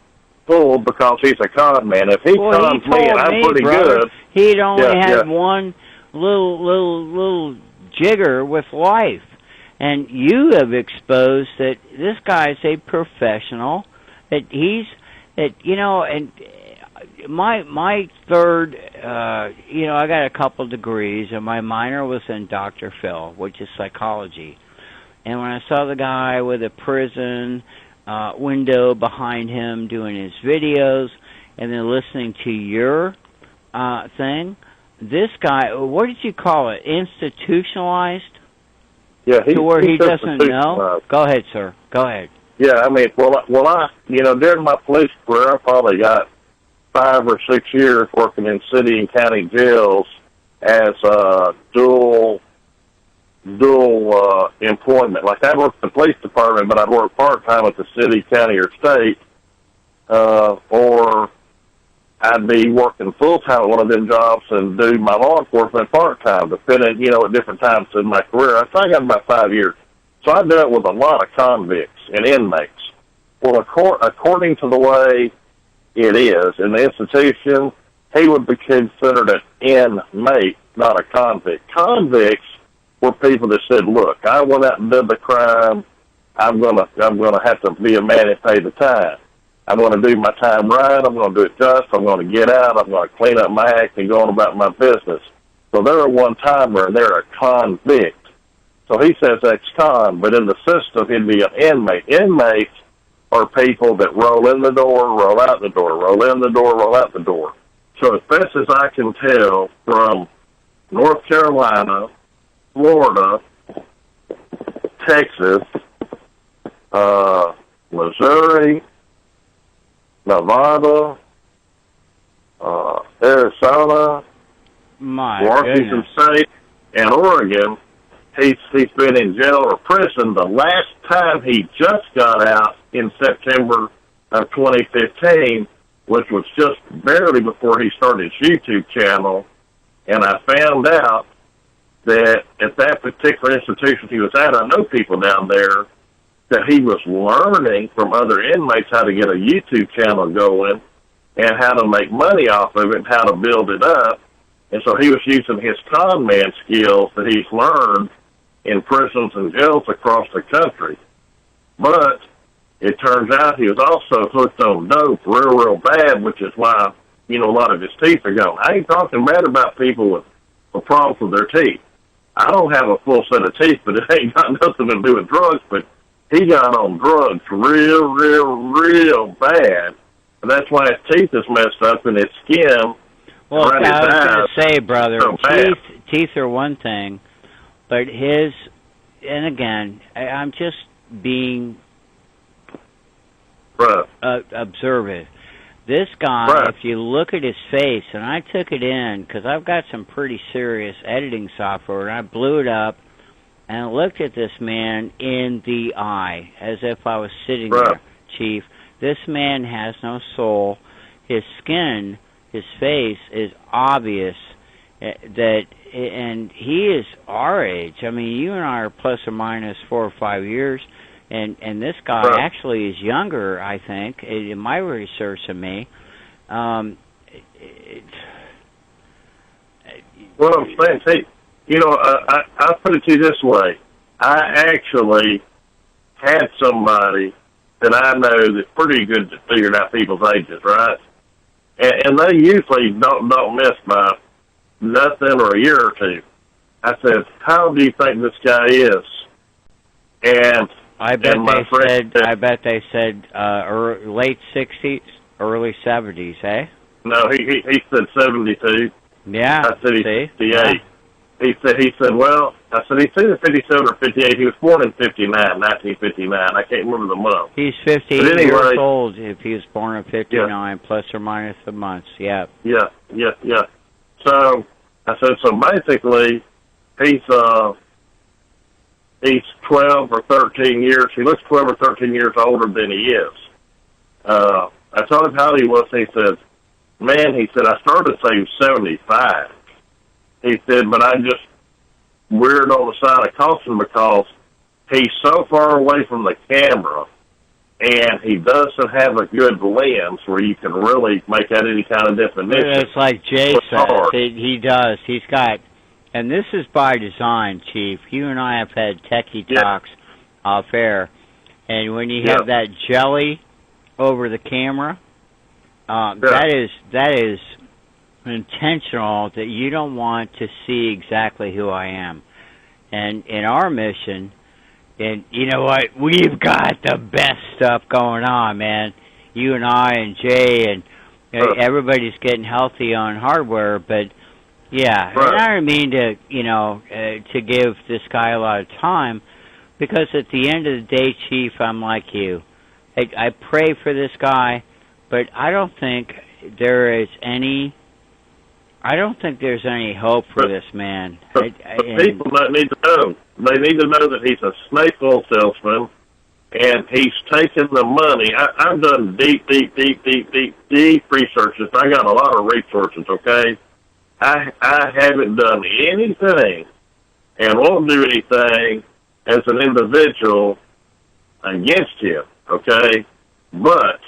fooled because he's a con man, if he cons me and I'm pretty good, he'd only had one little jigger with life, and you have exposed that this guy's a professional. That he's and my third, I got a couple degrees, and my minor was in Dr. Phil, which is psychology. And when I saw the guy with a prison window behind him doing his videos, and then listening to your thing, this guy, what did you call it? Institutionalized? Yeah, to where he doesn't know? Go ahead, sir. Go ahead. Yeah, I mean, I during my police career, I probably got 5 or 6 years working in city and county jails as dual employment. Like, I'd work in the police department, but I'd work part-time at the city, county, or state, or I'd be working full-time at one of them jobs and do my law enforcement part-time, depending, at different times in my career. I think I got about 5 years. So I dealt with a lot of convicts and inmates. Well, according to the way it is in the institution, he would be considered an inmate, not a convict. Convicts were people that said, "Look, I went out and did the crime. I'm gonna have to be a man and pay the time. I'm going to do my time right. I'm going to do it just. I'm going to get out. I'm going to clean up my act and go on about my business." So they're a one-timer, and they're a convict. So he says ex-con, but in the system, he'd be an inmate. Inmates are people that roll in the door, roll out the door, roll in the door, roll out the door. So as best as I can tell, from North Carolina, Florida, Texas, Missouri, Nevada, Arizona, Washington State, and Oregon, he's been in jail or prison. The last time he just got out in September of 2015, which was just barely before he started his YouTube channel, and I found out that at that particular institution he was at, I know people down there, that he was learning from other inmates how to get a YouTube channel going and how to make money off of it and how to build it up. And so he was using his con man skills that he's learned in prisons and jails across the country. But it turns out he was also hooked on dope real bad, which is why, a lot of his teeth are gone. I ain't talking bad about people with problems with their teeth. I don't have a full set of teeth, but it ain't got nothing to do with drugs, but he got on drugs real bad. And that's why his teeth is messed up and his skin. Well, I was going to say, brother, teeth are one thing, but and again, I'm just being observant. This guy, if you look at his face, and I took it in because I've got some pretty serious editing software, and I blew it up and looked at this man in the eye as if I was sitting there, Chief. This man has no soul. His skin, his face is obvious and he is our age. I mean, you and I are plus or minus 4 or 5 years, and this guy actually is younger, I think, in my research than me. Well, I'm saying, see, I'll put it to you this way. I actually had somebody that I know that's pretty good at figuring out people's ages, right? And they usually don't miss by nothing or a year or two. I said, "How do you think this guy is?" And I bet they said late 60s, early 70s, eh? No, he said 72. Yeah. I said he's 58. Yeah. He said, well, I said he's either 57 or 58. He was born in 1959. I can't remember the month. He's 58 years old if he was born in 59, plus or minus the months. Yeah. Yeah. So I said, so basically, he's 12 or 13 years. He looks 12 or 13 years older than he is. I told him how old he was. He said, "Man," he said, "I started to say he was 75." He said, "But I just weird on the side of caution because he's so far away from the camera, and he doesn't have a good lens where you can really make out any kind of definition. It's like Jay says. He does. He's got, and this is by design, Chief. You and I have had techie talks off air, and when you have that jelly over the camera, that is intentional, that you don't want to see exactly who I am. And in our mission, and you know what, we've got the best stuff going on, man. You and I and Jay and everybody's getting healthy on hardware, but yeah, and I don't mean to, to give this guy a lot of time, because at the end of the day, Chief, I'm like you. I pray for this guy, but I don't think there's any hope for this man. But people need to know. They need to know that he's a snake oil salesman, and he's taken the money. I've done deep researches. I got a lot of resources, okay? I haven't done anything and won't do anything as an individual against him, okay? But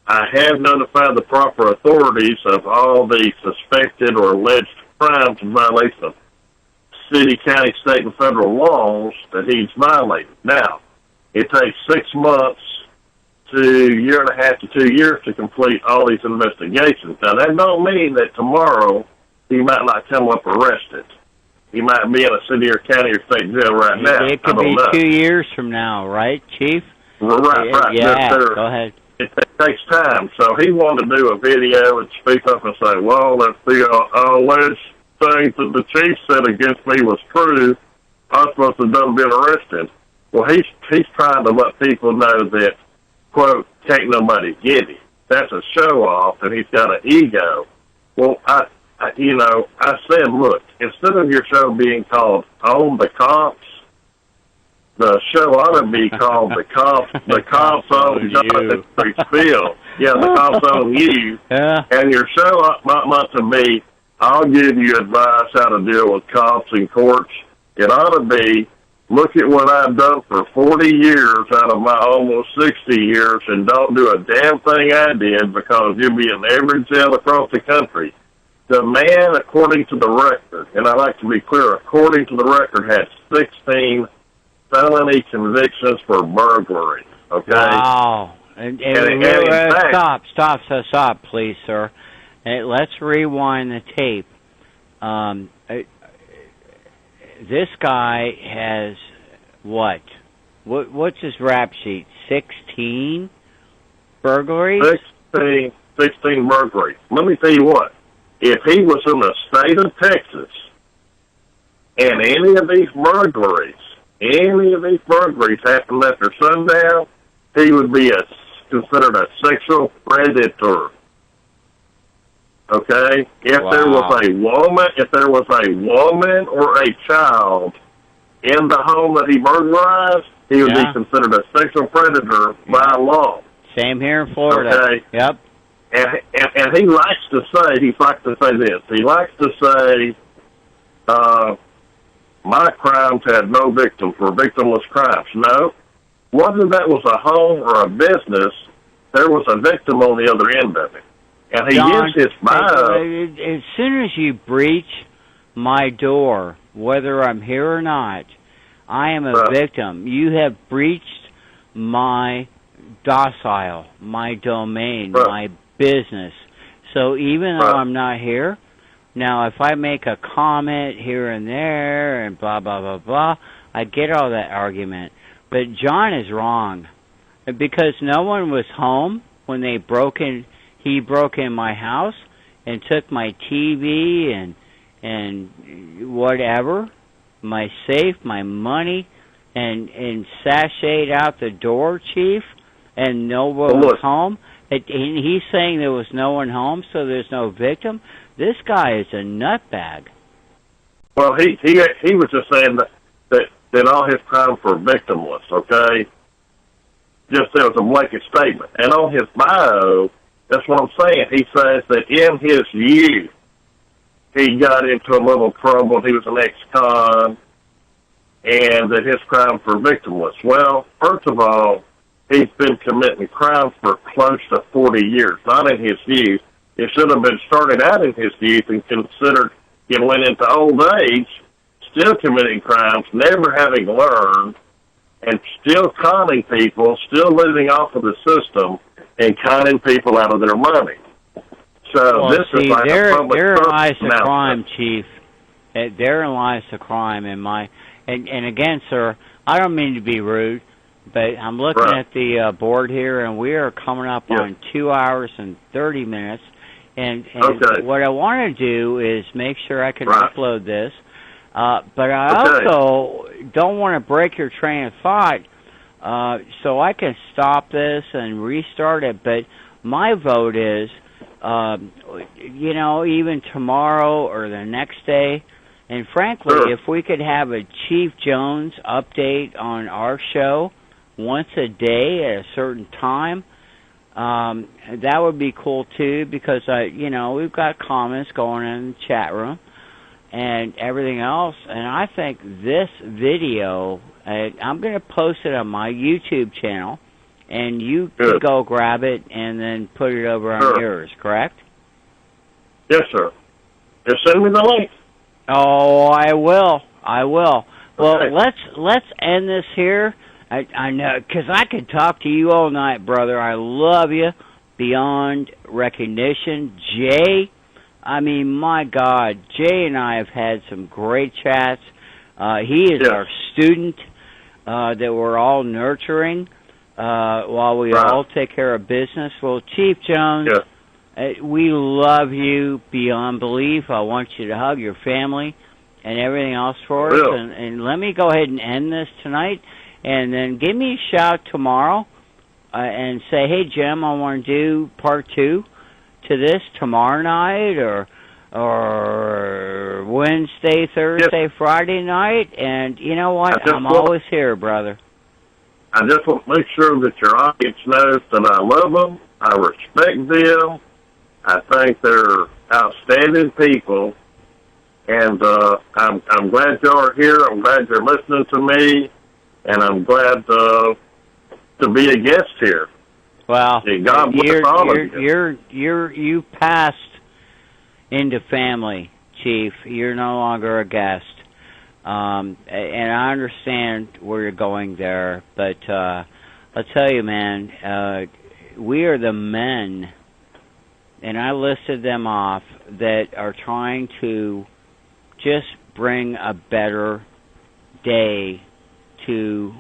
I have notified the proper authorities of all the suspected or alleged crimes in violation of city, county, state, and federal laws that he's violated. Now, it takes 6 months to a year and a half to 2 years to complete all these investigations. Now, that don't mean that tomorrow he might not come up arrested. He might be in a city or county or state jail right now. It could be 2 years from now, right, Chief? Right. Yeah, go ahead. It takes time. So he wanted to do a video and speak up and say, well, if the alleged things that the chief said against me was true, I was supposed to have done been arrested. Well, he's trying to let people know that, quote, can't nobody get him. That's a show-off, and he's got an ego. Well, I said, look, instead of your show being called On the Cops, the show ought to be called The Cops on Jonathan Field. Yeah, The Cops on You. Yeah. And your show ought to be, I'll give you advice how to deal with cops and courts. It ought to be, look at what I've done for 40 years out of my almost 60 years, and don't do a damn thing I did, because you'll be in every jail across the country. The man, according to the record, and I like to be clear, according to the record, had 16 felony convictions for burglary. Okay. Wow. Stop, please, sir. Let's rewind the tape. This guy has what? What's his rap sheet? 16 burglaries? 16 burglaries. Let me tell you what. If he was in the state of Texas, and any of these burglaries happened after sundown, he would be considered a sexual predator. Okay? If there was a woman or a child in the home that he burglarized, he would be considered a sexual predator by law. Same here in Florida. Okay? Yep. And he likes to say this. He likes to say, my crimes had no victims, were victimless crimes. No. Whether that was a home or a business, there was a victim on the other end of it. And he gives his bio. As soon as you breach my door, whether I'm here or not, I am a victim. You have breached my domicile, my domain, my business. So even though I'm not here, now if I make a comment here and there and blah, blah, blah, blah, I get all that argument. But John is wrong, because no one was home when they he broke in my house and took my TV and whatever, my safe, my money, and sashayed out the door, Chief, and no one was home. And he's saying there was no one home, so there's no victim. This guy is a nutbag. Well, he was just saying that all his crimes were victimless, okay? Just there was a blanket statement. And on his bio, that's what I'm saying. He says that in his youth, he got into a little trouble. He was an ex-con. and that his crimes were victimless. Well, first of all, he's been committing crimes for close to 40 years, not in his youth. It should have been started out in his youth and considered he went into old age, still committing crimes, never having learned, and still conning people, still living off of the system, and conning people out of their money. So well, this is like a public therein service lies the announcement. crime, Chief. Therein lies the crime in my. And again, sir, I don't mean to be rude, but I'm looking Right. at the board here, and we are coming up Yeah. on 2 hours and 30 minutes. And Okay. what I want to do is make sure I can Right. upload this. But I Okay. also don't want to break your train of thought, so I can stop this and restart it. But my vote is, even tomorrow or the next day. And frankly, Sure. if we could have a Chief Jones update on our show once a day at a certain time, that would be cool too, because we've got comments going in the chat room and everything else. And I think this video, I'm going to post it on my YouTube channel, and you can Good. go grab it and then put it over on Sure. yours, correct? Yes, sir. Just send me the link. Oh, I will. Well, Okay. let's end this here. I know, because I could talk to you all night, brother. I love you beyond recognition. Jay, I mean, my God, Jay and I have had some great chats. He is Yes. our student that we're all nurturing while we Right. all take care of business. Well, Chief Jones, Yes. we love you beyond belief. I want you to hug your family and everything else for us. Will. And let me go ahead and end this tonight. And then give me a shout tomorrow and say, hey, Jim, I want to do part 2 to this tomorrow night or Wednesday, Thursday, Friday night. And you know what? I'm always here, brother. I just want to make sure that your audience knows that I love them, I respect them, I think they're outstanding people, and I'm glad y'all are here. I'm glad you're listening to me, and I'm glad to be a guest here. Well, May God bless all of you. You passed into family, Chief. You're no longer a guest. And I understand where you're going there, but I'll tell you, man, we are the men, and I listed them off, that are trying to just bring a better day to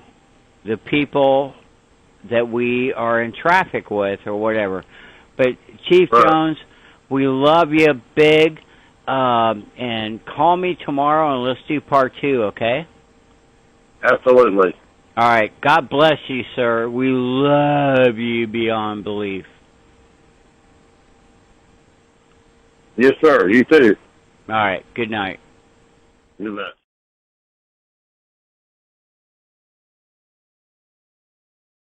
the people that we are in traffic with or whatever. But Chief Right. Jones, we love you big. And call me tomorrow and let's do part 2, okay? Absolutely. All right. God bless you, sir. We love you beyond belief. Yes, sir. You too. All right. Good night. You bet.